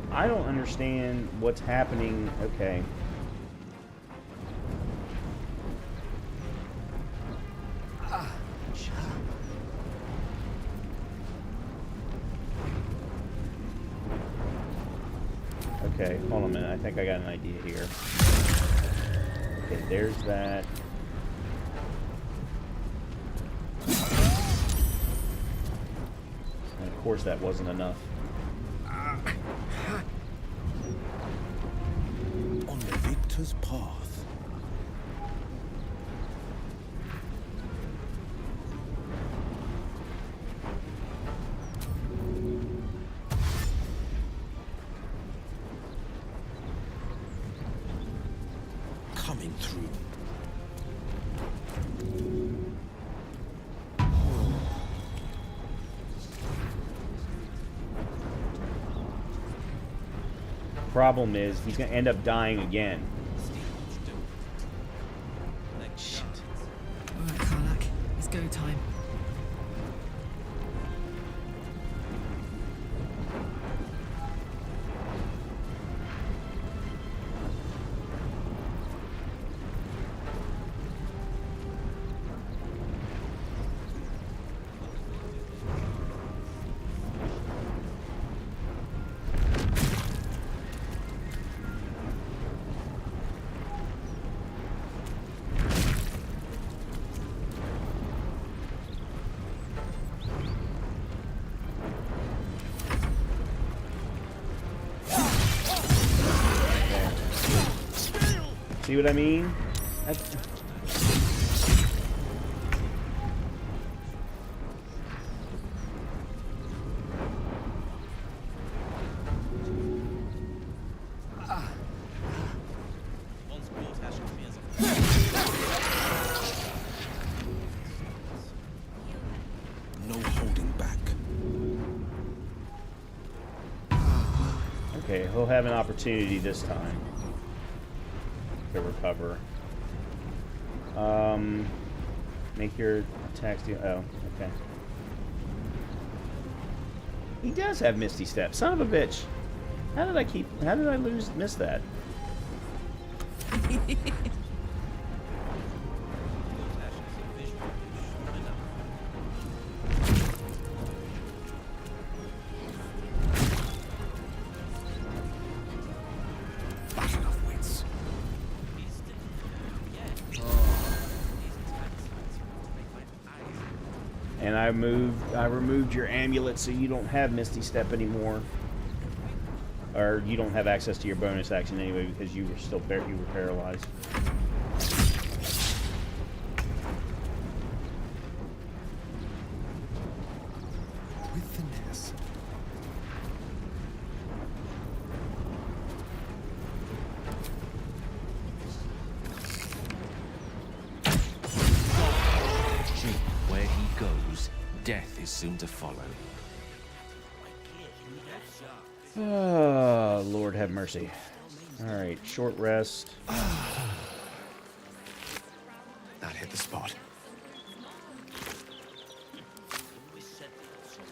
I don't understand what's happening. Okay. Okay, hold on a minute. I think I got an idea here. Okay, there's that. And of course that wasn't enough. daughter's path. Coming through. Problem is, he's gonna end up dying again. Alright, Karlak. It's go time. See what I mean? No holding back. Okay, he'll have an opportunity this time to recover. Make your attacks deal. Oh, okay. He does have Misty Step. Son of a bitch. How did I miss that? And I removed your amulet so you don't have Misty Step anymore. Or you don't have access to your bonus action anyway because you were still you were paralyzed. With finesse. Where he goes, death is soon to follow. Oh, Lord have mercy. Alright, short rest. That hit the spot.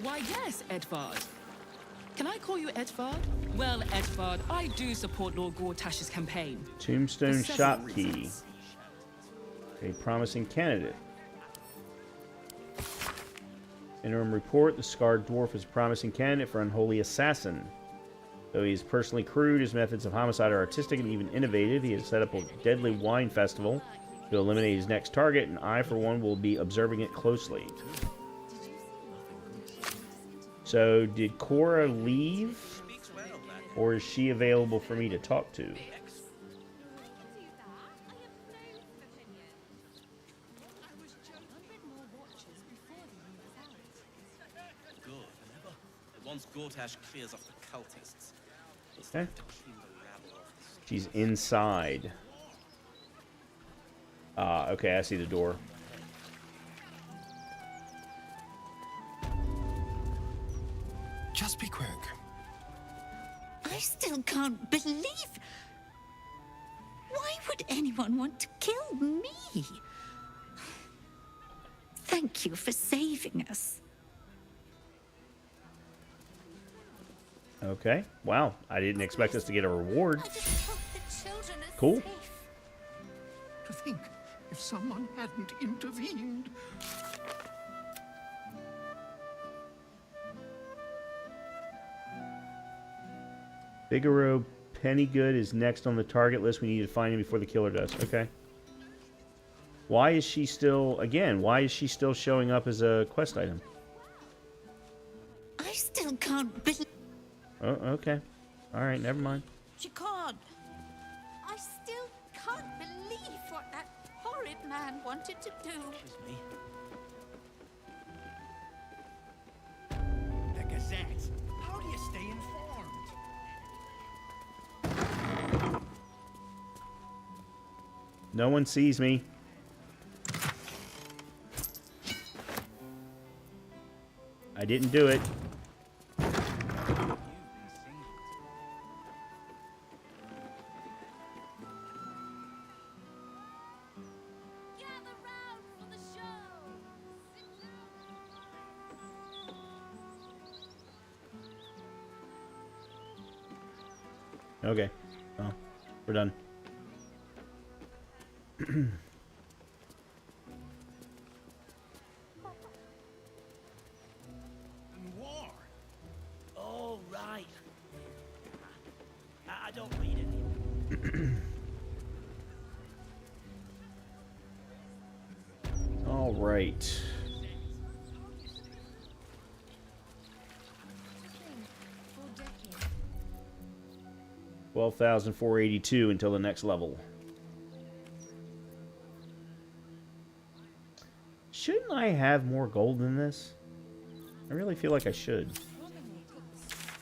Why, yes, Edvard. Can I call you Edvard? Well, Edvard, I do support Lord Gortash's campaign. Tombstone For several shop key. reasons. A promising candidate. Interim report: the scarred dwarf is a promising candidate for unholy assassin. Though he is personally crude, his methods of homicide are artistic and even innovative. He has set up a deadly wine festival to eliminate his next target, and I, for one, will be observing it closely. So, did Cora leave? Or is she available for me to talk to? Once Gortash clears off the cultists. Okay. She's inside. Okay, I see the door. Just be quick. I still can't believe... Why would anyone want to kill me? Thank you for saving us. Okay. Wow. I didn't expect us to get a reward. Cool. To think, if someone hadn't intervened... Figaro Pennygood is next on the target list. We need to find him before the killer does. Okay. Why is she still... Again, why is she still showing up as a quest item? I still can't believe... Oh, okay. Alright, never mind. She can't. I still man wanted to do. The Gazette. How do you stay informed? No one sees me. I didn't do it. Okay. Well, we're done. War. Oh, right. I don't read it. All right. $12,482 until the next level. Shouldn't I have more gold than this? I really feel like I should.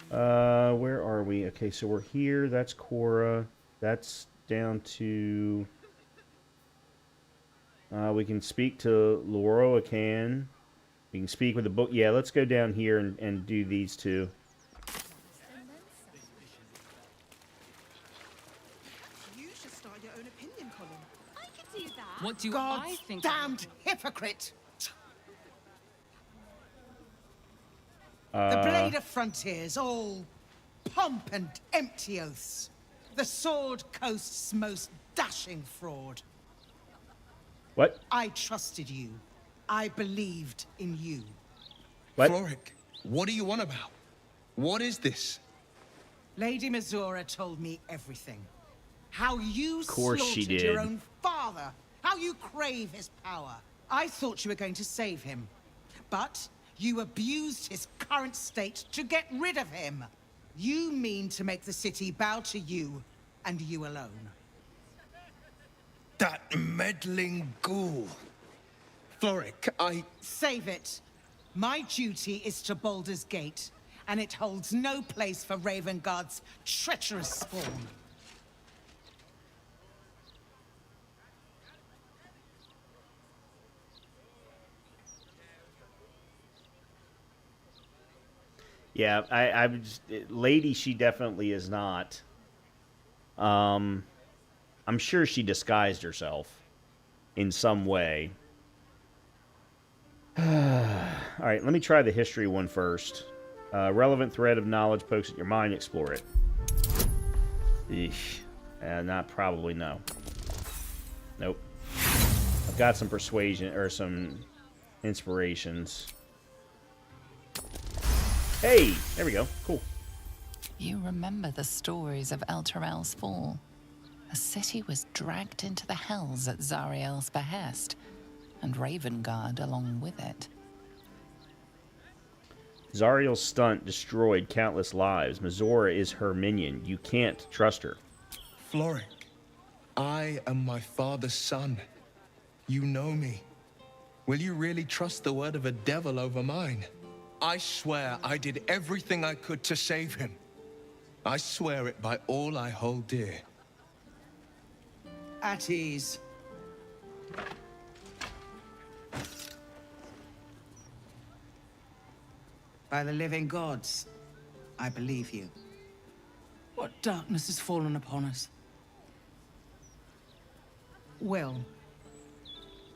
Where are we? Okay, so we're here. That's Cora. That's down to... we can speak to Loroacan. We can speak with the book. Yeah, let's go down here and do these two. What do God's I think? damned hypocrite! The Blade of Frontiers, all pomp and empty oaths. The Sword Coast's most dashing fraud. What? I trusted you. I believed in you. What? Floric, what are you on about? What is this? Lady Mizora told me everything. How you Course she slaughtered your did. own father. How you crave his power. I thought you were going to save him. But you abused his current state to get rid of him. You mean to make the city bow to you, and you alone. That meddling ghoul. Floric, Save it. My duty is to Baldur's Gate, and it holds no place for Ravengard's treacherous spawn. Yeah, I was... Lady, she definitely is not. I'm sure she disguised herself in some way. Alright, let me try the history one first. Relevant thread of knowledge pokes at your mind, explore it. Eesh. Not probably, no. Nope. I've got some persuasion, or some inspirations. Hey! There we go. Cool. You remember the stories of Elturel's fall. A city was dragged into the hells at Zariel's behest, and Ravengard along with it. Zariel's stunt destroyed countless lives. Mizora is her minion. You can't trust her. Floric, I am my father's son. You know me. Will you really trust the word of a devil over mine? I swear I did everything I could to save him. I swear it by all I hold dear. At ease. By the living gods, I believe you. What darkness has fallen upon us? Will,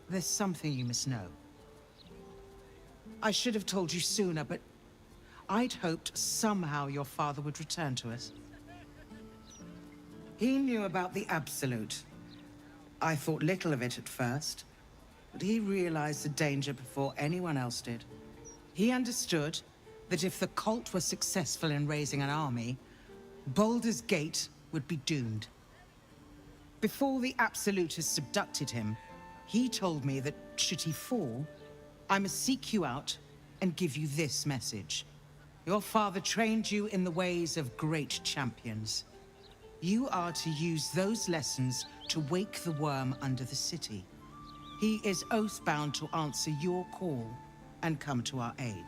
there's something you must know. I should have told you sooner, but I'd hoped somehow your father would return to us. He knew about the Absolute. I thought little of it at first, but he realized the danger before anyone else did. He understood that if the cult were successful in raising an army, Baldur's Gate would be doomed. Before the Absolutists abducted him, he told me that should he fall, I must seek you out and give you this message. Your father trained you in the ways of great champions. You are to use those lessons to wake the worm under the city. He is oath-bound to answer your call and come to our aid.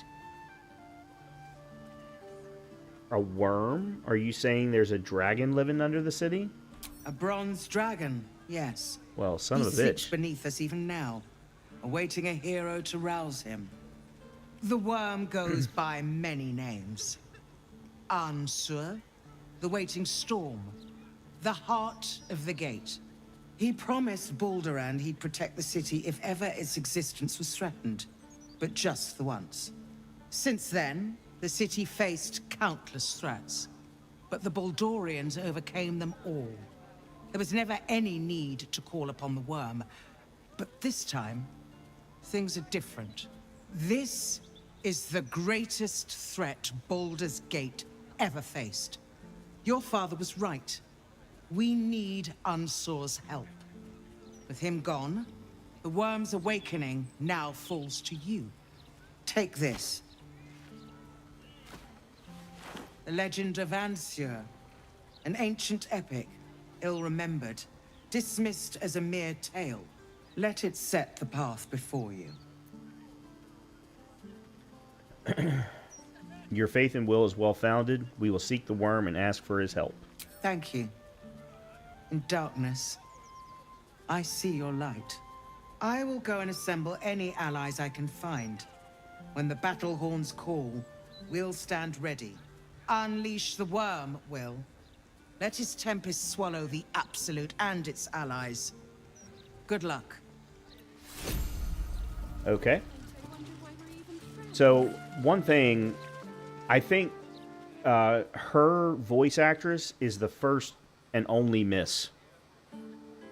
A worm? Are you saying there's a dragon living under the city? A bronze dragon, yes. Well, son of a He sits bitch. beneath us even now, awaiting a hero to rouse him. The worm goes by many names. Ansur, the waiting storm, the heart of the gate. He promised Baldur and he'd protect the city if ever its existence was threatened, but just the once. Since then, the city faced countless threats, but the Baldurians overcame them all. There was never any need to call upon the worm, but this time, things are different. This is the greatest threat Baldur's Gate ever faced. Your father was right. We need Ansur's help. With him gone, the worm's awakening now falls to you. Take this. The legend of Ansur, an ancient epic, ill-remembered, dismissed as a mere tale. Let it set the path before you. Your faith in Will is well-founded. We will seek the worm and ask for his help. Thank you. In darkness, I see your light. I will go and assemble any allies I can find. When the battle horns call, we'll stand ready. Unleash the worm, Will. Let his tempest swallow the Absolute and its allies. Good luck. Okay. So, one thing, I think her voice actress is the first and only miss.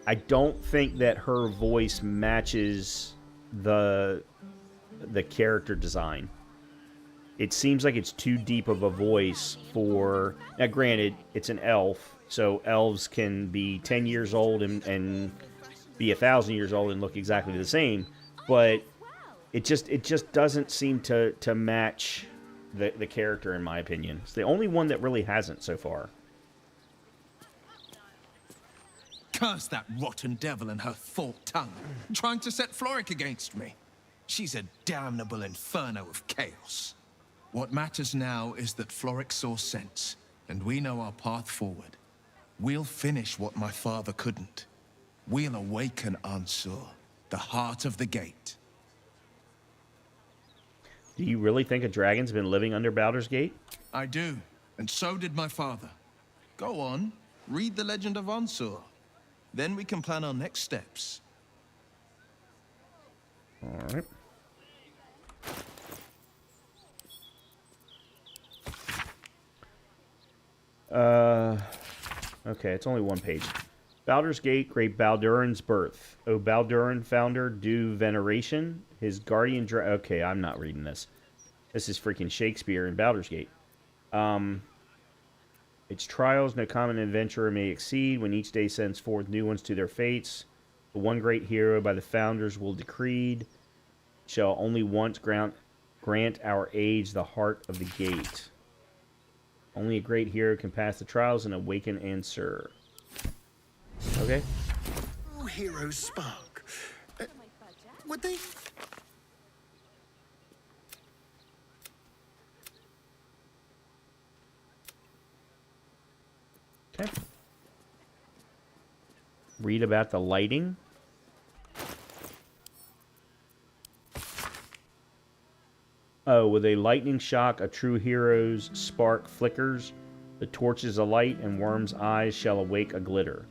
I don't think that her voice matches the character design. It seems like it's too deep of a voice for... Now, granted, it's an elf, so elves can be 10 years old and be 1,000 years old and look exactly the same, but it just doesn't seem to match the character, in my opinion. It's the only one that really hasn't so far. Curse that rotten devil and her forked tongue, trying to set Floric against me. She's a damnable inferno of chaos. What matters now is that Floric saw sense, and we know our path forward. We'll finish what my father couldn't. We'll awaken Ansur, the heart of the gate. Do you really think a dragon's been living under Baldur's Gate? I do, and so did my father. Go on, read the legend of Ansur. Then we can plan our next steps. All right. Okay, it's only one page. Baldur's Gate, great Balduran's birth. O Balduran, founder, due veneration. His guardian okay, I'm not reading this. This is freaking Shakespeare in Baldur's Gate. Its trials, no common adventurer may exceed. When each day sends forth new ones to their fates. The one great hero by the founders will decreed. Shall only once grant our age the heart of the gate. Only a great hero can pass the trials and awaken Ansur. Okay. Oh, heroes spark. Would they? Okay. Read about the lighting. Oh, with a lightning shock, a true hero's spark flickers. The torches alight, and worm's eyes shall awake a glitter.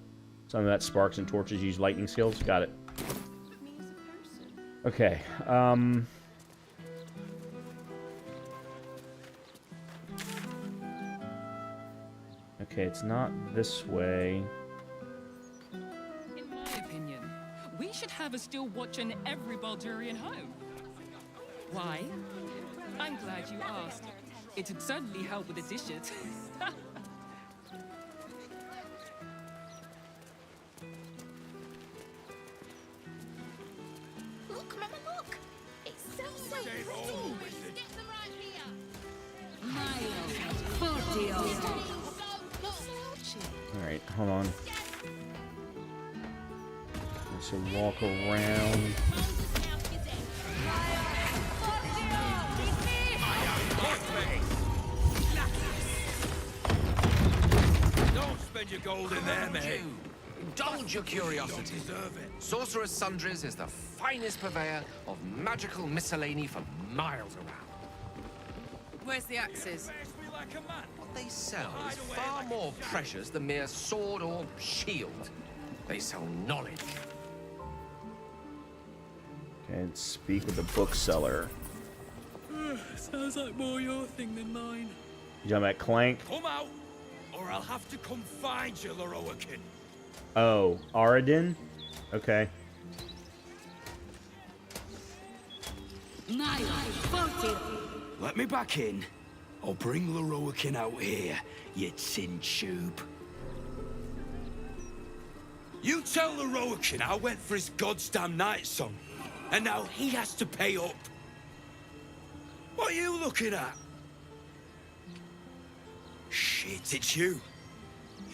Some of that sparks and torches use lightning skills. Got it. Okay. Okay, it's not this way. In my opinion, we should have a still watch in every Baldurian home. Why? I'm glad you asked. It'd certainly help with the dishes. Look, Mama, look! It's so pretty! Get them right here! Alright, hold on. So walk around. Don't spend your gold in there, mate. Indulge your curiosity. Sorcerer's Sundries is the finest purveyor of magical miscellany for miles around. Where's the axes? What they sell is far more precious than mere sword or shield. They sell knowledge. And speak with the bookseller. Sounds like more your thing than mine. You talking about Clank? Come out, or I'll have to come find you, Loroakin. Oh, Aradin? Okay. Let me back in. I'll bring Loroakin out here, you tin tube. You tell Loroakin I went for his goddamn night song, and now he has to pay up. What are you looking at? Shit, it's you.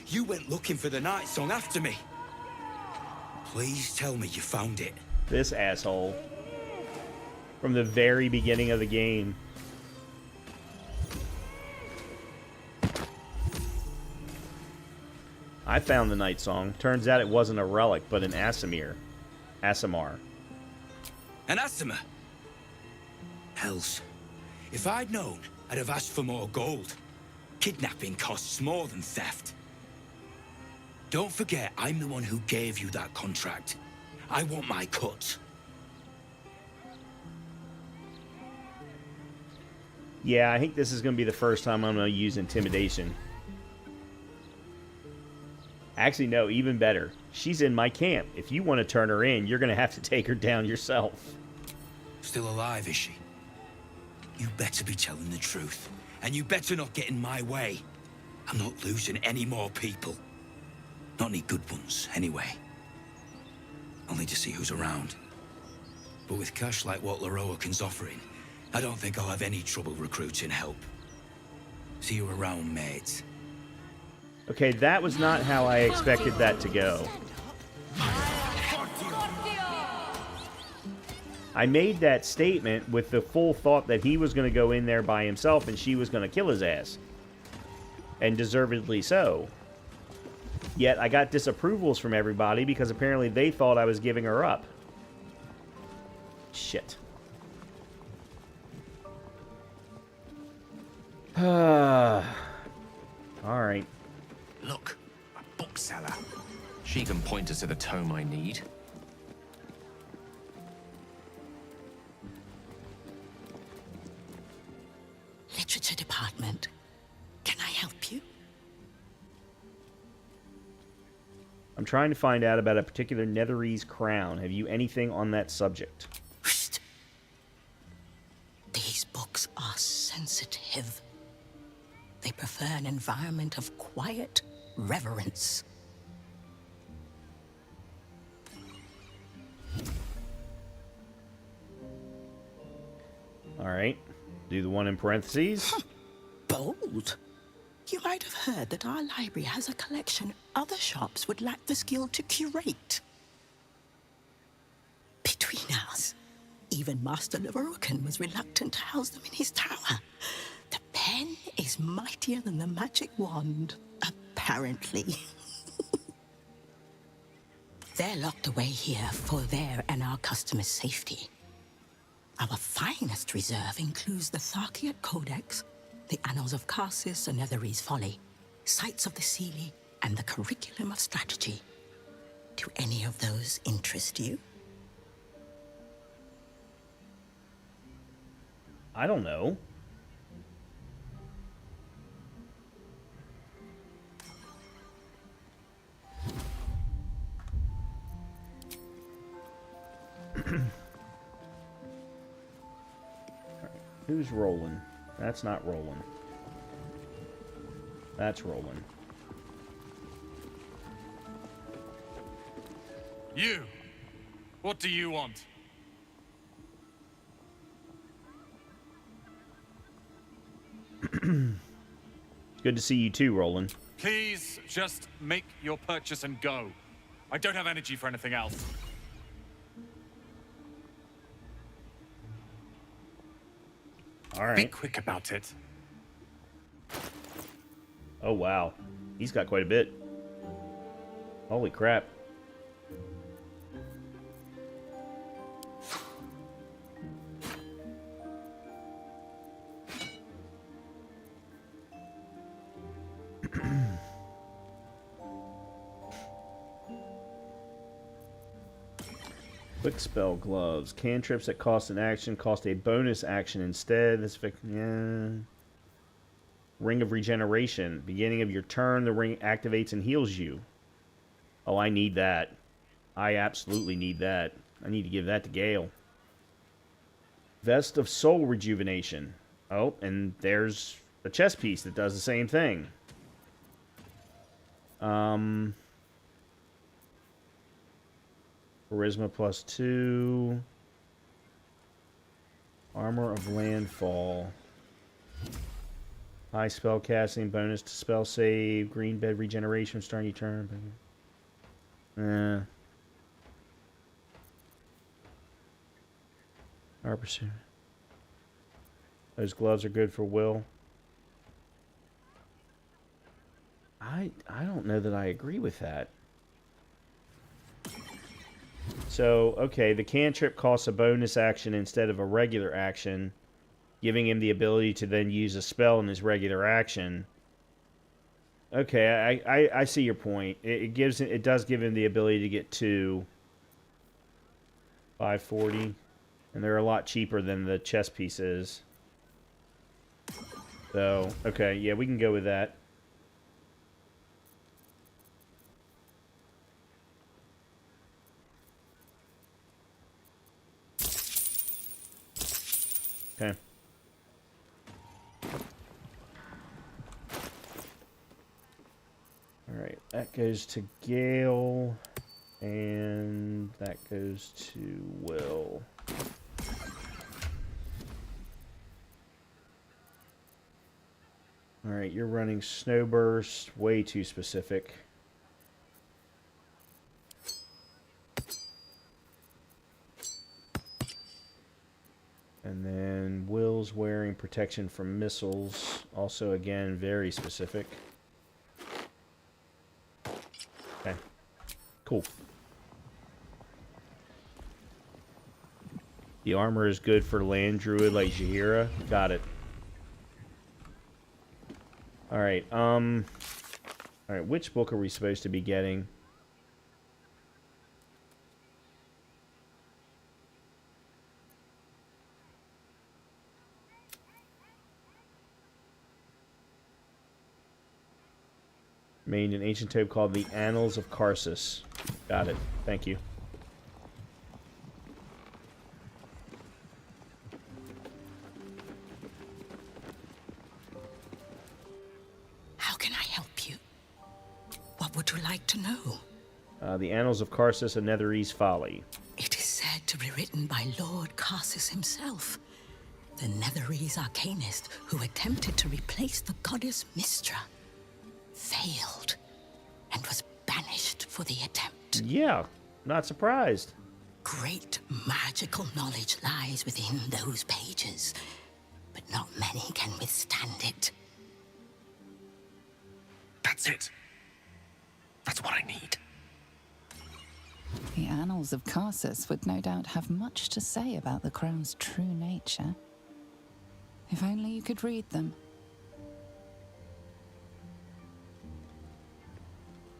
You went looking for the night song after me. Please tell me you found it. This asshole. From the very beginning of the game. I found the night song. Turns out it wasn't a relic, but an Asimar. An Asima? Hells. If I'd known, I'd have asked for more gold. Kidnapping costs more than theft. Don't forget, I'm the one who gave you that contract. I want my cut. Yeah, I think this is going to be the first time I'm going to use intimidation. Actually, no, even better. She's in my camp. If you want to turn her in, you're going to have to take her down yourself. Still alive, is she? You better be telling the truth. And you better not get in my way. I'm not losing any more people. Not any good ones, anyway. I'll need to see who's around. But with cash like what Loroakin's offering, I don't think I'll have any trouble recruiting help. See you around, mate. Okay, that was not how I expected that to go. I made that statement with the full thought that he was going to go in there by himself and she was going to kill his ass. And deservedly so. Yet I got disapprovals from everybody because apparently they thought I was giving her up. Shit. Alright. Look, a bookseller. She can point us to the tome I need. Literature department. Can I help you? I'm trying to find out about a particular Netherese crown. Have you anything on that subject? These books are sensitive. They prefer an environment of quiet reverence. All right. Do the one in parentheses. Bold. You might have heard that our library has a collection other shops would lack the skill to curate. Between us, even Master Loroakin was reluctant to house them in his tower. The pen is mightier than the magic wand, apparently. They're locked away here for their and our customers' safety. Our finest reserve includes the Tharkiot Codex, the Annals of Karsus and Netherese Folly, Sights of the Seelie, and the Curriculum of Strategy. Do any of those interest you? I don't know. Who's rolling? That's not rolling. That's rolling. You! What do you want? Good to see you too, Roland. Please, just make your purchase and go. I don't have energy for anything else. All right. Be quick about it. Oh, wow. He's got quite a bit. Holy crap. Quick spell gloves. Cantrips that cost an action cost a bonus action instead. This yeah. Ring of Regeneration. Beginning of your turn, the ring activates and heals you. Oh, I need that. I absolutely need that. I need to give that to Gale. Vest of Soul Rejuvenation. Oh, and there's a chest piece that does the same thing. Charisma +2. Armor of Landfall. High spell casting, bonus to spell save, green bed regeneration starting your turn. Our pursuit. Those gloves are good for Will. I don't know that I agree with that. So, okay, the cantrip costs a bonus action instead of a regular action, giving him the ability to then use a spell in his regular action. Okay, I see your point. It does give him the ability to get 2. 540. And they're a lot cheaper than the chess pieces. So, okay, yeah, we can go with that. Okay. Alright, that goes to Gale, and that goes to Will. Alright, you're running Snowburst, way too specific. And then Will's wearing protection from missiles. Also, again, very specific. Okay. Cool. The armor is good for land druid like Jaheira. Got it. Alright, alright, which book are we supposed to be getting? Made an ancient tome called The Annals of Karsus. Got it. Thank you. How can I help you? What would you like to know? The Annals of Karsus, A Netherese Folly. It is said to be written by Lord Karsus himself, the Netherese arcanist who attempted to replace the goddess Mystra. Failed, and was banished for the attempt. Yeah, not surprised. Great magical knowledge lies within those pages, but not many can withstand it. That's it. That's what I need. The Annals of Karsus would no doubt have much to say about the Crown's true nature. If only you could read them.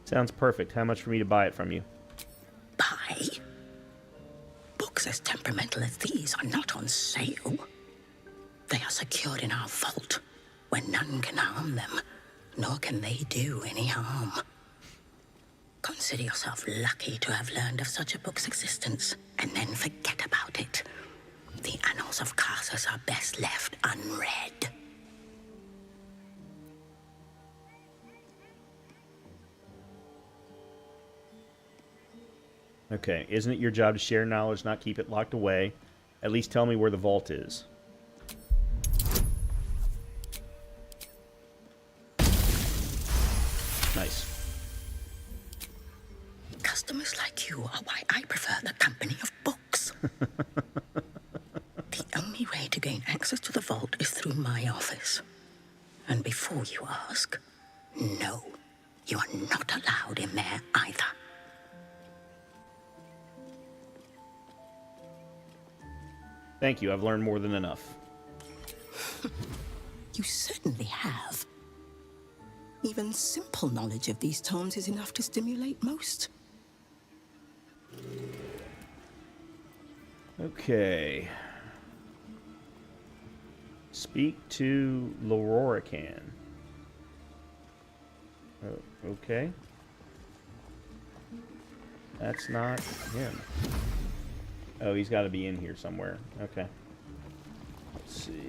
Sounds perfect. How much for me to buy it from you? Buy? Books as temperamental as these are not on sale. They are secured in our vault, where none can harm them, nor can they do any harm. Consider yourself lucky to have learned of such a book's existence, and then forget about it. The Annals of Karsus are best left unread. Okay, isn't it your job to share knowledge, not keep it locked away? At least tell me where the vault is. Nice. Customers like you are why I prefer the company of books. The only way way to gain access to the vault is through my office. And before you ask, no, you are not allowed in there either. Thank you. I've learned more than enough. You certainly have. Even simple knowledge of these tones is enough to stimulate most. Okay. Speak to Lororican. Oh, okay. That's not him. Oh, he's got to be in here somewhere. Okay. Let's see.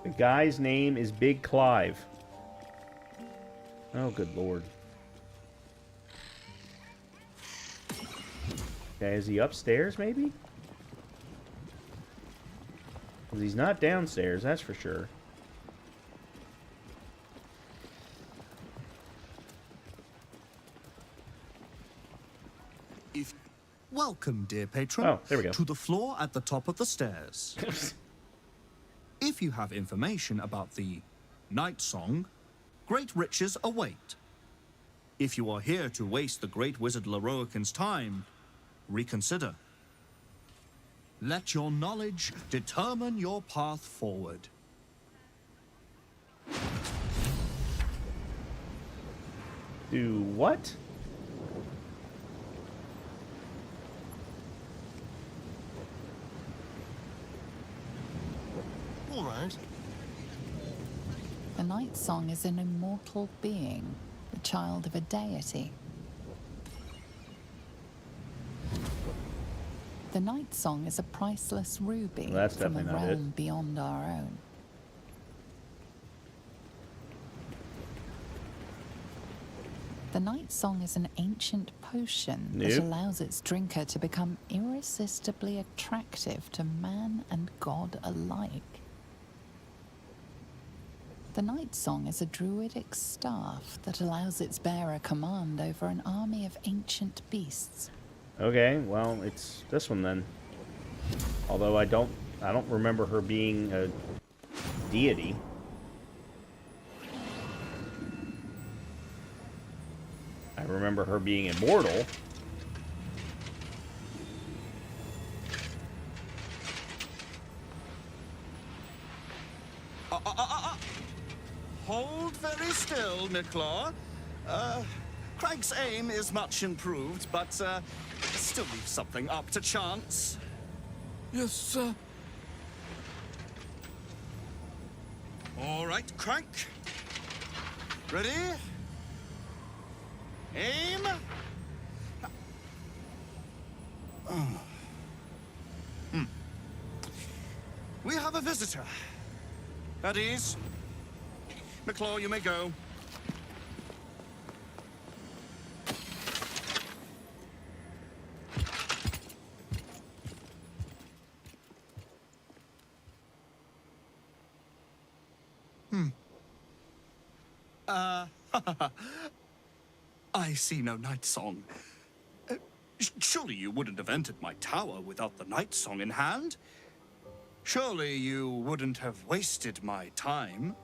The guy's name is Big Clive. Oh, good lord. Okay, is he upstairs, maybe? 'Cause he's not downstairs, that's for sure. Welcome, dear patron, Oh, there we go. to the floor at the top of the stairs. If you have information about the Night Song, great riches await. If you are here to waste the great wizard Lororican's time, reconsider. Let your knowledge determine your path forward. Do what? All right. The Night Song is an immortal being, the child of a deity. The Night Song is a priceless ruby Well, that's from a definitely not it. realm beyond our own. The Night Song is an ancient potion that Nope. allows its drinker to become irresistibly attractive to man and god alike. The Night Song is a druidic staff that allows its bearer command over an army of ancient beasts. Okay, well, it's this one then. Although I don't remember her being a deity. I remember her being immortal. Hold very still, Nicklaw. Craig's aim is much improved, but still leaves something up to chance. Yes, sir. All right, Crank. Ready? Aim. We have a visitor. At ease. McClaw, you may go. I see no Night Song. Surely you wouldn't have entered my tower without the Night Song in hand? Surely you wouldn't have wasted my time?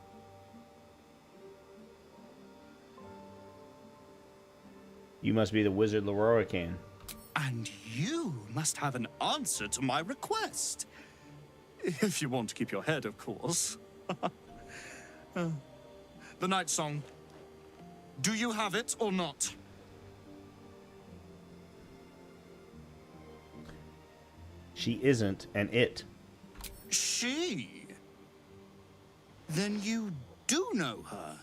You must be the wizard Lororican. And you must have an answer to my request. If you want to keep your head, of course. The Night Song. Do you have it or not? She isn't an it. She? Then you do know her.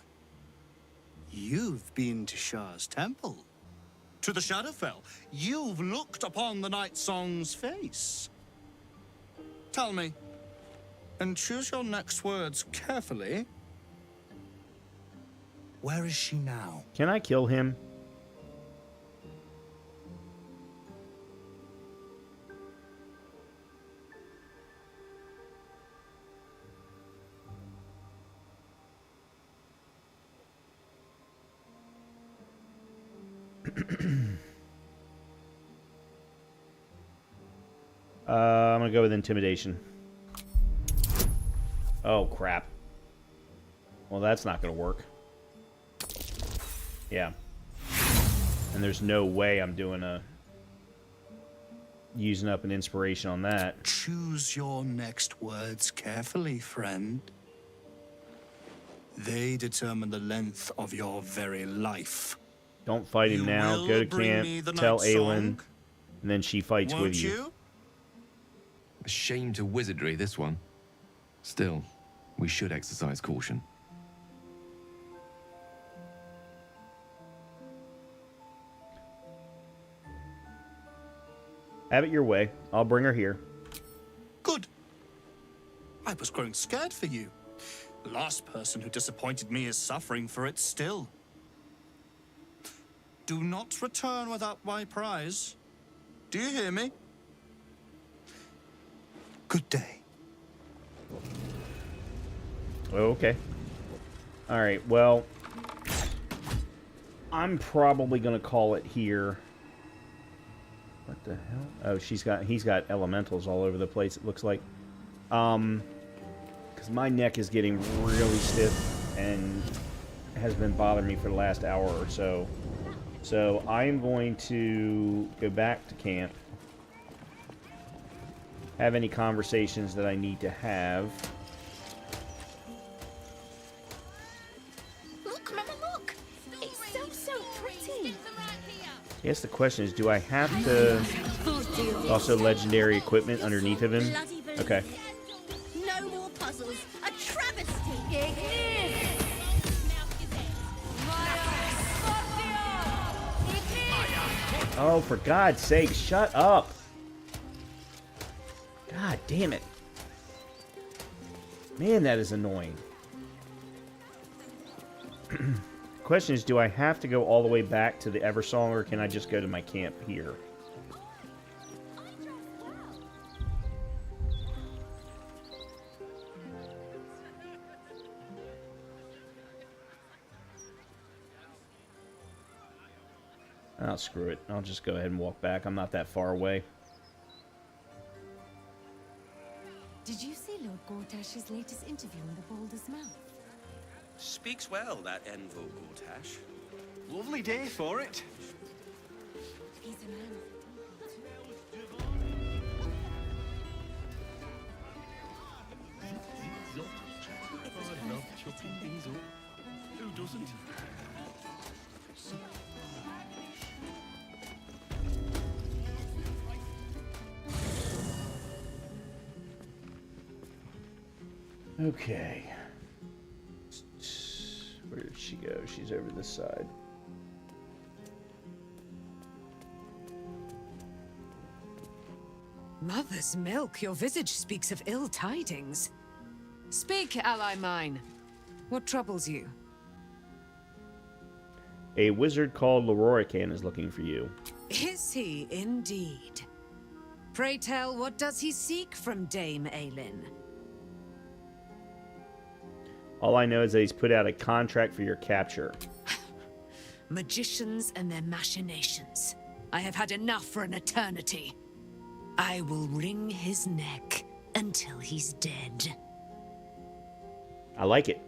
You've been to Shah's temple. To the Shadowfell. You've looked upon the Night Song's face. Tell me, and choose your next words carefully. Where is she now? Can I kill him? I'm gonna go with intimidation. Oh crap. Well, that's not gonna work. Yeah. And there's no way I'm doing using up an inspiration on that. Choose your next words carefully, friend. They determine the length of your very life. Don't fight him now. Go to camp, tell Aelin, and then she fights with you. A shame to wizardry, this one. Still, we should exercise caution. Have it your way. I'll bring her here. Good. I was growing scared for you. The last person who disappointed me is suffering for it still. Do not return without my prize. Do you hear me? Good day. Okay. Alright, well, I'm probably going to call it here. What the hell? Oh, he's got elementals all over the place, it looks like. Because my neck is getting really stiff and has been bothering me for the last hour or so. So I am going to go back to camp. Have any conversations that I need to have. Look, Mama, look! It's so pretty! I guess the question is, do I have to... Also legendary equipment underneath of him? Okay. No more puzzles! A travesty! Oh, for God's sake, shut up! God damn it. Man, that is annoying. Question is, do I have to go all the way back to the Eversong, or can I just go to my camp here? Oh, screw it. I'll just go ahead and walk back. I'm not that far away. Did you see Lord Gortash's latest interview in the Baldur's Mouth? Speaks well, that Envo Gortash. Lovely day for it. He's a man. I love chopping things up. Who doesn't? Okay. Where did she go? She's over this side. Mother's milk, your visage speaks of ill tidings. Speak, ally mine. What troubles you? A wizard called Lororican is looking for you. Is he indeed? Pray tell, what does he seek from Dame Aelin? All I know is that he's put out a contract for your capture. Magicians and their machinations. I have had enough for an eternity. I will wring his neck until he's dead. I like it.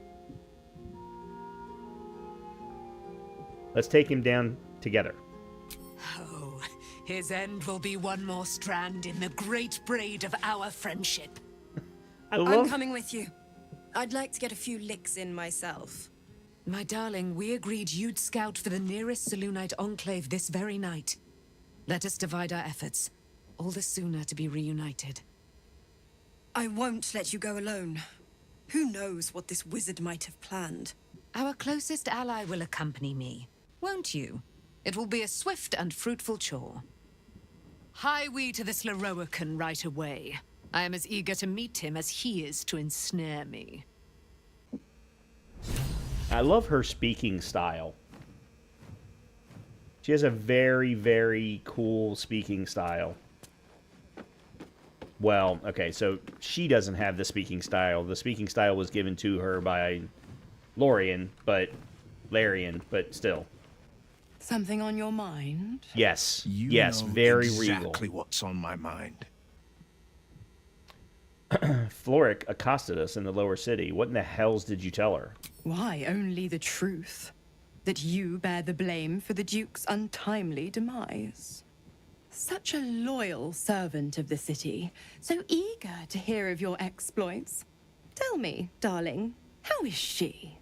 Let's take him down together. Oh, his end will be one more strand in the great braid of our friendship. I'm coming with you. I'd like to get a few licks in myself. My darling, we agreed you'd scout for the nearest Selûnite enclave this very night. Let us divide our efforts. All the sooner to be reunited. I won't let you go alone. Who knows what this wizard might have planned? Our closest ally will accompany me, won't you? It will be a swift and fruitful chore. Hie we to this Lororican right away. I am as eager to meet him as he is to ensnare me. I love her speaking style. She has a very, very cool speaking style. Well, okay, so she doesn't have the speaking style. The speaking style was given to her by Larian, but still. Something on your mind? Yes. You Yes, know very exactly regal. what's on my mind. Floric accosted us in the lower city. What in the hells did you tell her? Why, only the truth. That you bear the blame for the Duke's untimely demise. Such a loyal servant of the city, so eager to hear of your exploits. Tell me, darling, how is she?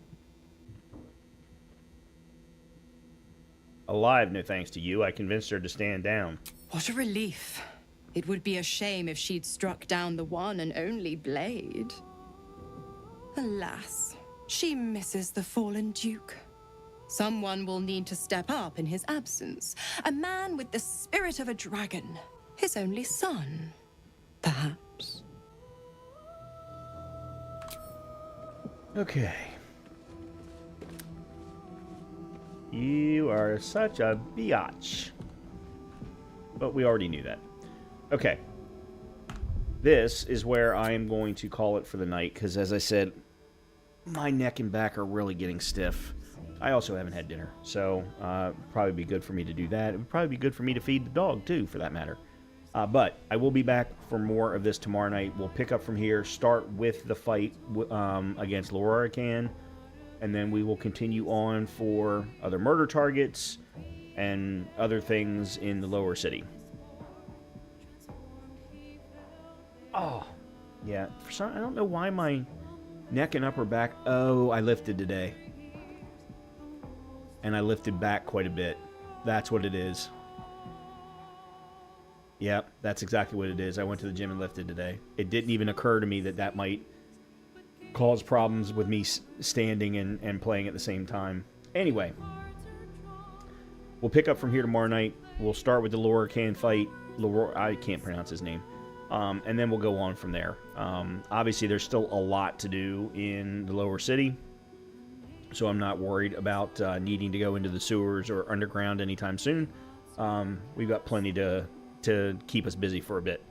Alive, no thanks to you. I convinced her to stand down. What a relief. It would be a shame if she'd struck down the one and only blade. Alas, she misses the fallen Duke. Someone will need to step up in his absence. A man with the spirit of a dragon. His only son, perhaps. Okay. You are such a biatch. But we already knew that. Okay. This is where I am going to call it for the night, because as I said, my neck and back are really getting stiff. I also haven't had dinner, so probably be good for me to do that. It would probably be good for me to feed the dog, too, for that matter. But I will be back for more of this tomorrow night. We'll pick up from here, start with the fight against Lorarican, and then we will continue on for other murder targets and other things in the lower city. Oh, yeah. For some, I don't know why my neck and upper back... Oh, I lifted today. And I lifted back quite a bit. That's what it is. Yep, that's exactly what it is. I went to the gym and lifted today. It didn't even occur to me that that might cause problems with me standing and playing at the same time. Anyway, we'll pick up from here tomorrow night. We'll start with the Lorarican fight. I can't pronounce his name. And then we'll go on from there. Obviously, there's still a lot to do in the lower city. So I'm not worried about needing to go into the sewers or underground anytime soon. We've got plenty to keep us busy for a bit.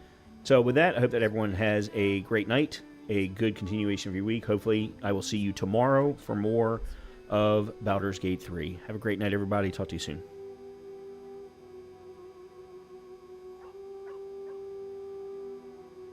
So with that, I hope that everyone has a great night, a good continuation of your week. Hopefully, I will see you tomorrow for more of Baldur's Gate 3. Have a great night, everybody. Talk to you soon.